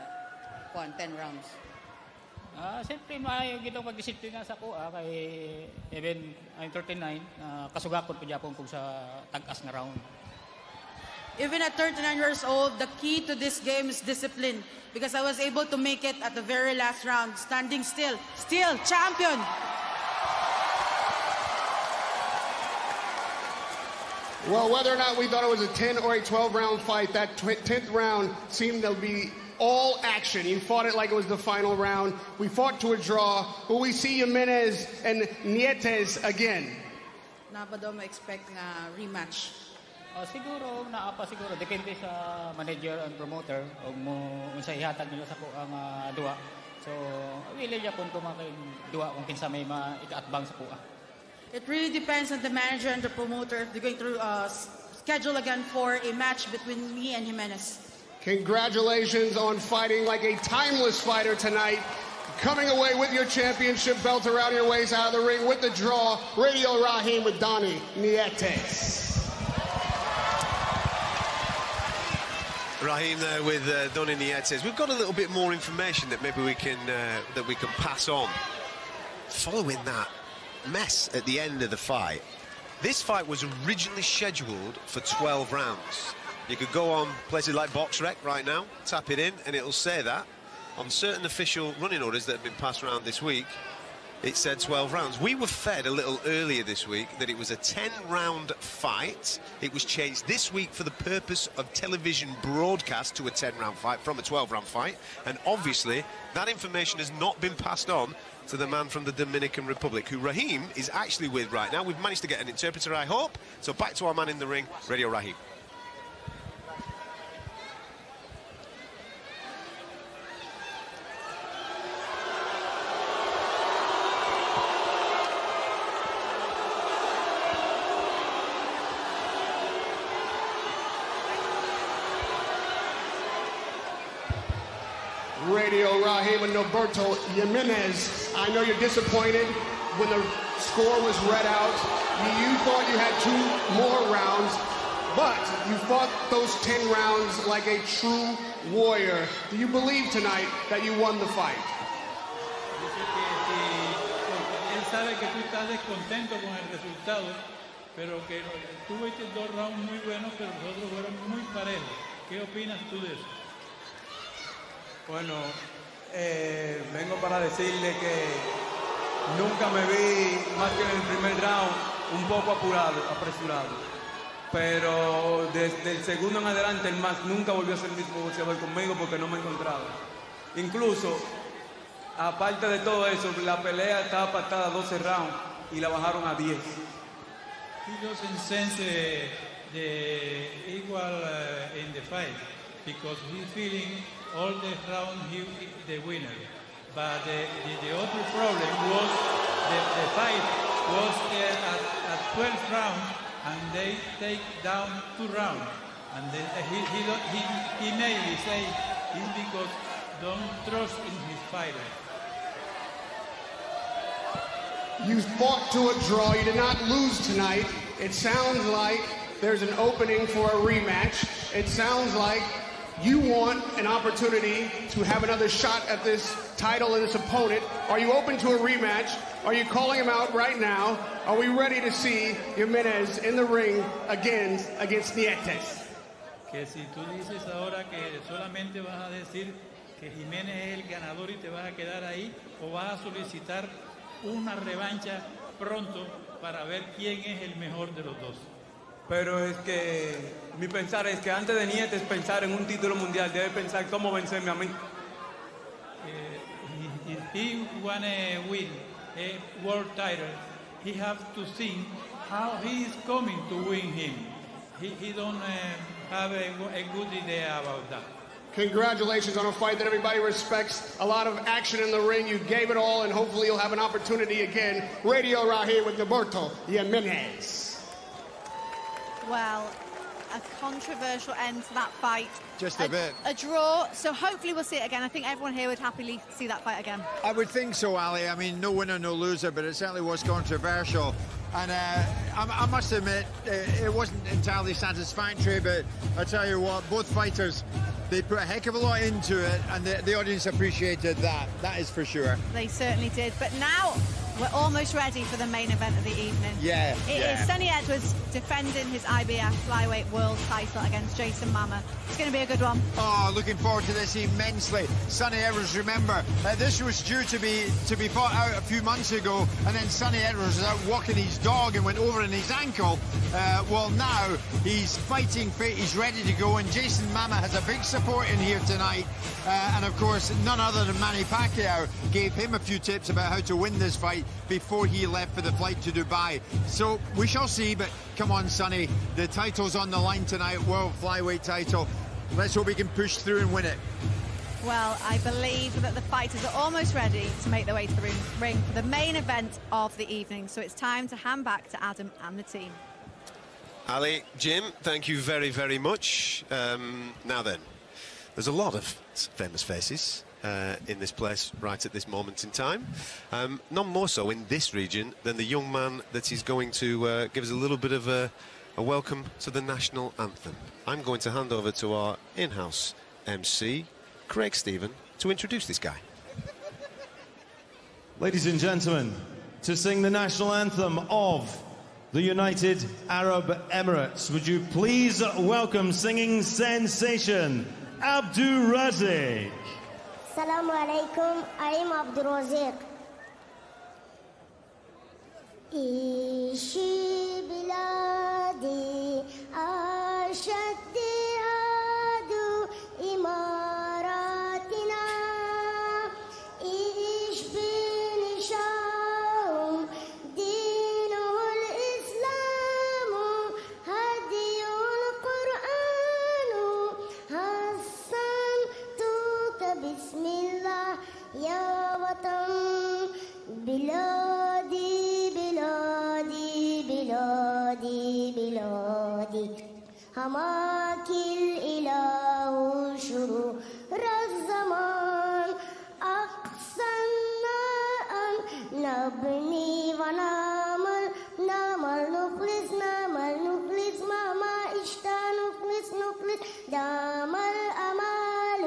10 rounds? Siyempre maayo gito pagdisiplina sa kuha kay even I'm 39 kasugakon pa gyapon kung sa tag-as nga round. Even at 39 years old, the key to this game is discipline, because I was able to make it at the very last round, standing still champion. Well, whether or not we thought it was a 10 or a 12-round fight, that 10th round seemed to be all action. You fought it like it was the final round. We fought to a draw. Will we see Jimenez and Nietes again? Na ba daw ma-expect nga rematch? Siguro, naapa siguro. Depende sa manager and promoter. O unsa ihatag nila sa ko ang duwa. So, wili niya kung kumakain duwa kung kinsa may ikaatbang sa kuha. It really depends on the manager and the promoter if they're going to schedule again for a match between me and Jimenez. Congratulations on fighting like a timeless fighter tonight. Coming away with your championship belt around your waist out of the ring with the draw. Radio Raheem with Donnie Nietes. Raheem there with Donnie Nietes. We've got a little bit more information that maybe we can pass on. Following that mess at the end of the fight, this fight was originally scheduled for 12 rounds. You could go on places like BoxRec right now, tap it in, and it'll say that. On certain official running orders that have been passed around this week, it said 12 rounds. We were fed a little earlier this week that it was a 10-round fight. It was changed this week for the purpose of television broadcast to a 10-round fight from a 12-round fight. And obviously, that information has not been passed on to the man from the Dominican Republic, who Raheem is actually with right now. We've managed to get an interpreter, I hope. So back to our man in the ring, Radio Raheem. Radio Raheem and Roberto Jimenez. I know you're disappointed when the score was read out. You thought you had 2 more rounds, but you fought those 10 rounds like a true warrior. Do you believe tonight that you won the fight? Él sabe que tú estás descontento con el resultado, pero que tuviste 2 rounds muy buenos, pero los otros fueron muy parejos. ¿Qué opinas tú de eso? Bueno, vengo para decirle que nunca me vi más que en el primer round un poco apresurado. Pero desde el segundo en adelante el más nunca volvió a ser el mismo boxeador conmigo porque no me encontraba. Incluso, aparte de todo eso, la pelea estaba pactada a 12 rounds y la bajaron a 10. He doesn't sense the equal in the fight because he's feeling all the round the winner. But the other problem was the fight was at 12th round and they take down 2 rounds. And he maybe say it's because don't trust in his fighter. You fought to a draw. You did not lose tonight. It sounds like there's an opening for a rematch. It sounds like you want an opportunity to have another shot at this title and this opponent. Are you open to a rematch? Are you calling him out right now? Are we ready to see Jimenez in the ring again against Nietes? Que si tú dices ahora que solamente vas a decir que Jiménez es el ganador y te vas a quedar ahí, o vas a solicitar una revancha pronto para ver quién es el mejor de los dos. Pero es que mi pensar es que antes de Nietes pensar en un título mundial, debe pensar cómo vencerme a mí. If he want to win a world title, he have to think how he is coming to win him. He don't have a good idea about that. Congratulations on a fight that everybody respects. A lot of action in the ring. You gave it all, and hopefully you'll have an opportunity again. Radio Raheem with Roberto Jimenez. Well, a controversial end to that fight. Just a bit. A draw, so hopefully we'll see it again. I think everyone here would happily see that fight again. I would think so, Ali. I mean, no winner, no loser, but it certainly was controversial. And I must admit, it wasn't entirely satisfactory, but I tell you what, both fighters, they put a heck of a lot into it, and the audience appreciated that. That is for sure. They certainly did. But now we're almost ready for the main event of the evening. Yeah, It is Sonny Edwards defending his IBF flyweight world title against Jason Mama. It's going to be a good one. Oh, looking forward to this immensely. Sonny Edwards, remember, this was due to be fought out a few months ago, and then Sonny Edwards was out walking his dog and went over in his ankle. Well, now he's fighting fit, he's ready to go, and Jason Mama has a big support in here tonight. And of course, none other than Manny Pacquiao gave him a few tips about how to win this fight before he left for the flight to Dubai. So we shall see, but come on, Sonny, the title's on the line tonight, world flyweight title. Let's hope we can push through and win it. Well, I believe that the fighters are almost ready to make their way to the ring for the main event of the evening. So it's time to hand back to Adam and the team. Ali, Jim, thank you very, very much. Now then, there's a lot of famous faces in this place right at this moment in time. None more so in this region than the young man that is going to give us a little bit of a welcome to the national anthem. I'm going to hand over to our in-house MC, Craig Stephen, to introduce this guy. Ladies and gentlemen, to sing the national anthem of the United Arab Emirates, would you please welcome singing sensation, Abdul Razik. Assalamu alaikum, I'm Abdul Razik. Ishi biladi ashaddi adu imaratina ish bin sham dinul islamu hadiyul qur'anu hassantuka bismillah ya watan biladi بلادي هماك الإله شرور الزمان أقسمنا أن نبني ونعمل نخلص مهما اشتا نخلص دام الأمال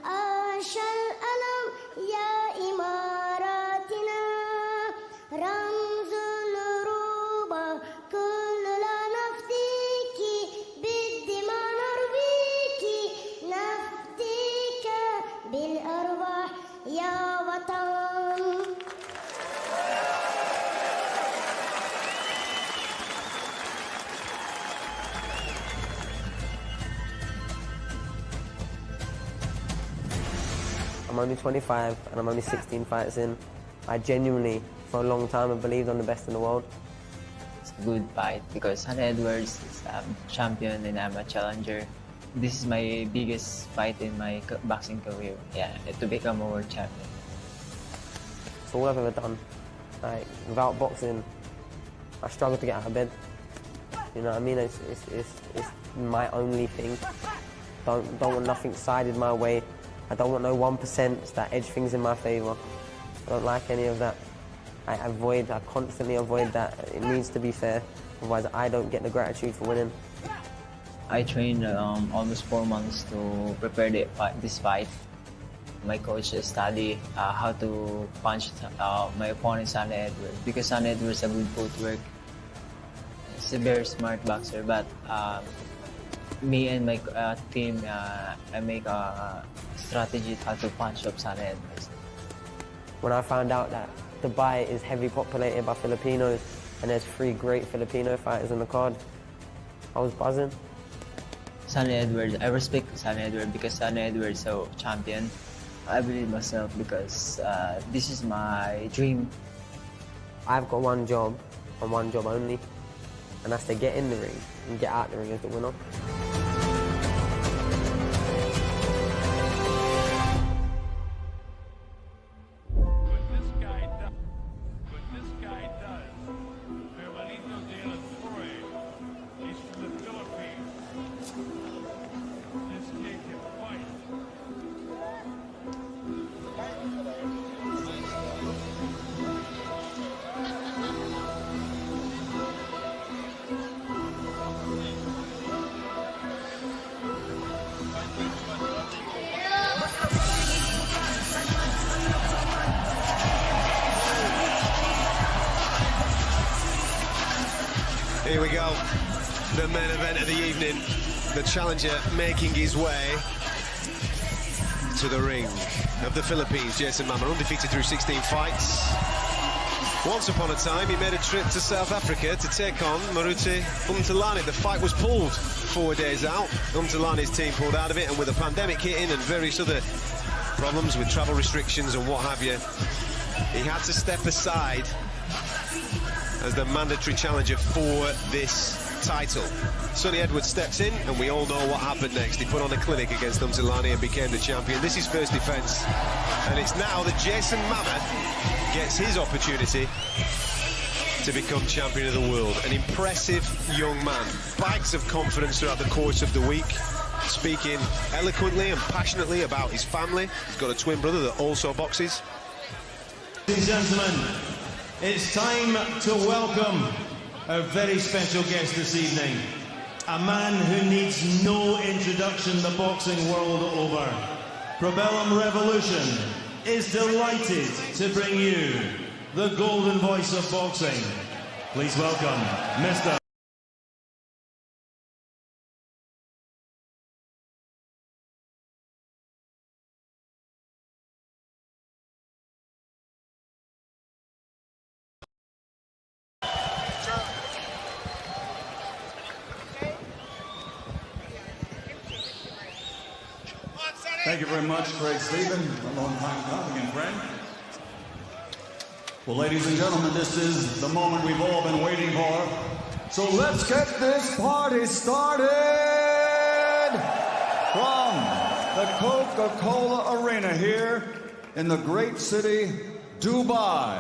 أشى الألم يا إماراتنا رمز الروبة كل لا نفديكي بالدماء نرويكي نفديك بالأرواح يا وطن. I'm only 25 and I'm only 16 fights in. I genuinely, for a long time, have believed I'm the best in the world. It's a good fight because Sonny Edwards is a champion and I'm a challenger. This is my biggest fight in my boxing career. Yeah, to become a world champion. It's all I've ever done. Like, without boxing, I struggle to get out of bed. You know what I mean? It's my only thing. Don't want nothing sided my way. I don't want no 1% that edge things in my favour. I don't like any of that. I constantly avoid that. It needs to be fair, otherwise I don't get the gratitude for winning. I trained almost 4 months to prepare this fight. My coach studied how to punch my opponent, Sonny Edwards, because Sonny Edwards has good footwork. He's a very smart boxer, but me and my team, I make a strategy how to punch up Sonny Edwards. When I found out that Dubai is heavily populated by Filipinos and there's 3 great Filipino fighters on the card, I was buzzing. Sonny Edwards, I respect Sonny Edwards because Sonny Edwards is a champion. I believe myself because this is my dream. I've got one job and one job only, and that's to get in the ring and get out the ring as the winner. Here we go, the main event of the evening. The challenger making his way to the ring of the Philippines, Jason Mama, undefeated through 16 fights. Once upon a time, he made a trip to South Africa to take on Maruti Umtalani. The fight was pulled 4 days out. Umtalani's team pulled out of it, and with a pandemic hitting and various other problems with travel restrictions and what have you, he had to step aside as the mandatory challenger for this title. Sonny Edwards steps in, and we all know what happened next. He put on a clinic against Umtalani and became the champion. This is first defense, and it's now that Jason Mama gets his opportunity to become champion of the world. An impressive young man, bags of confidence throughout the course of the week, speaking eloquently and passionately about his family. He's got a twin brother that also boxes. Ladies and gentlemen, it's time to welcome our very special guest this evening, a man who needs no introduction the boxing world over. Probellum Revolution is delighted to bring you the golden voice of boxing. Please welcome Mr. Thank you very much, Craig Stephen, a long-time colleague and friend. Well, ladies and gentlemen, this is the moment we've all been waiting for. So let's get this party started from the Coca-Cola Arena here in the great city, Dubai.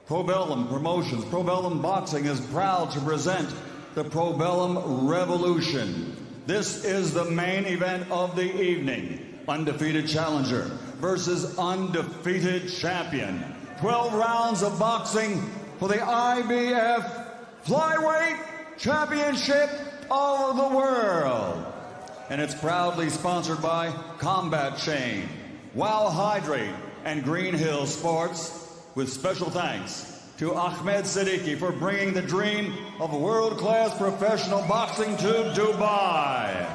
Probellum Promotions, Probellum Boxing is proud to present the Probellum Revolution. This is the main event of the evening. Undefeated challenger versus undefeated champion. 12 rounds of boxing for the IBF Flyweight Championship of the world. And it's proudly sponsored by Combat Chain, Wow Hydrate, and Green Hill Sports, with special thanks to Ahmed Siddiqui for bringing the dream of world-class professional boxing to Dubai.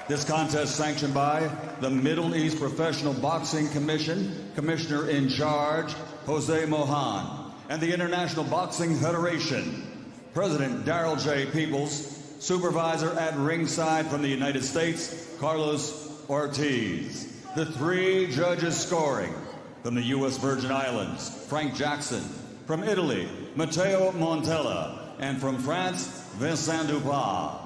This contest sanctioned by the Middle East Professional Boxing Commission, Commissioner in charge, Jose Mohan, and the International Boxing Federation, President Darrell J. Peoples, Supervisor at ringside from the United States, Carlos Ortiz. The three judges scoring from the U.S. Virgin Islands, Frank Jackson. From Italy, Matteo Montella. And from France, Vincent Dupont.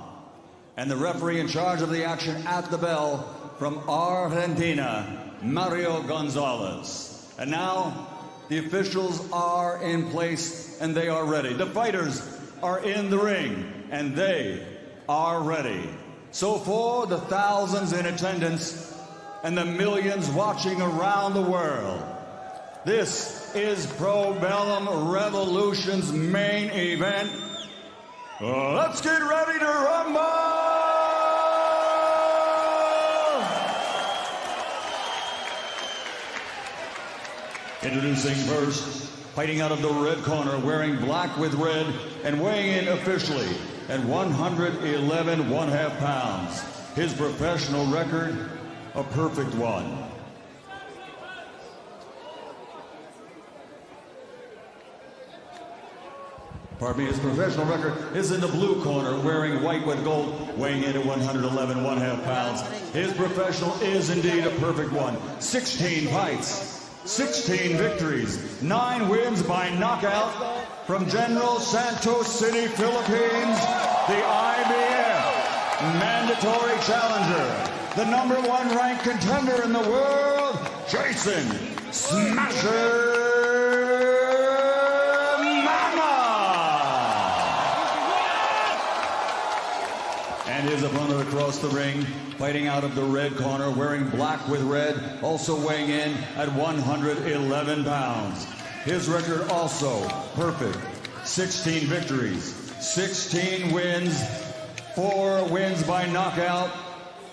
And the referee in charge of the action at the bell from Argentina, Mario Gonzalez. And now, the officials are in place and they are ready. The fighters are in the ring and they are ready. So for the thousands in attendance and the millions watching around the world, this is Probellum Revolution's main event. Let's get ready to rumble! Introducing first, fighting out of the red corner, wearing black with red, and weighing in officially at 111.5 pounds. His professional record, a perfect one. Pardon me, his professional record is in the blue corner, wearing white with gold, weighing in at 111.5 pounds. His professional is indeed a perfect one. 16 fights, 16 victories, 9 wins by knockout from General Santos City, Philippines, the IBF mandatory challenger, the #1 ranked contender in the world, Jason Smasher and his opponent across the ring, fighting out of the red corner, wearing black with red, also weighing in at 111 pounds. His record also perfect. 16 victories, 16 wins, 4 wins by knockout.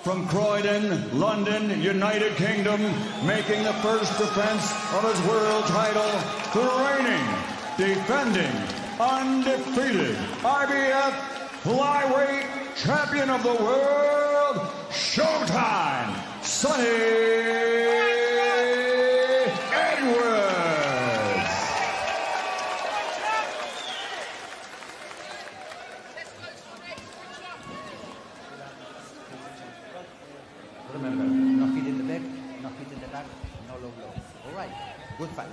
From Croydon, London, United Kingdom, making the first defense of his world title, the reigning, defending undefeated IBF flyweight champion of the world, Showtime, Sonny Edwards. Remember, no feet in the back, no feet in the back, no low blow. All right, good fight.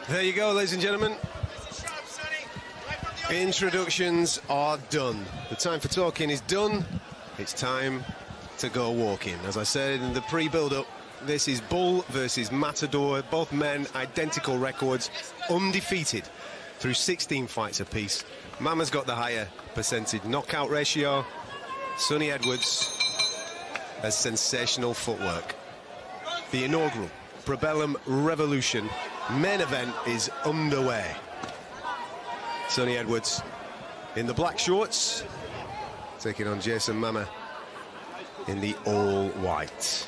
There you go, ladies and gentlemen. Introductions are done. The time for talking is done. It's time to go walking. As I said in the pre-build-up, this is Bull versus Matador. Both men, identical records, undefeated through 16 fights apiece. Mama's got the higher percentage knockout ratio. Sonny Edwards has sensational footwork. The inaugural Probellum Revolution main event is underway. Sonny Edwards in the black shorts, taking on Jason Mama in the all-white.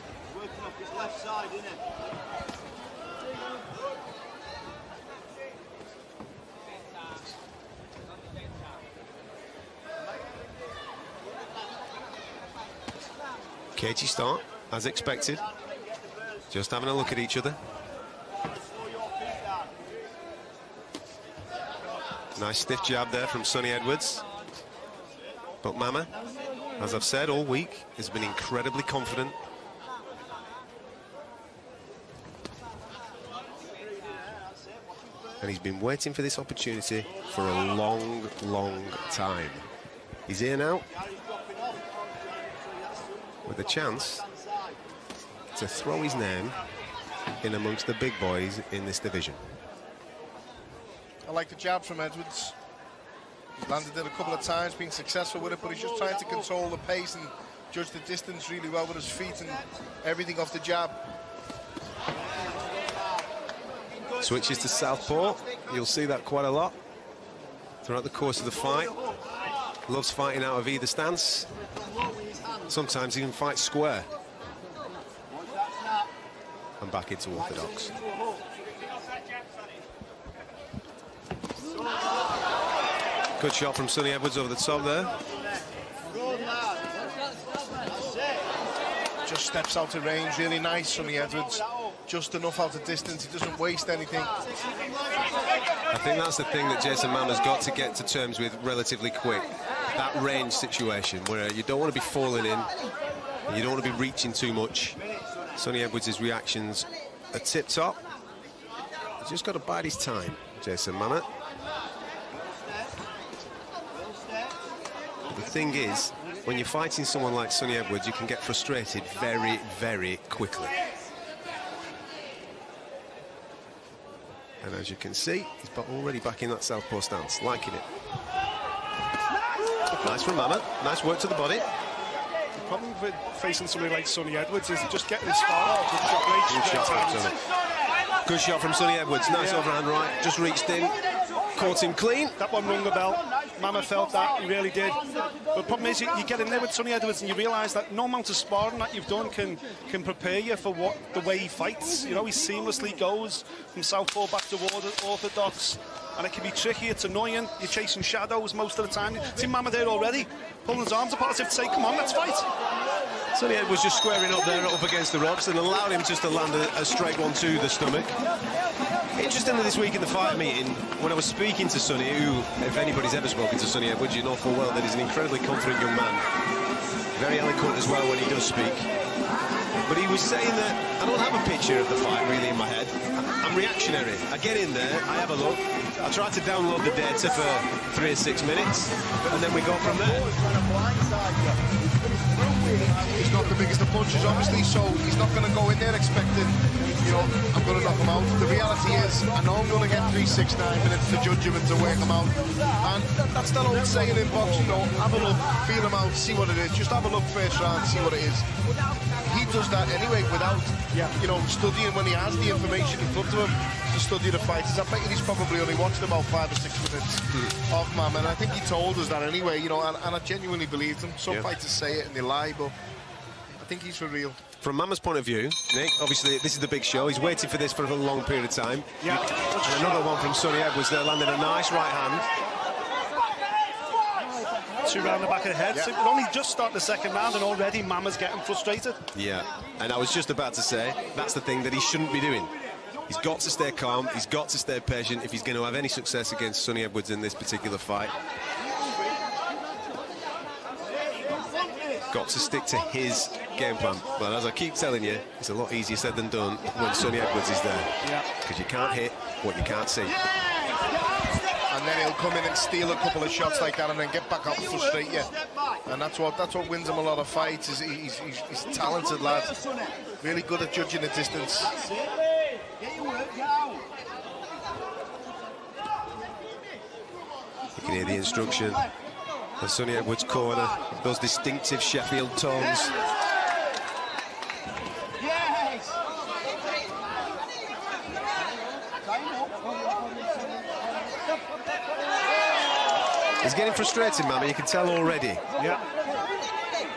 Cagey start, as expected. Just having a look at each other. Nice stiff jab there from Sonny Edwards. But Mama, as I've said all week, has been incredibly confident. And he's been waiting for this opportunity for a long, long time. He's here now with a chance to throw his name in amongst the big boys in this division. I like the jab from Edwards. He's landed it a couple of times, been successful with it, but he's just trying to control the pace and judge the distance really well with his feet and everything off the jab. Switches to southpaw. You'll see that quite a lot throughout the course of the fight. Loves fighting out of either stance. Sometimes even fights square. And back into orthodox. Good shot from Sonny Edwards over the top there. Just steps out of range, really nice, Sonny Edwards. Just enough out of distance, he doesn't waste anything. I think that's the thing that Jason Mama's got to get to terms with relatively quick. That range situation where you don't want to be falling in, and you don't want to be reaching too much. Sonny Edwards' reactions are tip-top. He's just got to bide his time, Jason Mama. The thing is, when you're fighting someone like Sonny Edwards, you can get frustrated very, very quickly. And as you can see, he's already back in that southpaw stance, liking it. Nice from Mama, nice work to the body. The problem with facing somebody like Sonny Edwards is just getting his far. Good shot from Sonny. Good shot from Sonny Edwards, nice overhand right, just reached in, caught him clean. That one rung the bell. Mama felt that, he really did. But the problem is, you get in there with Sonny Edwards and you realise that no amount of sparring that you've done can prepare you for the way he fights. You know, he seamlessly goes from southpaw back to orthodox, and it can be tricky, it's annoying. You're chasing shadows most of the time. See Mama there already, pulling his arms apart as if to say, come on, let's fight. Sonny Edwards just squaring up there, up against the ropes, and allowed him just to land a straight one to the stomach. Interestingly, this week in the fight meeting, when I was speaking to Sonny, who, if anybody's ever spoken to Sonny Edwards, you know full well that he's an incredibly confident young man. Very eloquent as well when he does speak. But he was saying that I don't have a picture of the fight really in my head. I'm reactionary. I get in there, I have a look, I try to download the data for 3 or 6 minutes, and then we go from there. He's not the biggest of punches, obviously, so he's not going to go in there expecting, you know, I'm going to knock him out. The reality is, I know I'm going to get 3, 6, 9 minutes to judge him and to work him out. And that's that old saying in boxing, you know, have a look, feel him out, see what it is. Just have a look first round, see what it is. He does that anyway without, you know, studying when he has the information in front of him to study the fighters. I bet he's probably only watched about 5 or 6 minutes of Mama, and I think he told us that anyway, you know, and I genuinely believed him. Some fighters say it and they lie, but I think he's for real. From Mama's point of view, Nick, obviously this is the big show. He's waited for this for a long period of time. Yeah. And another one from Sonny Edwards there, landed a nice right hand. 2 round the back of the head. Yeah. So we're only just starting the second round and already Mama's getting frustrated. Yeah, and I was just about to say, that's the thing that he shouldn't be doing. He's got to stay calm, he's got to stay patient if he's going to have any success against Sonny Edwards in this particular fight. Got to stick to his game plan. But as I keep telling you, it's a lot easier said than done when Sonny Edwards is there. Yeah. Because you can't hit what you can't see. And then he'll come in and steal a couple of shots like that and then get back up and frustrate you. And that's what wins him a lot of fights. Is he's a talented lad. Really good at judging the distance. You can hear the instruction. The Sonny Edwards corner, those distinctive Sheffield tones. He's getting frustrated, Mama, you can tell already. Yeah.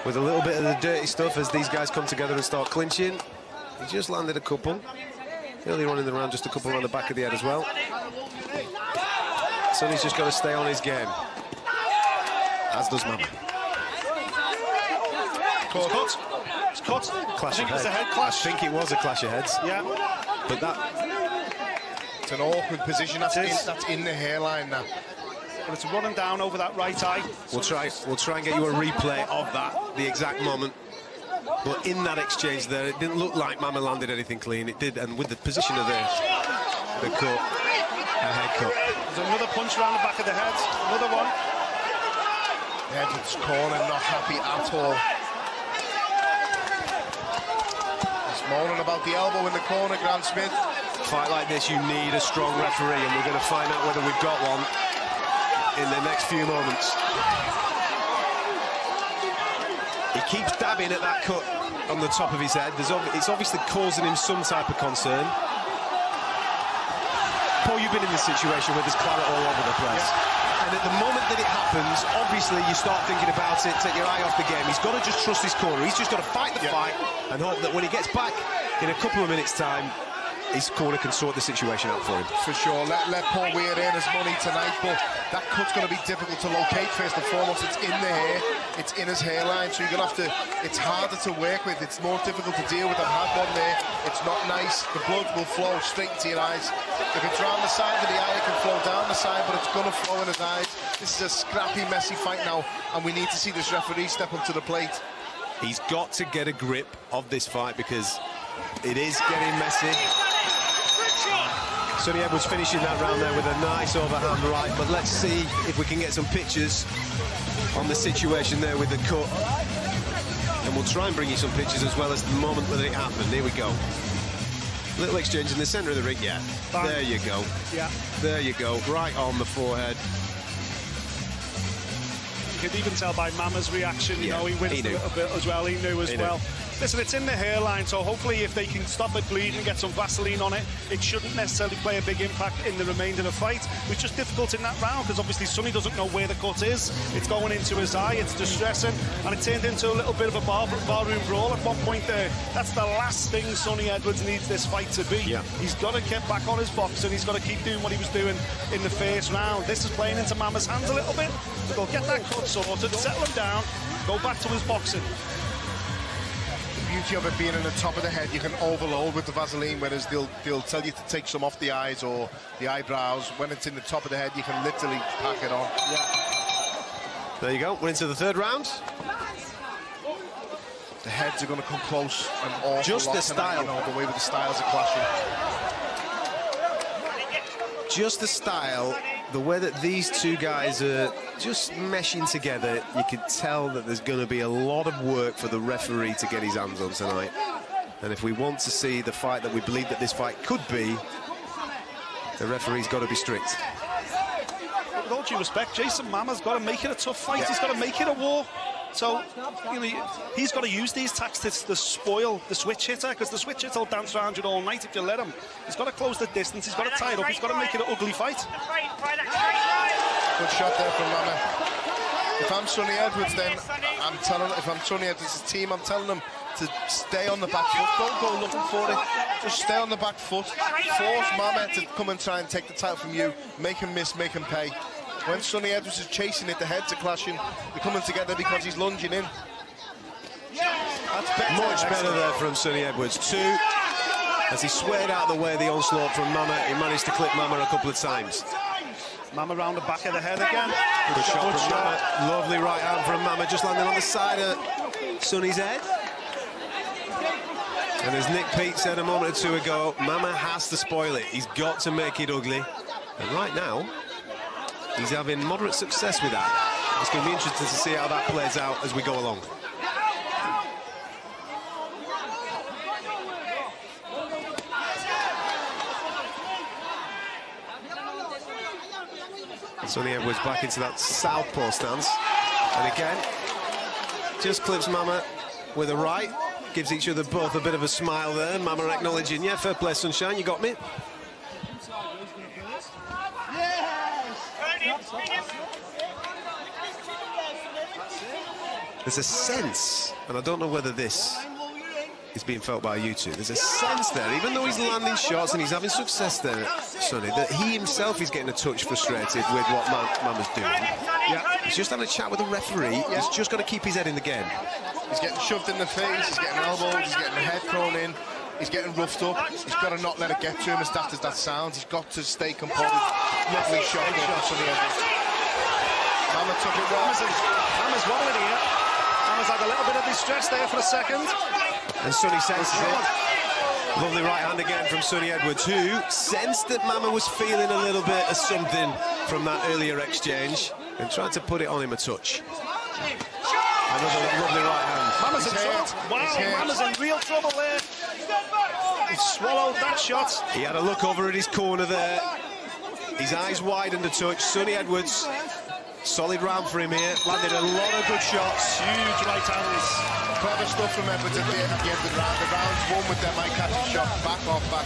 With a little bit of the dirty stuff as these guys come together and start clinching. He just landed a couple. Earlier on in the round, just a couple on the back of the head as well. Sonny's just got to stay on his game. As does Mama. It's cut. It's cut. Clash of I think it was a heads. head clash. I think it was a clash of heads. Yeah. But that... It's an awkward position. That's in the hairline now. But it's running down over that right eye. We'll try and get you a replay of that, the exact moment. But in that exchange there, it didn't look like Mama landed anything clean. It did, and with the position of the cut, a head cut. There's another punch around the back of the head. Another one. Edwards corner, not happy at all. He's moaning about the elbow in the corner, Grant Smith. Fight like this, you need a strong referee, and we're going to find out whether we've got one in the next few moments. He keeps dabbing at that cut on the top of his head. It's obviously causing him some type of concern. Paul, you've been in this situation where there's claret all over the place. Yeah. And at the moment that it happens, obviously you start thinking about it, take your eye off the game. He's got to just trust his corner. He's just got to fight the fight and hope that when he gets back in a couple of minutes' time, his corner can sort the situation out for him. For sure. Let Paul Weir in his money tonight, but that cut's going to be difficult to locate first and foremost. It's in the hair, it's in his hairline, so you're going to have to, it's harder to work with, it's more difficult to deal with. I've had one there, it's not nice. The blood will flow straight into your eyes. If it's round the side of the eye, it can flow down the side, but it's going to flow in his eyes. This is a scrappy, messy fight now, and we need to see this referee step up to the plate. He's got to get a grip of this fight because it is getting messy. Sonny Edwards finishing that round there with a nice overhand right, but let's see if we can get some pictures on the situation there with the cut. And we'll try and bring you some pictures as well as the moment that it happened. Here we go. Little exchange in the centre of the ring, yeah. Bang. There you go. Yeah. There you go, right on the forehead. You could even tell by Mama's reaction, you know, he winced a little bit as well, he knew as well. Listen, it's in the hairline, so hopefully if they can stop it bleeding and get some Vaseline on it, it shouldn't necessarily play a big impact in the remainder of the fight. It's just difficult in that round because obviously Sonny doesn't know where the cut is. It's going into his eye, it's distressing, and it turned into a little bit of a barroom brawl at one point there. That's the last thing Sonny Edwards needs this fight to be. Yeah. He's got to get back on his box and he's got to keep doing what he was doing in the first round. This is playing into Mama's hands a little bit. So they'll get that cut sorted, settle him down, go back to his boxing. The beauty of it being in the top of the head, you can overload with the Vaseline, whereas they'll tell you to take some off the eyes or the eyebrows. When it's in the top of the head, you can literally pack it on. Yeah. There you go, we're into the third round. The heads are going to come close an awful just lot the tonight, style. you know, the way the styles are clashing. Just the style, the way that these two guys are just meshing together, you can tell that there's going to be a lot of work for the referee to get his hands on tonight. And if we want to see the fight that we believe that this fight could be, the referee's got to be strict. With all due respect, Jason Mama's got to make it a tough fight. Yeah. He's got to make it a war. So, you know, he's got to use these tactics to spoil the switch hitter, because the switch hitter will dance around you all night if you let him. He's got to close the distance, he's got to tie it up, he's got to make it an ugly fight. Good shot there from Mama. If I'm Sonny Edwards, then I'm telling, if I'm Sonny Edwards' team, I'm telling them, to stay on the back foot. Don't go looking for it. Just stay on the back foot. Force Mama to come and try and take the title from you. Make him miss, make him pay. When Sonny Edwards is chasing it, the heads are clashing. They're coming together because he's lunging in. That's better. Much better there from Sonny Edwards. 2. As he swayed out of the way of the onslaught from Mama, he managed to clip Mama a couple of times. Mama round the back of the head again. Good shot from Mama. Lovely right hand from Mama, just landing on the side of Sonny's head. And as Nick Pete said a moment or two ago, Mama has to spoil it. He's got to make it ugly. And right now, he's having moderate success with that. It's going to be interesting to see how that plays out as we go along. Sonny Edwards back into that southpaw stance. And again, just clips Mama with a right. Gives each other both a bit of a smile there. Mama acknowledging, yeah, fair play, Sunshine, you got me. There's a sense, and I don't know whether this is being felt by you two, there's a sense there, even though he's landing shots and he's having success there, Sonny, that he himself is getting a touch frustrated with what Mama's doing. Yeah. He's just having a chat with the referee. Yeah. He's just got to keep his head in the game. He's getting shoved in the face, he's getting elbowed, he's getting the head thrown in, he's getting roughed up. He's got to not let it get to him, as daft as that sounds. He's got to stay composed. Lovely shot from Sonny Edwards. Mama took it well. Mama's wobbling here. Mama's had a little bit of distress there for a second. And Sonny senses it. Lovely right hand again from Sonny Edwards, who sensed that Mama was feeling a little bit of something from that earlier exchange and tried to put it on him a touch. Another lovely right hand. Mama's in trouble. Wow, Mama's in real trouble there. He swallowed that shot. He had a look over at his corner there. His eyes widened a touch. Sonny Edwards, solid round for him here. Landed a lot of good shots. Huge right hands. Clever stuff from Edwards at the end of the round. The round's won with them. I catch a shot. Back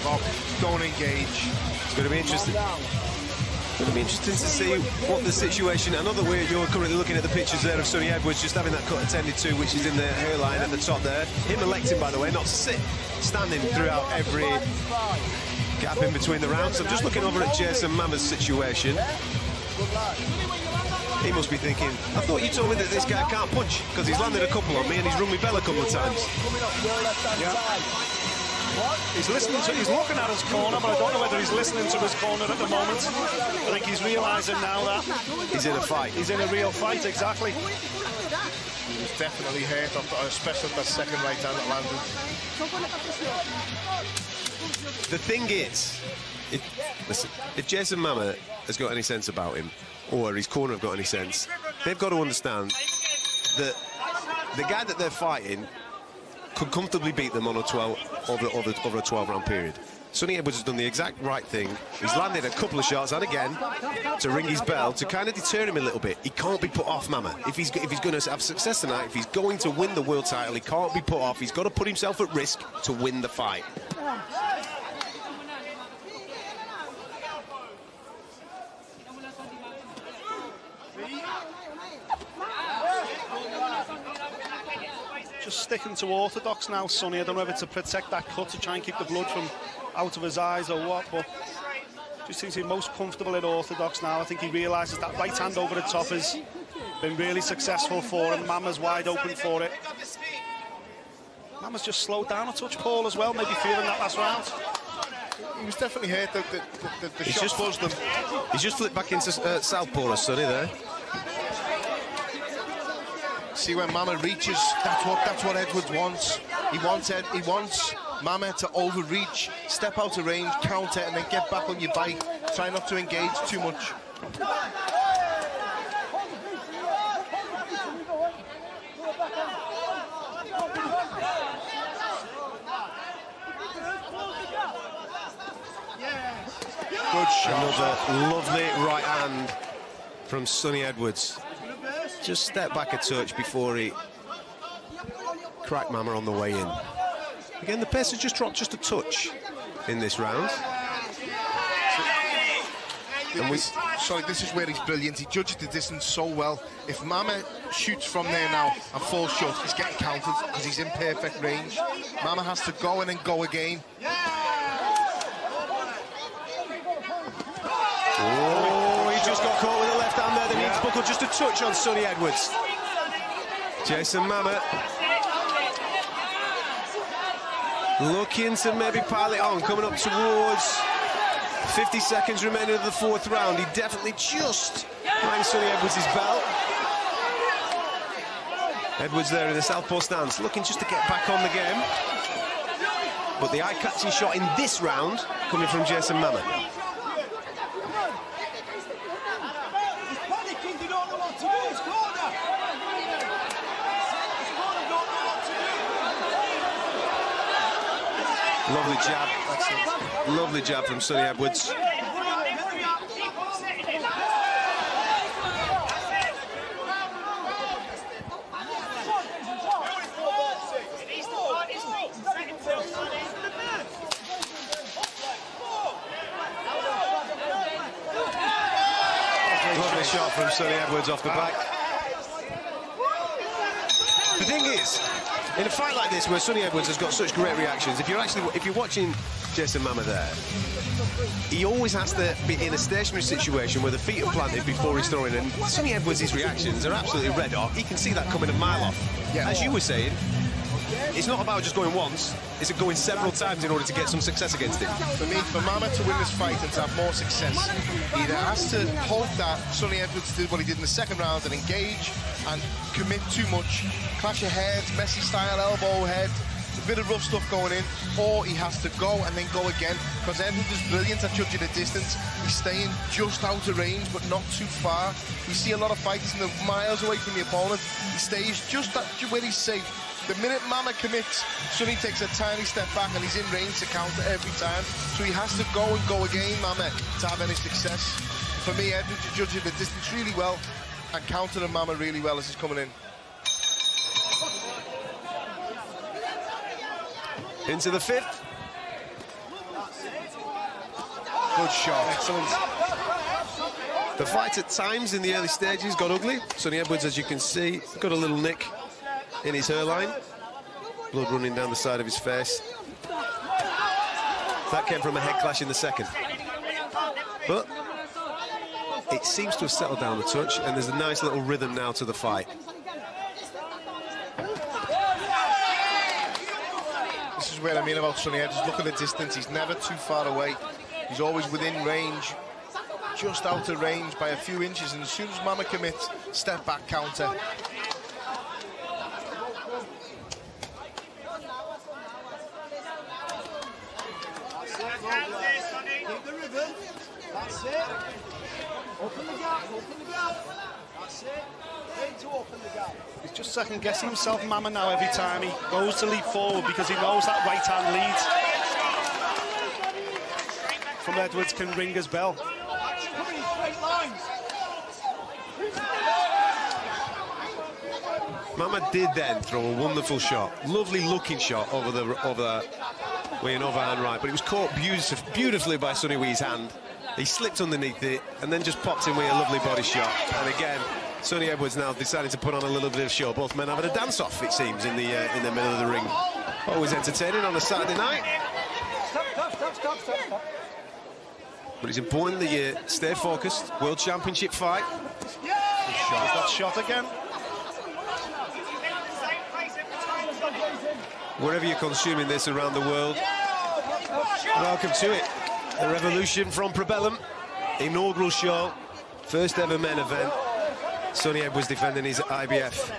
off. Don't engage. It's going to be interesting. It's going to be interesting to see what the situation. I know that you're currently looking at the pictures there of Sonny Edwards just having that cut attended to, which is in the hairline at the top there. Him electing, by the way, not to sit, standing throughout every gap in between the rounds. I'm just looking over at Jason Mama's situation. He must be thinking, I thought you told me that this guy can't punch, because he's landed a couple on me and he's rung me bell a couple of times. Yeah. He's listening to, he's looking at his corner, but I don't know whether he's listening to his corner at the moment. I think he's realising now that he's in a fight. He's in a real fight, exactly. He's definitely hurt, especially that second right hand that landed. The thing is, if Jason Mama has got any sense about him, or his corner have got any sense, they've got to understand that the guy that they're fighting could comfortably beat them on a 12-round period. Sonny Edwards has done the exact right thing. He's landed a couple of shots, and again, to ring his bell, to kind of deter him a little bit. He can't be put off, Mama. If he's going to have success tonight, if he's going to win the world title, he can't be put off. He's got to put himself at risk to win the fight. Just sticking to orthodox now, Sonny. I don't know if it's to protect that cut, to try and keep the blood from out of his eyes or what, but just seems to be most comfortable in orthodox now. I think he realises that right hand over the top has been really successful for him. Mama's wide open for it. Mama's just slowed down a touch, Paul, as well, maybe feeling that last round. He was definitely hurt. The shot buzzed him. He's just flipped back into southpaw, Sonny, there. See, when Mama reaches, that's what Edwards wants. He wants Mama to overreach, step out of range, counter, and then get back on your bike. Try not to engage too much. Good shot. Another lovely right hand from Sonny Edwards. Just step back a touch before he cracked Mama on the way in. Again, the pace has just dropped just a touch in this round. this is where he's brilliant. He judges the distance so well. If Mama shoots from there now and falls short, he's getting counted because he's in perfect range. Mama has to go and then go again. Oh, he just got caught with the left hand there. The knees buckled just a touch on Sonny Edwards. Jason Mama looking to maybe pile it on, coming up towards 50 seconds remaining of the fourth round. He definitely just rang Sonny Edwards' bell. Edwards there in the southpaw stance, looking just to get back on the game. But the eye-catching shot in this round coming from Jason Mama. Lovely jab. Excellent. Lovely jab from Sonny Edwards. Lovely shot from Sonny Edwards off the back. The thing is, in a fight like this where Sonny Edwards has got such great reactions, if you're watching Jason Mama there, he always has to be in a stationary situation where the feet are planted before he's throwing, and Sonny Edwards' reactions are absolutely red hot. He can see that coming a mile off. Yeah. As you were saying, it's not about just going once, it's going several times in order to get some success against him. For me, for Mama to win this fight and to have more success, he either has to hope that Sonny Edwards did what he did in the second round and engage and commit too much, clash of heads, Messi style elbow head, a bit of rough stuff going in, or he has to go and then go again, because Edwards is brilliant at judging the distance. He's staying just out of range but not too far. We see a lot of fighters in the miles away from the opponent. He stays just at where he's safe. The minute Mama commits, Sonny takes a tiny step back and he's in range to counter every time. So he has to go and go again, Mama, to have any success. For me, Edwards is judging the distance really well and countering Mama really well as he's coming in. Into the fifth. Good shot. Excellent. The fight at times in the early stages got ugly. Sonny Edwards, as you can see, got a little nick in his hairline. Blood running down the side of his face. That came from a head clash in the second. But it seems to have settled down a touch, and there's a nice little rhythm now to the fight. This is what I mean about Sonny Edwards. Look at the distance. He's never too far away. He's always within range, just out of range by a few inches. And as soon as Mama commits, step back counter. Keep the rhythm. That's it. Open the gap, open the gap. That's it. Need to open the gap. He's just second-guessing himself, Mama, now every time he goes to leap forward because he knows that right hand lead from Edwards can ring his bell. Coming in straight lines. Mama did then throw a wonderful shot, lovely looking shot over the with an overhand right, but it was caught beautifully by Sonny Wee's hand. He slipped underneath it and then just popped in with a lovely body shot. And again, Sonny Edwards now decided to put on a little bit of show. Both men having a dance-off, it seems, in the middle of the ring. Always entertaining on a Saturday night. Stop. But it's important that you stay focused. World Championship fight. Good shot. That shot again. Wherever you're consuming this around the world, welcome to it. The Revolution from Probellum, inaugural show, first ever men event. Sonny Edwards defending his IBF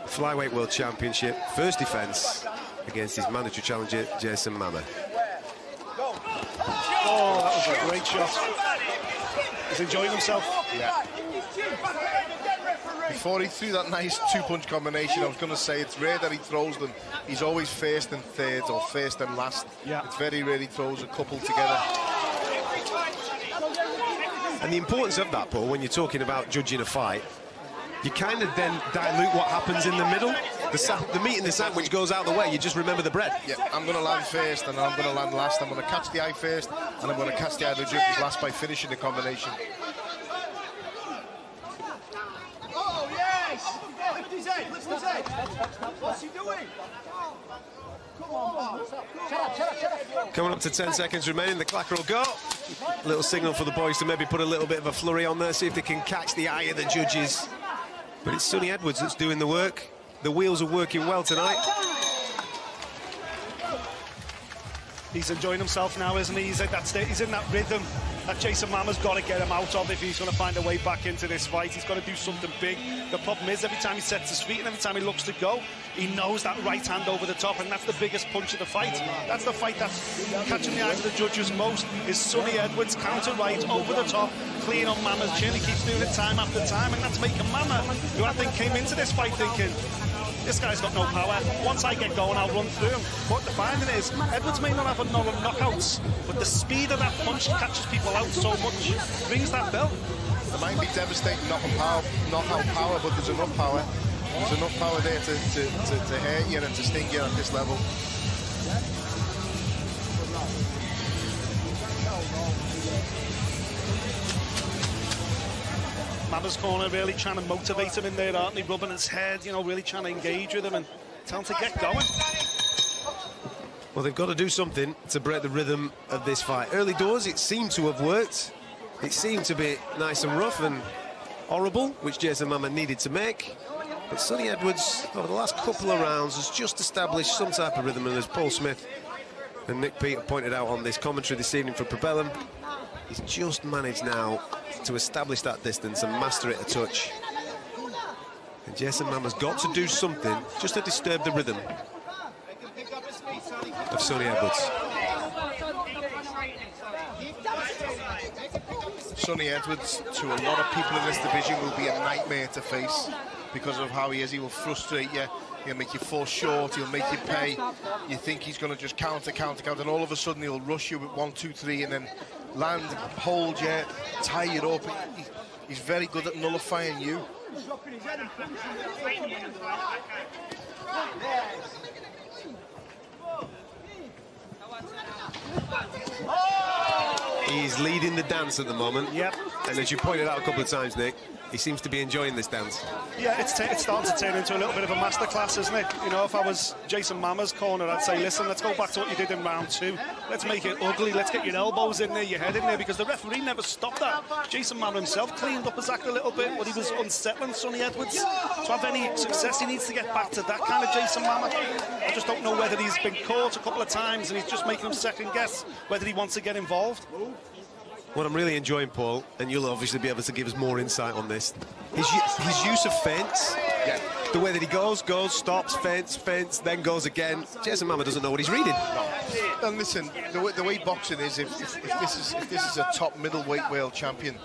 Flyweight World Championship, first defence against his mandatory challenger, Jason Mama. Oh, that was a great shot. He's enjoying himself. Yeah. Before he threw that nice two-punch combination, I was going to say it's rare that he throws them. He's always first and third or first and last. Yeah. It's very rare he throws a couple together. And the importance of that, Paul, when you're talking about judging a fight, you kind of then dilute what happens in the middle. the meat in the sandwich goes out the way, you just remember the bread. Yeah, I'm going to land first and I'm going to land last. I'm going to catch the eye first and I'm going to catch the eye of the judges last by finishing the combination. Oh, yes! Lift his head, lift his head. What's he doing? Come on, shut up. Coming up to 10 seconds remaining, the clacker will go. Little signal for the boys to maybe put a little bit of a flurry on there, see if they can catch the eye of the judges. But it's Sonny Edwards that's doing the work. The wheels are working well tonight. He's enjoying himself now, isn't he? He's in that rhythm that Jason Mama's got to get him out of if he's going to find a way back into this fight. He's got to do something big. The problem is, every time he sets his feet and every time he looks to go, he knows that right hand over the top, and that's the biggest punch of the fight. That's the fight that's catching the eyes of the judges most, is Sonny Edwards, counter right, over the top, clean on Mama's chin. He keeps doing it time after time, and that's making Mama, who I think came into this fight thinking, this guy's got no power. Once I get going, I'll run through him. But the finding is, Edwards may not have a number of knockouts, but the speed of that punch catches people out so much, rings that bell. There might be devastating knockout power, but there's enough power. There's enough power there to hurt you and to sting you at this level. Mama's corner really trying to motivate him in there, aren't they? Rubbing his head, you know, really trying to engage with him and tell him to get going. Well, they've got to do something to break the rhythm of this fight. Early doors, it seemed to have worked. It seemed to be nice and rough and horrible, which Jason Mama needed to make. But Sonny Edwards, over the last couple of rounds, has just established some type of rhythm, and as Paul Smith and Nick Peter pointed out on this commentary this evening for Probellum, he's just managed now to establish that distance and master it a touch. And Jason Mama's got to do something just to disturb the rhythm of Sonny Edwards. Sonny Edwards, to a lot of people in this division, will be a nightmare to face because of how he is. He will frustrate you. He'll make you fall short. He'll make you pay. You think he's going to just counter, and all of a sudden he'll rush you with 1, 2, 3, and then land, hold you, tie you up. He's very good at nullifying you. He's leading the dance at the moment. Yep. And as you pointed out a couple of times, Nick, he seems to be enjoying this dance. Yeah, it's starting to turn into a little bit of a masterclass, isn't it? You know, if I was Jason Mama's corner, I'd say, listen, let's go back to what you did in round 2. Let's make it ugly. Let's get your elbows in there, your head in there, because the referee never stopped that. Jason Mama himself cleaned up his act a little bit, but he was unsettling Sonny Edwards. To have any success, he needs to get back to that kind of Jason Mama. I just don't know whether he's been caught a couple of times and he's just making him second guess whether he wants to get involved. What I'm really enjoying, Paul, and you'll obviously be able to give us more insight on this, his use of feints. Yeah. The way that he goes, stops, feints, then goes again. Jason Mama doesn't know what he's reading. No. And listen, the way boxing is, if this is a top middleweight world champion,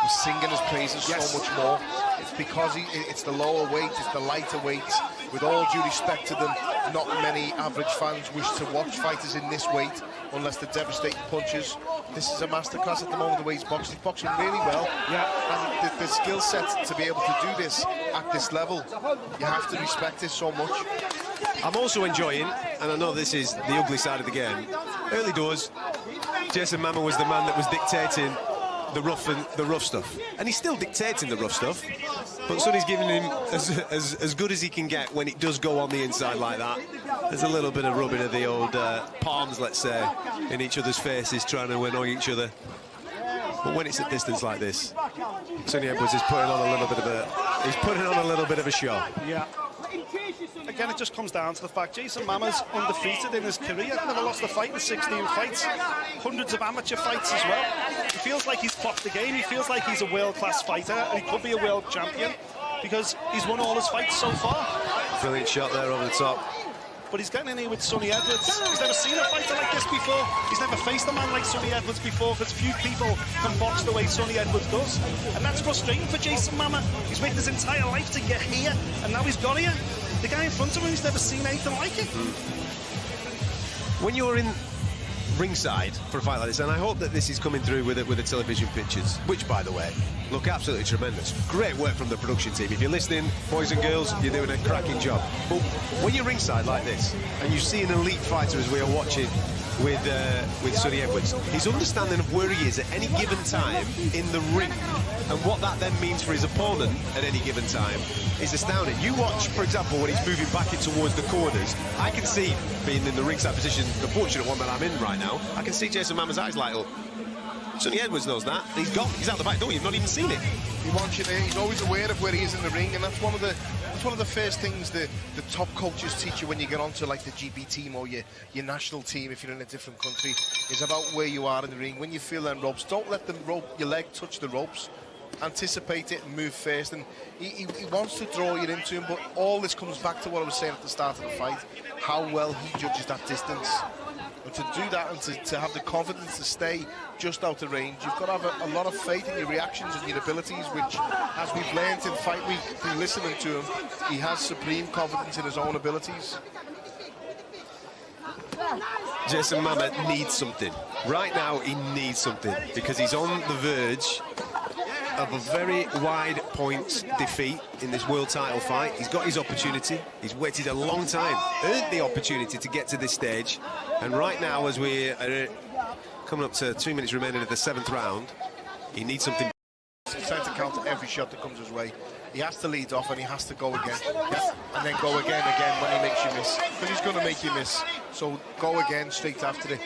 he's singing his praises so much more. It's because it's the lower weight, it's the lighter weights. With all due respect to them, not many average fans wish to watch fighters in this weight unless they're devastating punches. This is a masterclass at the moment, the way he's boxing. He's boxing really well. Yeah. And the skill set to be able to do this at this level, you have to respect it so much. I'm also enjoying, and I know this is the ugly side of the game, early doors, Jason Mama was the man that was dictating the rough stuff, and he's still dictating the rough stuff, but Sonny's giving him as good as he can get when it does go on the inside like that. There's a little bit of rubbing of the old palms, let's say, in each other's faces, trying to annoy each other. But when it's at distance like this, Sonny Edwards is putting on a little bit of a show. Yeah. Again, it just comes down to the fact Jason Mama's undefeated in his career. Never lost a fight in 16 fights. Hundreds of amateur fights as well. He feels like he's clocked the game. He feels like he's a world-class fighter, and he could be a world champion because he's won all his fights so far. Brilliant shot there over the top. But he's getting in here with Sonny Edwards. He's never seen a fighter like this before. He's never faced a man like Sonny Edwards before, because few people can box the way Sonny Edwards does. And that's frustrating for Jason Mama. He's waited his entire life to get here, and now he's got here. The guy in front of him, he's never seen anything like it. When you're in ringside for a fight like this, and I hope that this is coming through with the television pictures, which, by the way, look absolutely tremendous. Great work from the production team. If you're listening, boys and girls, you're doing a cracking job. But when you're ringside like this, and you see an elite fighter, as we are watching with Sonny Edwards, his understanding of where he is at any given time in the ring, and what that then means for his opponent at any given time, is astounding. You watch, for example, when he's moving back in towards the corners, I can see, being in the ringside position, the fortunate one that I'm in right now, I can see Jason Mama's eyes light up. Sonny Edwards knows that. He's gone. He's out the back door. You've not even seen it. He wants you there. He's always aware of where he is in the ring, and that's one of the first things the top coaches teach you when you get onto like the GB team or your national team if you're in a different country, is about where you are in the ring. When you feel them ropes, don't let your leg touch the ropes. Anticipate it and move first. And he wants to draw you into him, but all this comes back to what I was saying at the start of the fight, how well he judges that distance. And to do that and to have the confidence to stay just out of range, you've got to have a lot of faith in your reactions and your abilities, which, as we've learned in Fight Week through listening to him, he has supreme confidence in his own abilities. Jason Mama needs something. Right now, he needs something, because he's on the verge of a very wide point defeat in this world title fight. He's got his opportunity. He's waited a long time, earned the opportunity to get to this stage. And right now, as we're coming up to 2 minutes remaining of the 7th round, he needs something. He's trying to counter every shot that comes his way. He has to lead off and he has to go again. And then go again when he makes you miss. Because he's going to make you miss. So go again straight after it.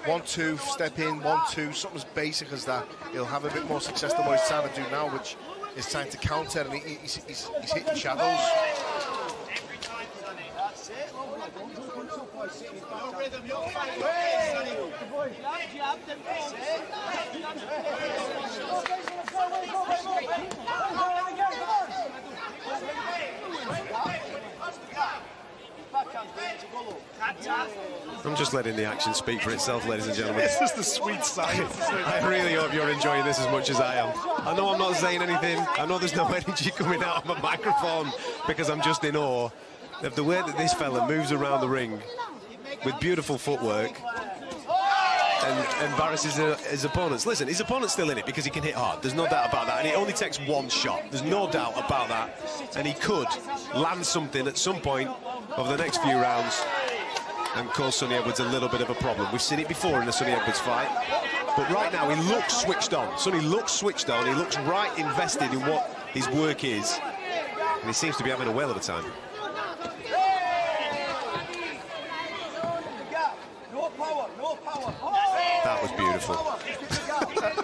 1-2, step in, 1-2, something as basic as that. He'll have a bit more success than what he's trying to do now, which is trying to counter, and he's hitting shadows. I'm just letting the action speak for itself, ladies and gentlemen. This is the sweet side. I really hope you're enjoying this as much as I am. I know I'm not saying anything. I know there's no energy coming out of my microphone, because I'm just in awe of the way that this fella moves around the ring with beautiful footwork and embarrasses his opponents. Listen, his opponent's still in it because he can hit hard. There's no doubt about that. And it only takes one shot. There's no doubt about that. And he could land something at some point over the next few rounds and cause Sonny Edwards a little bit of a problem. We've seen it before in the Sonny Edwards fight. But right now, he looks switched on. Sonny looks switched on. He looks right invested in what his work is. And he seems to be having a whale of a time. That was beautiful.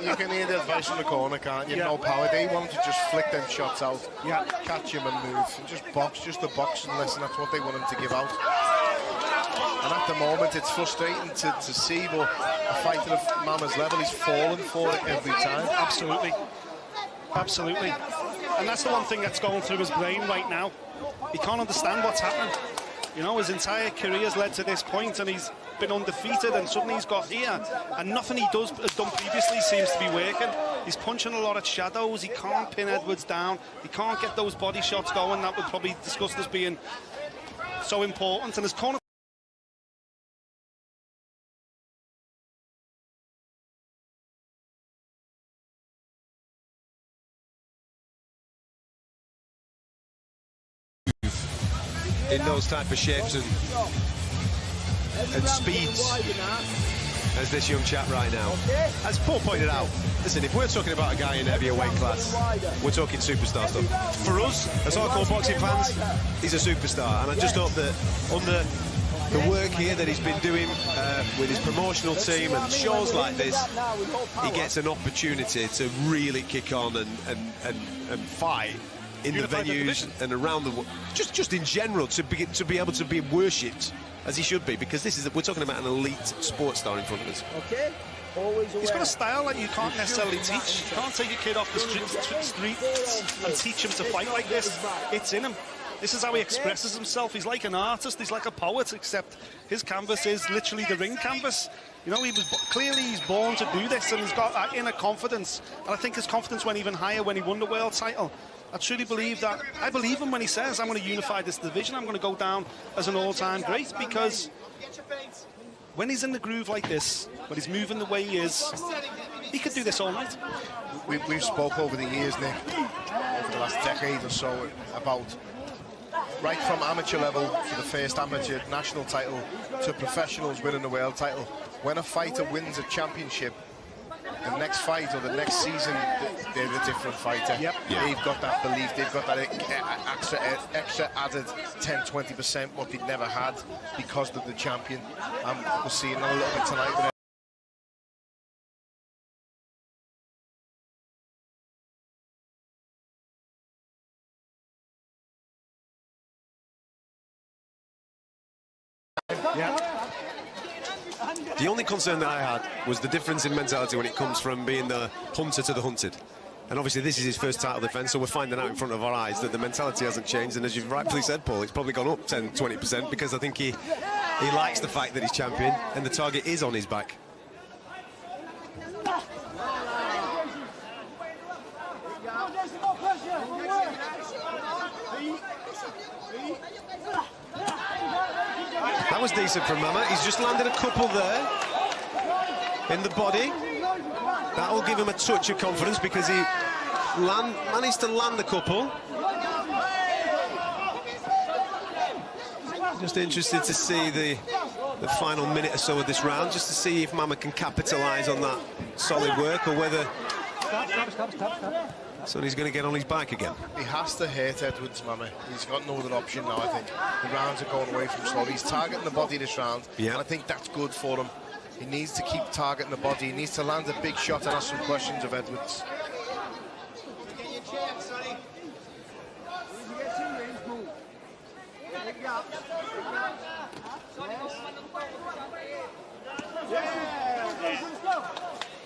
You can hear the advice from the corner, can't you? No power. They want to just flick them shots out. Yeah, catch him and move. And just box, just a boxing lesson. That's what they want him to give out. And at the moment, it's frustrating to see, but a fighter of Mama's level, he's fallen for it every time. Absolutely. Absolutely. And that's the one thing that's going through his brain right now. He can't understand what's happening. You know, his entire career has led to this point, and he's been undefeated, and suddenly he's got here, and nothing he has done previously seems to be working. He's punching a lot of shadows. He can't pin Edwards down. He can't get those body shots going that would probably discussed as being so important. And his corner in those type of shapes and speeds as this young chap right now. As Paul pointed out, listen, if we're talking about a guy in heavier weight class, we're talking superstar stuff. For us, as hardcore boxing fans, he's a superstar, and I just hope that under the work here that he's been doing with his promotional team and shows like this, he gets an opportunity to really kick on and fight in the venues and around the world, just in general, to be able to be worshipped as he should be, because we're talking about an elite sports star in front of us. Okay. Always He's got a style that you can't necessarily teach. You can't take a kid off the streets and teach him to fight like this. It's in him. This is how he expresses himself. He's like an artist. He's like a poet, except his canvas is literally the ring canvas. You know, he's born to do this, and he's got that inner confidence. And I think his confidence went even higher when he won the world title. I truly believe that. I believe him when he says, I'm going to unify this division. I'm going to go down as an all-time great, because when he's in the groove like this, when he's moving the way he is, he could do this all night. We've spoke over the years, Nick, over the last decade or so, about right from amateur level for the first amateur national title to professionals winning the world title. When a fighter wins a championship, the next fight or the next season, they're a different fighter. Yep. They've got that belief, they've got that extra added 10-20% what they'd never had because they're the champion. We're seeing that a little bit tonight with The only concern that I had was the difference in mentality when it comes from being the hunter to the hunted. And obviously this is his first title defence, so we're finding out in front of our eyes that the mentality hasn't changed. And as you've rightfully said, Paul, it's probably gone up 10-20% because I think he likes the fact that he's champion and the target is on his back. That was decent from Mama. He's just landed a couple there in the body. That'll give him a touch of confidence because he managed to land a couple. Just interested to see the final minute or so of this round, just to see if Mama can capitalise on that solid work or whether Sonny's going to get on his back again. He has to hurt Edwards, Mama. He's got no other option now, I think. The rounds are going away from slow. He's targeting the body this round, and I think that's good for him. He needs to keep targeting the body. He needs to land a big shot and ask some questions of Edwards.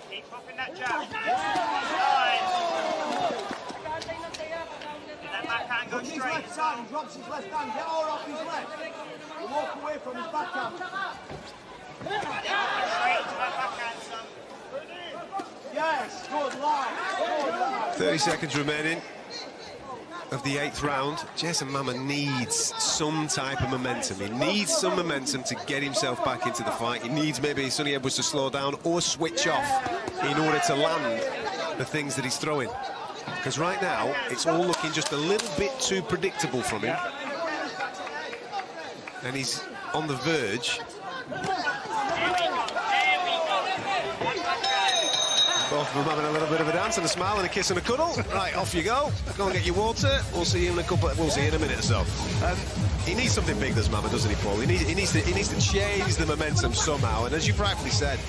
Keep popping that jab. That backhand goes straight. He drops his left hand, get all off his left. You walk away from his backhand. Straight to that backhand, son. Yes, good line. 30 seconds remaining of the 8th round. Jason Mama needs some type of momentum. He needs some momentum to get himself back into the fight. He needs maybe Sonny Edwards to slow down or switch off in order to land the things that he's throwing. Because right now, it's all looking just a little bit too predictable from him. And he's on the verge. Both of them having a little bit of a dance and a smile and a kiss and a cuddle. Right, off you go. Go and get your water. We'll see you in a couple. We'll see you in a minute or so. He needs something big, this Mama, doesn't he, Paul? He needs to change the momentum somehow. And as you rightfully said,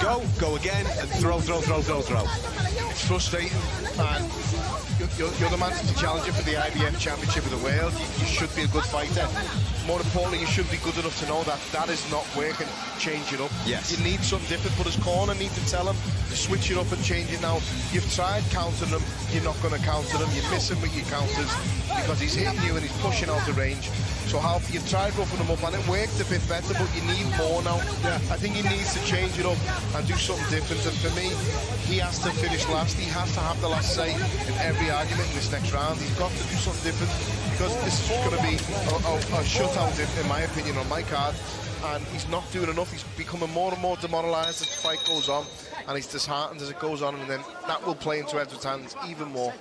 go again, and throw. It's frustrating, and you're the Manchester challenger for the IBF Championship of the World. You should be a good fighter. More importantly, you should be good enough to know that that is not working. Change it up. Yes. You need something different, but his corner need to tell him to switch it up and change it now. You've tried countering him, you're not going to counter him. You're missing with your counters because he's hitting you and he's pushing out the range. So you've tried roughing him up and it worked a bit better, but you need more now. I think he needs to change it up and do something different. And for me, he has to finish last. He has to have the last say in every argument in this next round. He's got to do something different because this is going to be a shutout, in my opinion, on my card. And he's not doing enough. He's becoming more and more demoralised as the fight goes on, and he's disheartened as it goes on, and then that will play into Edwards' hands even more.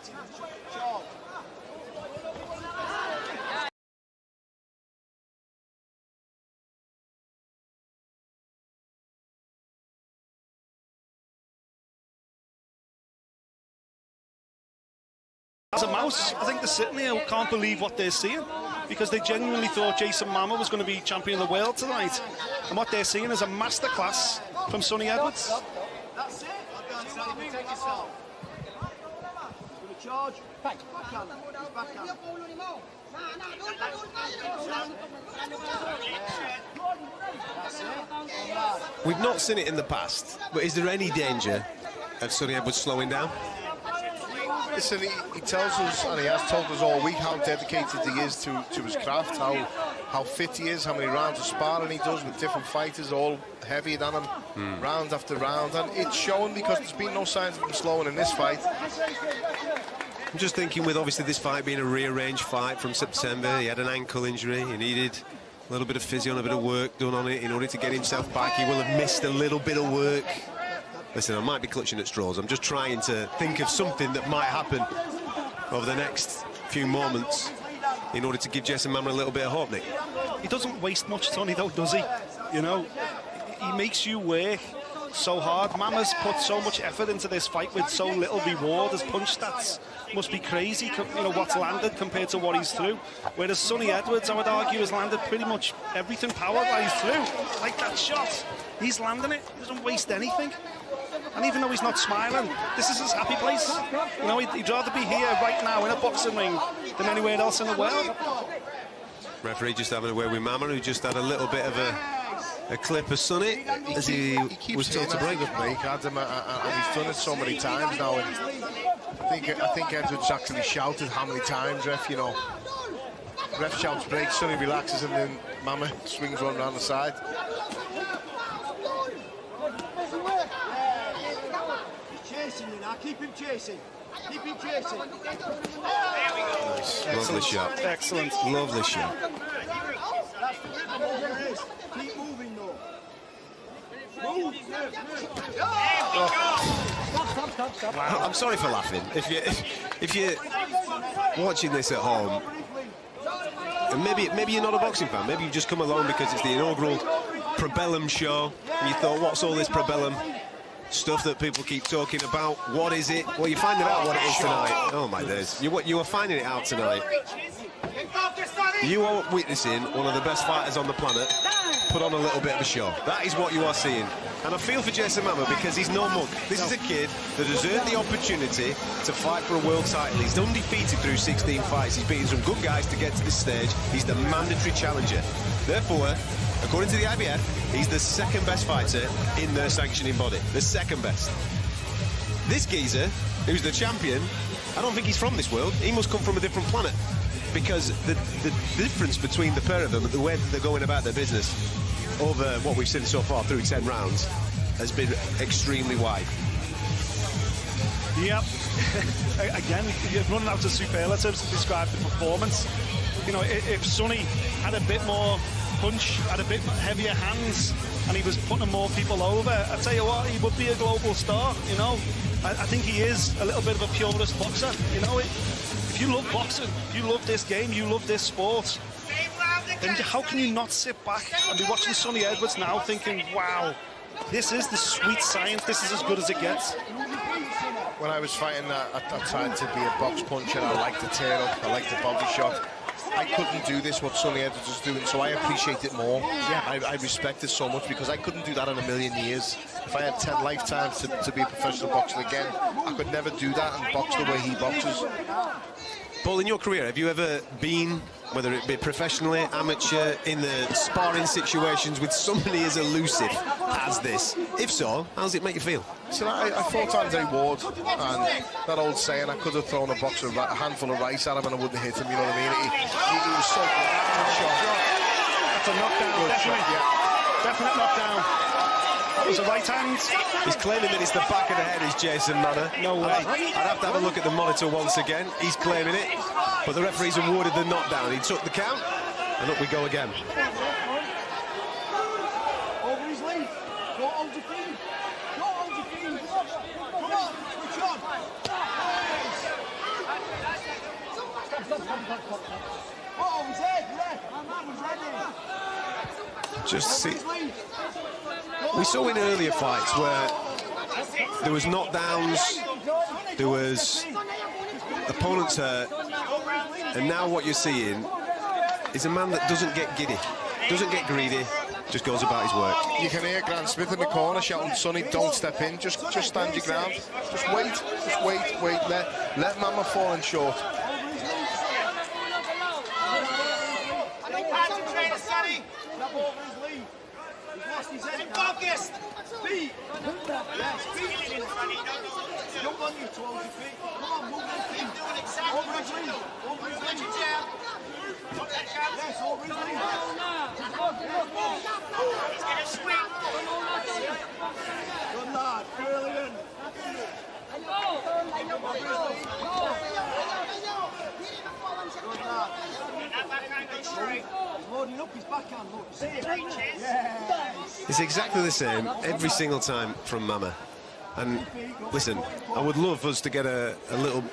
As a mouse, I think they're sitting there who can't believe what they're seeing because they genuinely thought Jason Mama was going to be champion of the world tonight. And what they're seeing is a masterclass from Sonny Edwards. That's it. Protect yourself. Going to charge. Backhand. Backhand. We've not seen it in the past, but is there any danger of Sonny Edwards slowing down? Listen, he tells us, and he has told us all week, how dedicated he is to his craft, how fit he is, how many rounds of sparring he does with different fighters, all heavier than him, round after round. And it's showing because there's been no signs of him slowing in this fight. I'm just thinking with obviously this fight being a rearranged fight from September, he had an ankle injury, he needed A little bit of physio and a bit of work done on it in order to get himself back. He will have missed a little bit of work. Listen, I might be clutching at straws. I'm just trying to think of something that might happen over the next few moments in order to give Jason Mama a little bit of hope, Nick. He doesn't waste much, Tony, though, does he? You know, he makes you work so hard. Mama's put so much effort into this fight with so little reward. His punch stats must be crazy, you know, what's landed compared to what he's through. Whereas Sonny Edwards, I would argue, has landed pretty much everything power-wise through. Like that shot, he's landing it. He doesn't waste anything. And even though he's not smiling, this is his happy place. You know, he'd rather be here right now in a boxing ring than anywhere else in the world. Referee just having a word with Mama, who just had a little bit of a clip of Sonny as he was told to break. Break, Adam, and he's done it so many times now. And I think Edwards actually shouted how many times, ref, you know. Ref shouts break, Sonny relaxes, and then Mama swings one around the side. Chasing you now, keep him chasing. Keep him chasing. Nice. Lovely shot. Excellent. Lovely shot. That's the rhythm of your wrist. Keep moving though. Move. Stop. Wow. I'm sorry for laughing. If you're watching this at home, and maybe you're not a boxing fan, maybe you've just come along because it's the inaugural Probellum show, and you thought, what's all this Probellum stuff that people keep talking about? What is it? Well, you're finding out what it is tonight. Oh my days. You are finding it out tonight. You are witnessing one of the best fighters on the planet put on a little bit of a show. That is what you are seeing. And I feel for Jason Mama because he's no mug. This is a kid that has earned the opportunity to fight for a world title. He's undefeated through 16 fights. He's beaten some good guys to get to this stage. He's the mandatory challenger. Therefore, according to the IBF, he's the second best fighter in their sanctioning body. The second best. This geezer, who's the champion, I don't think he's from this world. He must come from a different planet. Because the difference between the pair of them, the way that they're going about their business over what we've seen so far through 10 rounds, has been extremely wide. Yep. Again, you're running out of superlatives to describe the performance. You know, if Sonny had a bit more punch, had a bit heavier hands, and he was putting more people over, I tell you what, he would be a global star. You know, I think he is a little bit of a purist boxer. You know, if you love boxing, if you love this game, you love this sport, then how can you not sit back and be watching Sonny Edwards now thinking, wow, this is the sweet science, this is as good as it gets. When I was fighting, I tried to be a box puncher. I liked the tear up, I liked the body shot. I couldn't do this, what Sonny Edwards was doing, so I appreciate it more. Yeah, I respect it so much because I couldn't do that in a million years. If I had 10 lifetimes to be a professional boxer again, I could never do that and box the way he boxes. Paul, in your career, have you ever been, whether it be professionally, amateur, in the sparring situations with somebody as elusive as this? If so, how does it make you feel? So I fought Andre Ward, and that old saying, I could have thrown a boxer a handful of rice at him and I wouldn't hit him, you know what I mean? He was so good. That's a knockdown, good definitely. shot, yeah. Definite knockdown. That was a right hand. He's claiming that it's the back of the head is Jason Mama. No way. I'd have to have a look at the monitor once again. He's claiming it, but the referee's awarded the knockdown. He took the count, and up we go again. Over his lead. Don't hold your feet. Don't hold your feet. Come on, switch on. Oh, he's head, ref. My man was ready. Just see. We saw in earlier fights where there was knockdowns, there was opponents hurt, and now what you're seeing is a man that doesn't get giddy, doesn't get greedy, just goes about his work. You can hear Grant Smith in the corner shouting, Sonny, don't step in, just stand your ground, just wait, let Mama fall in short. Concentrate, Sonny. Step over his lead. He's lost his head. Focused. Feet. Yes, feet. Jump on your toes, your feet. Come on, move your feet. Doing exactly over his lead. Over his lead. Yes, over his lead. He's going to swing. Good lad. Brilliant. Good lad. He's loading It's exactly the same every single time from Mama. And listen, I would love us to get a little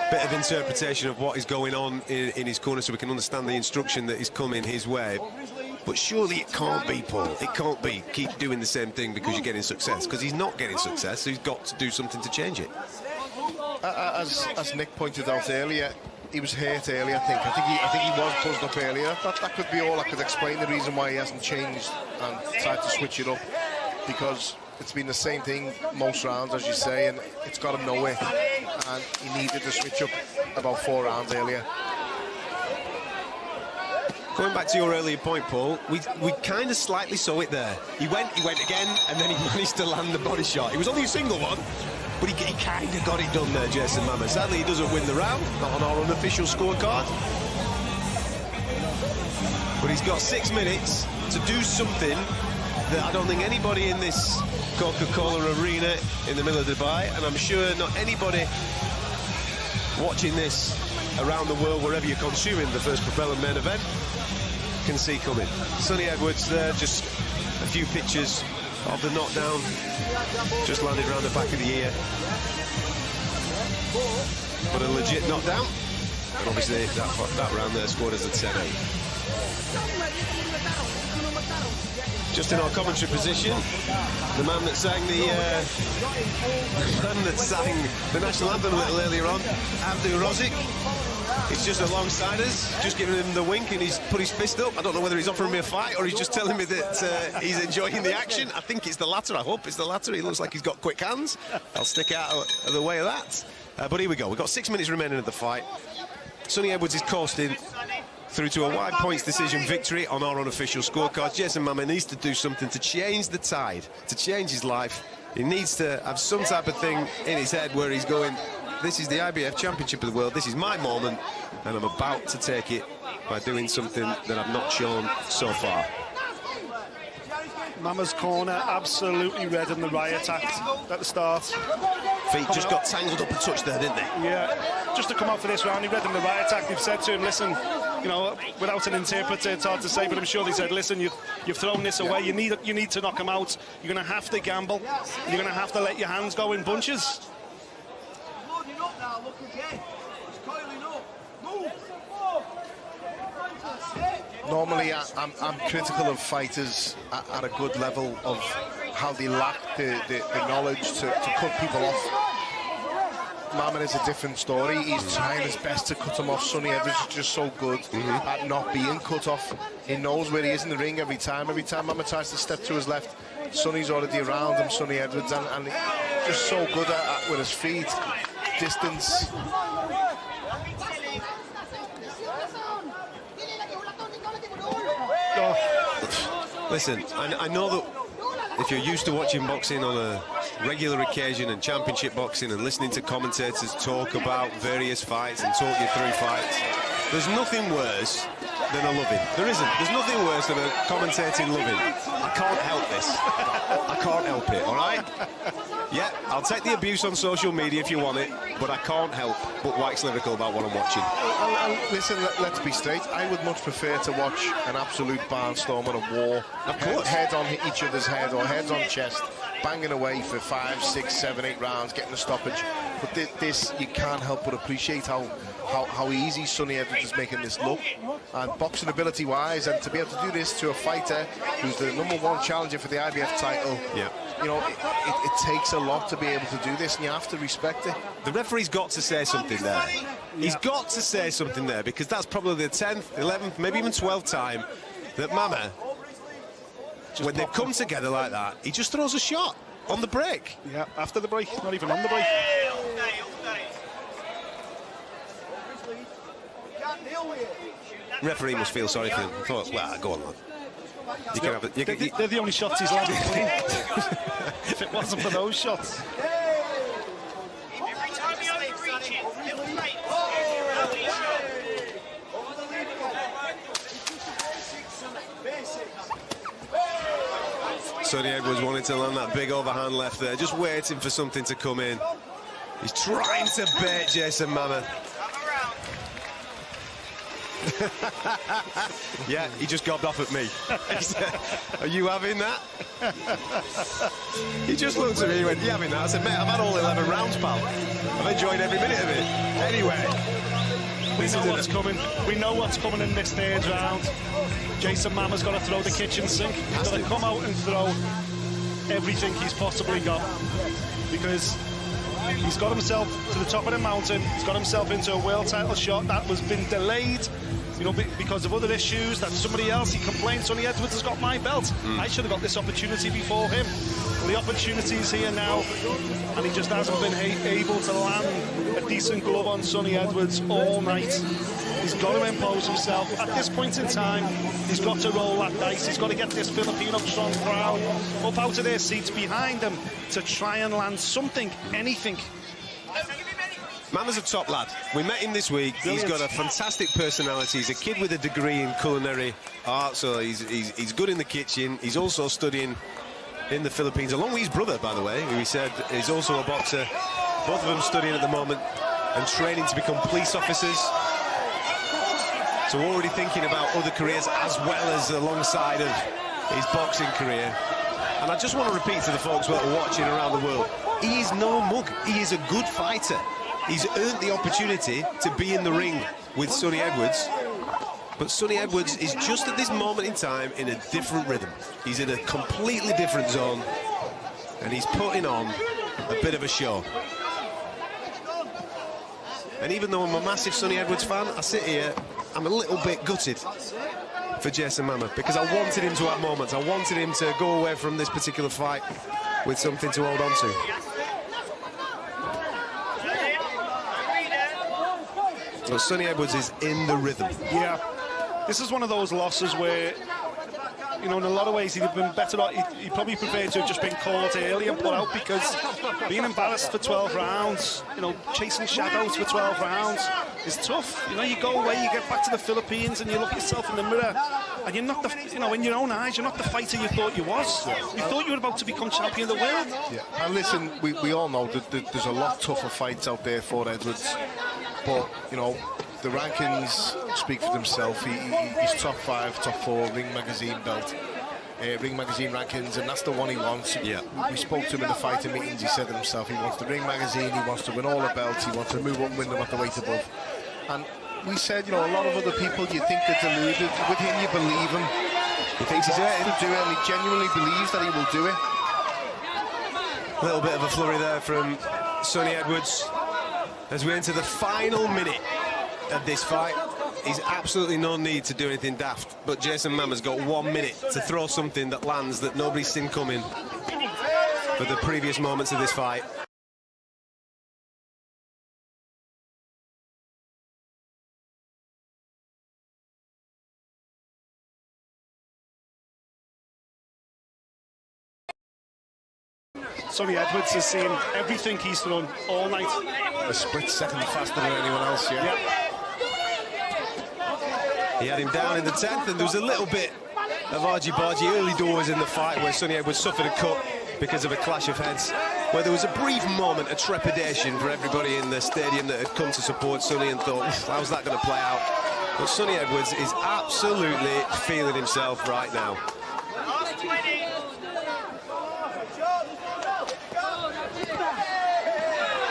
bit of interpretation of what is going on in his corner so we can understand the instruction that is coming his way. But surely it can't be, Paul. It can't be. Keep doing the same thing because you're getting success. Because he's not getting success, so he's got to do something to change it. As Nick pointed out earlier, he was hurt earlier, I think. I think he was buzzed up earlier. That could be all. I could explain the reason why he hasn't changed and tried to switch it up. Because it's been the same thing most rounds, as you say, and it's got him nowhere. And he needed to switch up about 4 rounds earlier. Going back to your earlier point, Paul, we kind of slightly saw it there. He went again, and then he managed to land the body shot. It was only a single one, but he kind of got it done there, Jason Mama. Sadly, he doesn't win the round, not on our unofficial scorecard. But he's got 6 minutes to do something that I don't think anybody in this Coca-Cola arena in the middle of Dubai, and I'm sure not anybody watching this around the world, wherever you're consuming the first Propeller main event, can see coming. Sonny Edwards there, just a few pictures of the knockdown, just landed around the back of the ear. But a legit knockdown, and obviously that round there scored as a 10-8. Just in our commentary position, the man that sang the national anthem a little earlier on, Abdul Rozik. He's just alongside us, just giving him the wink, and he's put his fist up. I don't know whether he's offering me a fight or he's just telling me that he's enjoying the action. I think it's the latter. I hope it's the latter. He looks like he's got quick hands. I'll stick out of the way of that. But here we go. We've got 6 minutes remaining of the fight. Sonny Edwards is coasting through to a wide points decision victory on our unofficial scorecard. Jason Mama needs to do something to change the tide, to change his life. He needs to have some type of thing in his head where he's going, this is the IBF Championship of the World, this is my moment, and I'm about to take it by doing something that I've not shown so far. Mama's corner absolutely red in the riot act at the start. Feet just got tangled up and touched there, didn't they? Yeah, just to come out for this round, he read in the riot act. They've said to him, listen, you know, without an interpreter, it's hard to say, but I'm sure they said, listen, you've thrown this away. You need to knock him out. You're going to have to gamble. You're going to have to let your hands go in bunches. Loading up now, look again. It's coiling up. Move. Normally, I'm critical of fighters at a good level of how they lack the knowledge to cut people off. Maman is a different story. He's trying his best to cut him off. Sonny Edwards is just so good at not being cut off. He knows where he is in the ring every time. Every time Mama tries to step to his left, Sonny's already around him, Sonny Edwards, and he's just so good at with his feet, distance. Listen, I know that if you're used to watching boxing on a regular occasion and championship boxing and listening to commentators talk about various fights and talk you through fights, there's nothing worse than a loving. There isn't. There's nothing worse than a commentating loving. I can't help this. I can't help it, all right? Yeah, I'll take the abuse on social media if you want it, but I can't help but wax lyrical about what I'm watching. Listen, let's be straight. I would much prefer to watch an absolute barnstorm and a war. Of course. Head on each other's head or heads on chest, banging away for 5, 6, 7, 8 rounds, getting a stoppage. But this, you can't help but appreciate how easy Sonny Edwards is making this look. And boxing ability-wise, and to be able to do this to a fighter who's the #1 challenger for the IBF title, yeah, you know, it takes a lot to be able to do this, and you have to respect it. The referee's got to say something there. He's got to say something there, because that's probably the 10th, 11th, maybe even 12th time that Mama, when they've come together like that, he just throws a shot on the break. Yeah, after the break, not even on the break. Referee must feel sorry for him. I thought, well, go on, lad. You can have it. They're the only shots he's landed clean. If it wasn't for those shots. Every time he overreaches, little plate. Sonny Edwards wanted to land that big overhand left there, just waiting for something to come in. He's trying to bait Jason Mama. Yeah, he just gobbed off at me. Are you having that? He just looked at me and went, you having that? I said, mate, I've had all 11 rounds, pal. I've enjoyed every minute of it. Anyway. We know what's coming. We know what's coming in this third round. Jason Mama's got to throw the kitchen sink. He's got to come out and throw everything he's possibly got. Because he's got himself to the top of the mountain. He's got himself into a world title shot that was been delayed, you know, because of other issues. That somebody else, he complained, Sonny Edwards has got my belt. I should have got this opportunity before him. Well, the opportunity's here now, and he just hasn't been able to land a decent glove on Sonny Edwards all night. He's got to impose himself. At this point in time, he's got to roll that dice. He's got to get this Filipino strong crowd up out of their seats behind him to try and land something, anything. Mama's a top lad. We met him this week. Brilliant. He's got a fantastic personality. He's a kid with a degree in culinary art, so he's good in the kitchen. He's also studying in the Philippines, along with his brother, by the way, who he said is also a boxer. Both of them studying at the moment and training to become police officers. So already thinking about other careers as well as alongside of his boxing career. And I just want to repeat to the folks that are watching around the world, he is no mug. He is a good fighter. He's earned the opportunity to be in the ring with Sonny Edwards. But Sonny Edwards is just at this moment in time in a different rhythm. He's in a completely different zone, and he's putting on a bit of a show. And even though I'm a massive Sonny Edwards fan, I sit here, I'm a little bit gutted for Jason Mama, because I wanted him to have moments. I wanted him to go away from this particular fight with something to hold on to. So Sonny Edwards is in the rhythm. Yeah, this is one of those losses where, you know, in a lot of ways he'd have been better off. He probably preferred to have just been caught early and put out, because being embarrassed for 12 rounds, you know, chasing shadows for 12 rounds is tough. You know, you go away, you get back to the Philippines, and you look at yourself in the mirror, and you're not the, you know, in your own eyes, you're not the fighter you thought you was. You thought you were about to become champion of the world. Yeah, and listen, we all know that there's a lot tougher fights out there for Edwards, but you know, the rankings speak for themselves. He's top 5, top 4 Ring Magazine belt, Ring Magazine rankings, and that's the one he wants. Yeah. We spoke to him in the fighter meetings. He said it himself. He wants the Ring Magazine. He wants to win all the belts. He wants to move up and win them at the weight above. And we said, you know, a lot of other people, you think they're deluded. With him, you believe him. He thinks he's able to do it, and he genuinely believes that he will do it. A little bit of a flurry there from Sonny Edwards as we enter the final minute of this fight. He's absolutely no need to do anything daft, but Jason Mama's got 1 minute to throw something that lands that nobody's seen coming for the previous moments of this fight. Sonny Edwards has seen everything he's thrown all night. A split second faster than anyone else, yeah. He had him down in the 10th, and there was a little bit of argy-bargy early doors in the fight where Sonny Edwards suffered a cut because of a clash of heads, where there was a brief moment of trepidation for everybody in the stadium that had come to support Sonny and thought, how's that going to play out? But Sonny Edwards is absolutely feeling himself right now.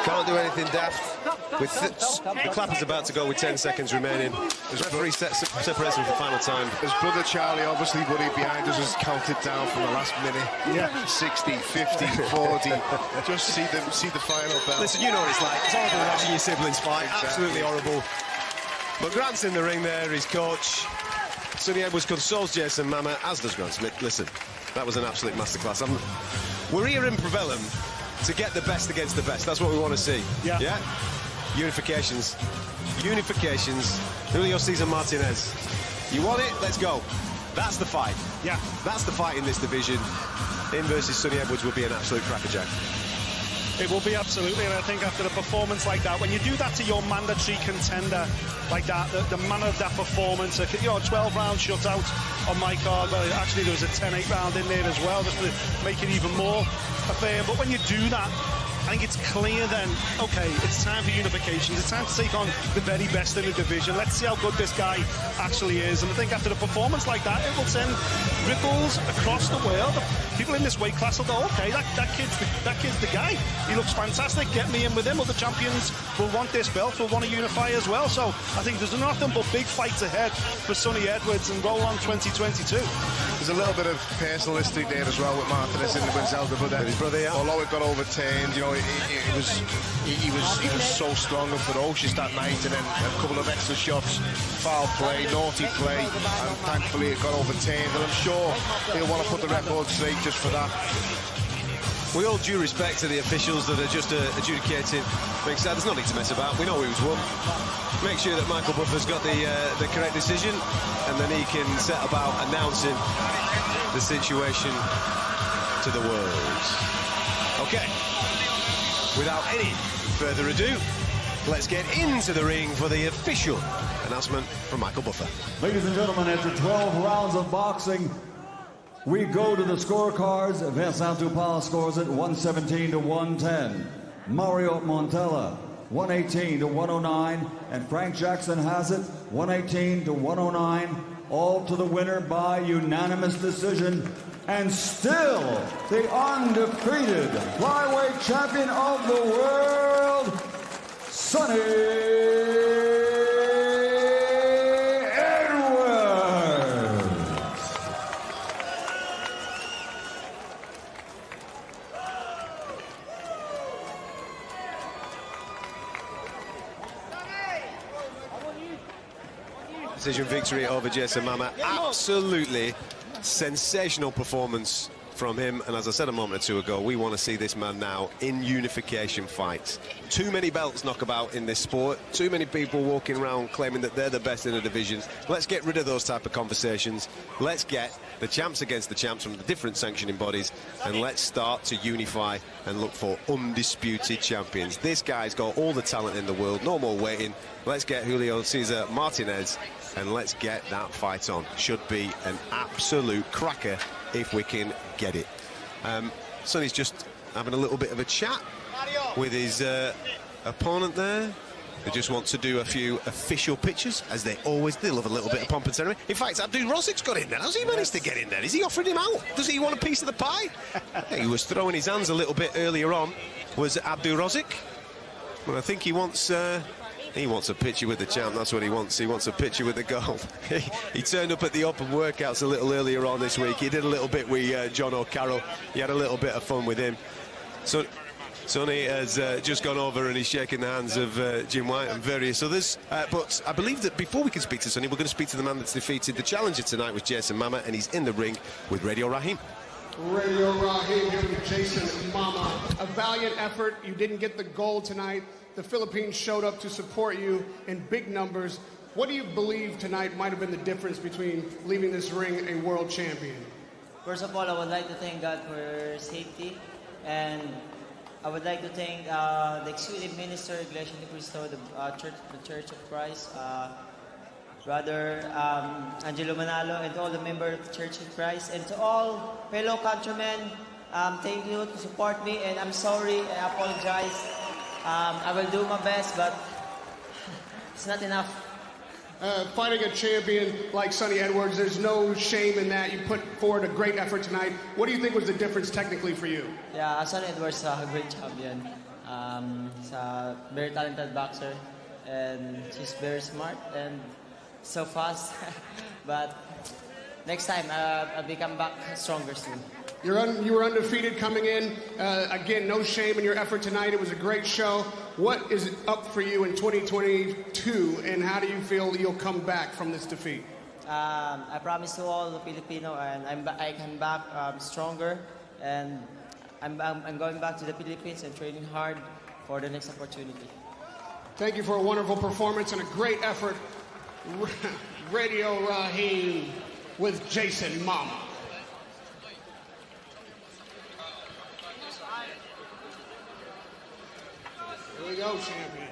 Can't do anything daft. With the clapper's about to go with 10 seconds remaining. The referee separates them for final time. His brother Charlie, obviously worried behind us, has counted down from the last minute. Yeah. 60, 50, 40. Just see the final bell. Listen, you know what it's like. It's horrible watching your siblings fight. Exactly. Absolutely horrible. But Grant's in the ring there, his coach. Sonny Edwards consoles Jason Mama, as does Grant Smith. Listen, that was an absolute masterclass. We're here in Provellum to get the best against the best. That's what we want to see. Yeah. Yeah? Unifications. Julio Cesar Martinez. You want it? Let's go. That's the fight. Yeah. That's the fight in this division. Him versus Sonny Edwards would be an absolute crackerjack. It will be, absolutely, and I think after a performance like that, when you do that to your mandatory contender like that, the manner of that performance, you know, a 12-round shutout on my card, but actually there was a 10-8 round in there as well, just to make it even more affair. But when you do that I think it's clear then, okay, it's time for unification. It's time to take on the very best in the division. Let's see how good this guy actually is. And I think after a performance like that, it will send ripples across the world. People in this weight class will go, okay, that kid's the guy. He looks fantastic. Get me in with him. Other champions will want this belt, will want to unify as well. So I think there's nothing but big fights ahead for Sonny Edwards and roll on 2022. There's a little bit of personal history there as well with Martinez and with his elder brother. With his brother, yeah. Although it got overturned, you know, he was so strong and ferocious that night, and then a couple of extra shots, foul play, naughty play, and thankfully it got overturned. And I'm sure he'll want to put the record straight just for that. With all due respect to the officials that are just adjudicating, there's nothing to mess about. We know who's won. Make sure that Michael Buffer's got the correct decision, and then he can set about announcing the situation to the world. Okay, without any further ado, let's get into the ring for the official announcement from Michael Buffer. Ladies and gentlemen, after 12 rounds of boxing, we go to the scorecards. Vincent Dupal scores it 117 to 110. Mario Montella 118 to 109, and Frank Jackson has it 118 to 109, all to the winner by unanimous decision, and still the undefeated flyweight champion of the world, Sonny Edwards. Decision victory over Jason Mama. Absolutely sensational performance from him, and as I said a moment or two ago, we want to see this man now in unification fights. Too many belts knockabout in this sport, too many people walking around claiming that they're the best in the divisions. Let's get rid of those type of conversations. Let's get the champs against the champs from the different sanctioning bodies, and let's start to unify and look for undisputed champions. This guy's got all the talent in the world, no more waiting. Let's get Julio Cesar Martinez, and let's get that fight on. Should be an absolute cracker if we can get it. Sonny's just having a little bit of a chat with his opponent there. They just want to do a few official pictures, as they always do. Love a little bit of pomp and ceremony. In fact, Abdul Rozik's got in there. How's he managed to get in there? Is he offering him out? Does he want a piece of the pie? He was throwing his hands a little bit earlier on, was Abdul Rozik. Well, I think he wants a picture with the champ. That's what he wants. He wants a picture with the gold. He turned up at the open workouts a little earlier on this week. He did a little bit with John O'Carroll. He had a little bit of fun with him. So Sonny has just gone over and he's shaking the hands of Jim White and various others. But I believe that before we can speak to Sonny, we're going to speak to the man that's defeated the challenger tonight, was Jason Mama, and he's in the ring with Radio Rahim. Radio Rahim here with Jason Mama. A valiant effort. You didn't get the gold tonight. The Philippines showed up to support you in big numbers. What do you believe tonight might have been the difference between leaving this ring a world champion? First of all, I would like to thank God for safety, and I would like to thank the Executive Minister, Iglesia Ni Cristo, the Church of Christ, Brother Angelo Manalo, and all the members of the Church of Christ, and to all fellow countrymen. Thank you to support me, and I'm sorry, I apologize. I will do my best, but it's not enough. Fighting a champion like Sonny Edwards, there's no shame in that. You put forward a great effort tonight. What do you think was the difference technically for you? Yeah, Sonny Edwards is a great champion. He's a very talented boxer, and he's very smart and so fast. But next time, I'll become back stronger soon. You were undefeated coming in. Again, no shame in your effort tonight. It was a great show. What is up for you in 2022, and how do you feel you'll come back from this defeat? I promise to all the Filipino, and I come back stronger, and I'm going back to the Philippines and training hard for the next opportunity. Thank you for a wonderful performance and a great effort. Radio Rahim with Jason Mama. Here we go, champion.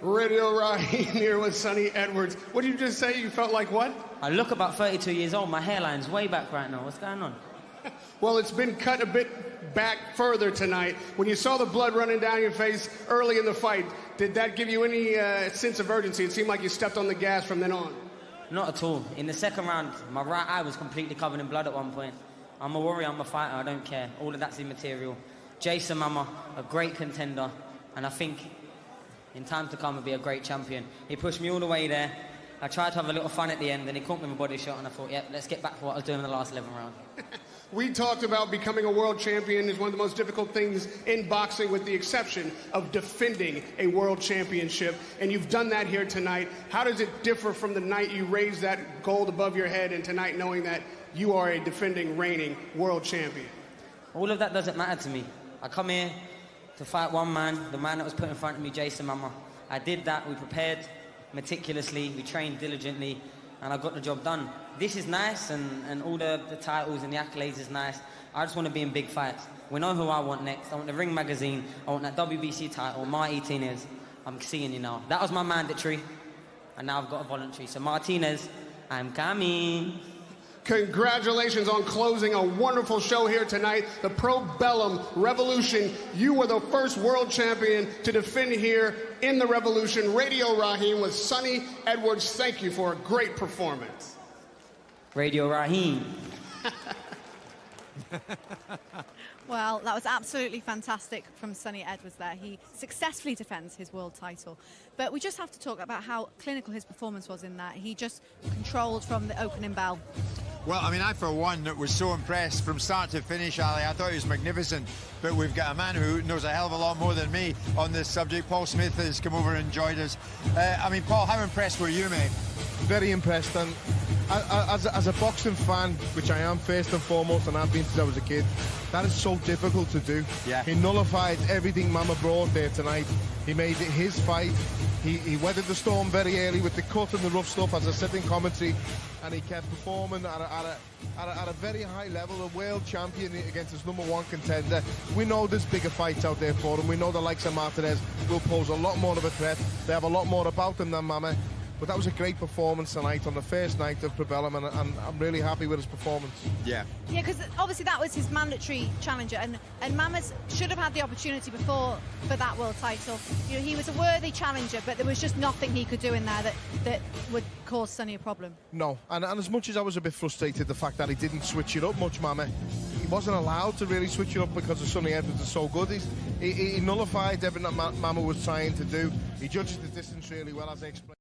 Radio Raheem here with Sonny Edwards. What did you just say? You felt like what? I look about 32 years old. My hairline's way back right now. What's going on? Well, it's been cut a bit back further tonight. When you saw the blood running down your face early in the fight, did that give you any sense of urgency? It seemed like you stepped on the gas from then on. Not at all. In the second round, my right eye was completely covered in blood at one point. I'm a warrior, I'm a fighter, I don't care. All of that's immaterial. Jason Mama, a great contender, and I think in times to come will be a great champion. He pushed me all the way there. I tried to have a little fun at the end, and he caught me with a body shot, and I thought, yep, let's get back to what I was doing in the last 11 rounds. We talked about becoming a world champion is one of the most difficult things in boxing, with the exception of defending a world championship. And you've done that here tonight. How does it differ from the night you raised that gold above your head and tonight knowing that you are a defending, reigning world champion? All of that doesn't matter to me. I come here to fight one man, the man that was put in front of me, Jason Mama. I did that. We prepared meticulously. We trained diligently. And I got the job done. This is nice, and all the titles and the accolades is nice. I just want to be in big fights. We know who I want next. I want the Ring magazine. I want that WBC title. Martinez, I'm seeing you now. That was my mandatory, and now I've got a voluntary. So Martinez, I'm coming. Congratulations on closing a wonderful show here tonight. The Pro Bellum Revolution. You were the first world champion to defend here in the Revolution. Radio Raheem with Sonny Edwards. Thank you for a great performance. Radio Raheem. Well, that was absolutely fantastic from Sonny Edwards there. He successfully defends his world title. But we just have to talk about how clinical his performance was in that. He just controlled from the opening bell. Well, I mean, I, for one, was so impressed from start to finish, Ali. I thought he was magnificent. But we've got a man who knows a hell of a lot more than me on this subject. Paul Smith has come over and joined us. I mean, Paul, how impressed were you, mate? Very impressed. And as a boxing fan, which I am first and foremost, and I've been since I was a kid, that is so difficult to do. Yeah. He nullified everything Mama brought there tonight. He made it his fight. He weathered the storm very early with the cut and the rough stuff, as I said in commentary, and he kept performing at a very high level, a world champion against his #1 contender. We know there's bigger fights out there for him. We know the likes of Martinez will pose a lot more of a threat. They have a lot more about them than Mama. But that was a great performance tonight on the first night of Pro Bellum, and I'm really happy with his performance. Yeah. Yeah, because obviously that was his mandatory challenger, and Mamas should have had the opportunity before for that world title. You know, he was a worthy challenger, but there was just nothing he could do in there that would cause Sonny a problem. No, and as much as I was a bit frustrated, the fact that he didn't switch it up much, Mama, he wasn't allowed to really switch it up because of Sonny Edwards is so good. He nullified everything that Mama was trying to do. He judged the distance really well, as I explained.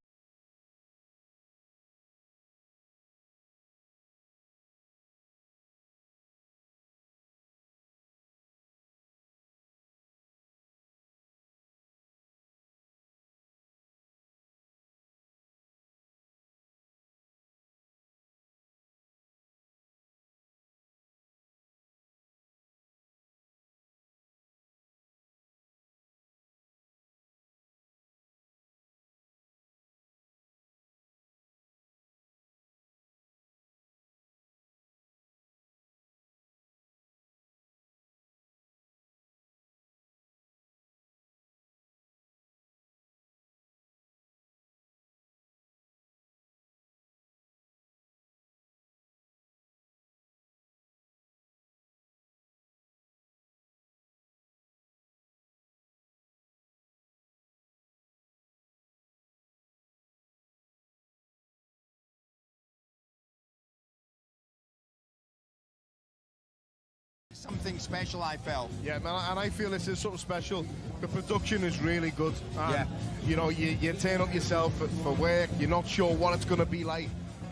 Something special, I felt. Yeah, man, and I feel this is something special. The production is really good. And, yeah. You know, you turn up yourself for work. You're not sure what it's going to be like.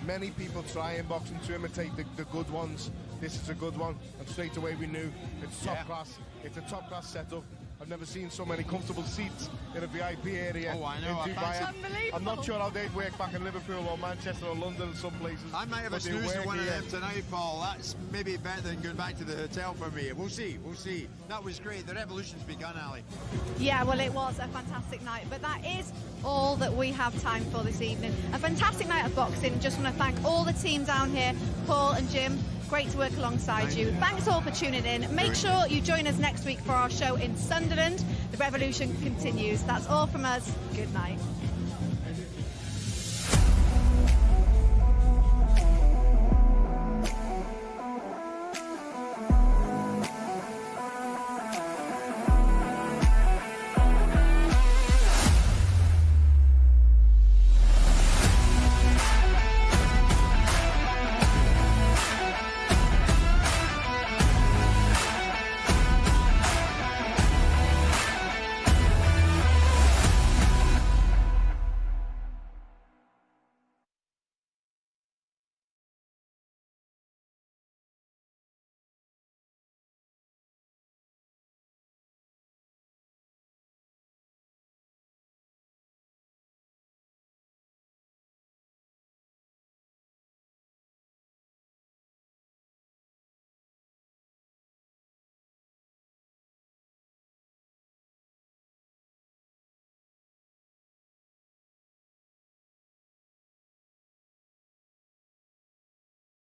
Many people try in boxing to imitate the good ones. This is a good one, and straight away we knew it's top class. It's a top class setup. I've never seen so many comfortable seats in a VIP area. Oh, I know. In Dubai. I'm not sure how they'd work back in Liverpool or Manchester or London and some places. I might have a snooze to one of them tonight, Paul. That's maybe better than going back to the hotel for me. We'll see. We'll see. That was great. The revolution's begun, Ali. Yeah, well, it was a fantastic night, but that is all that we have time for this evening. A fantastic night of boxing. Just want to thank all the team down here, Paul and Jim. Great to work alongside you. Thanks all for tuning in. Make sure you join us next week for our show in Sunderland. The revolution continues. That's all from us. Good night.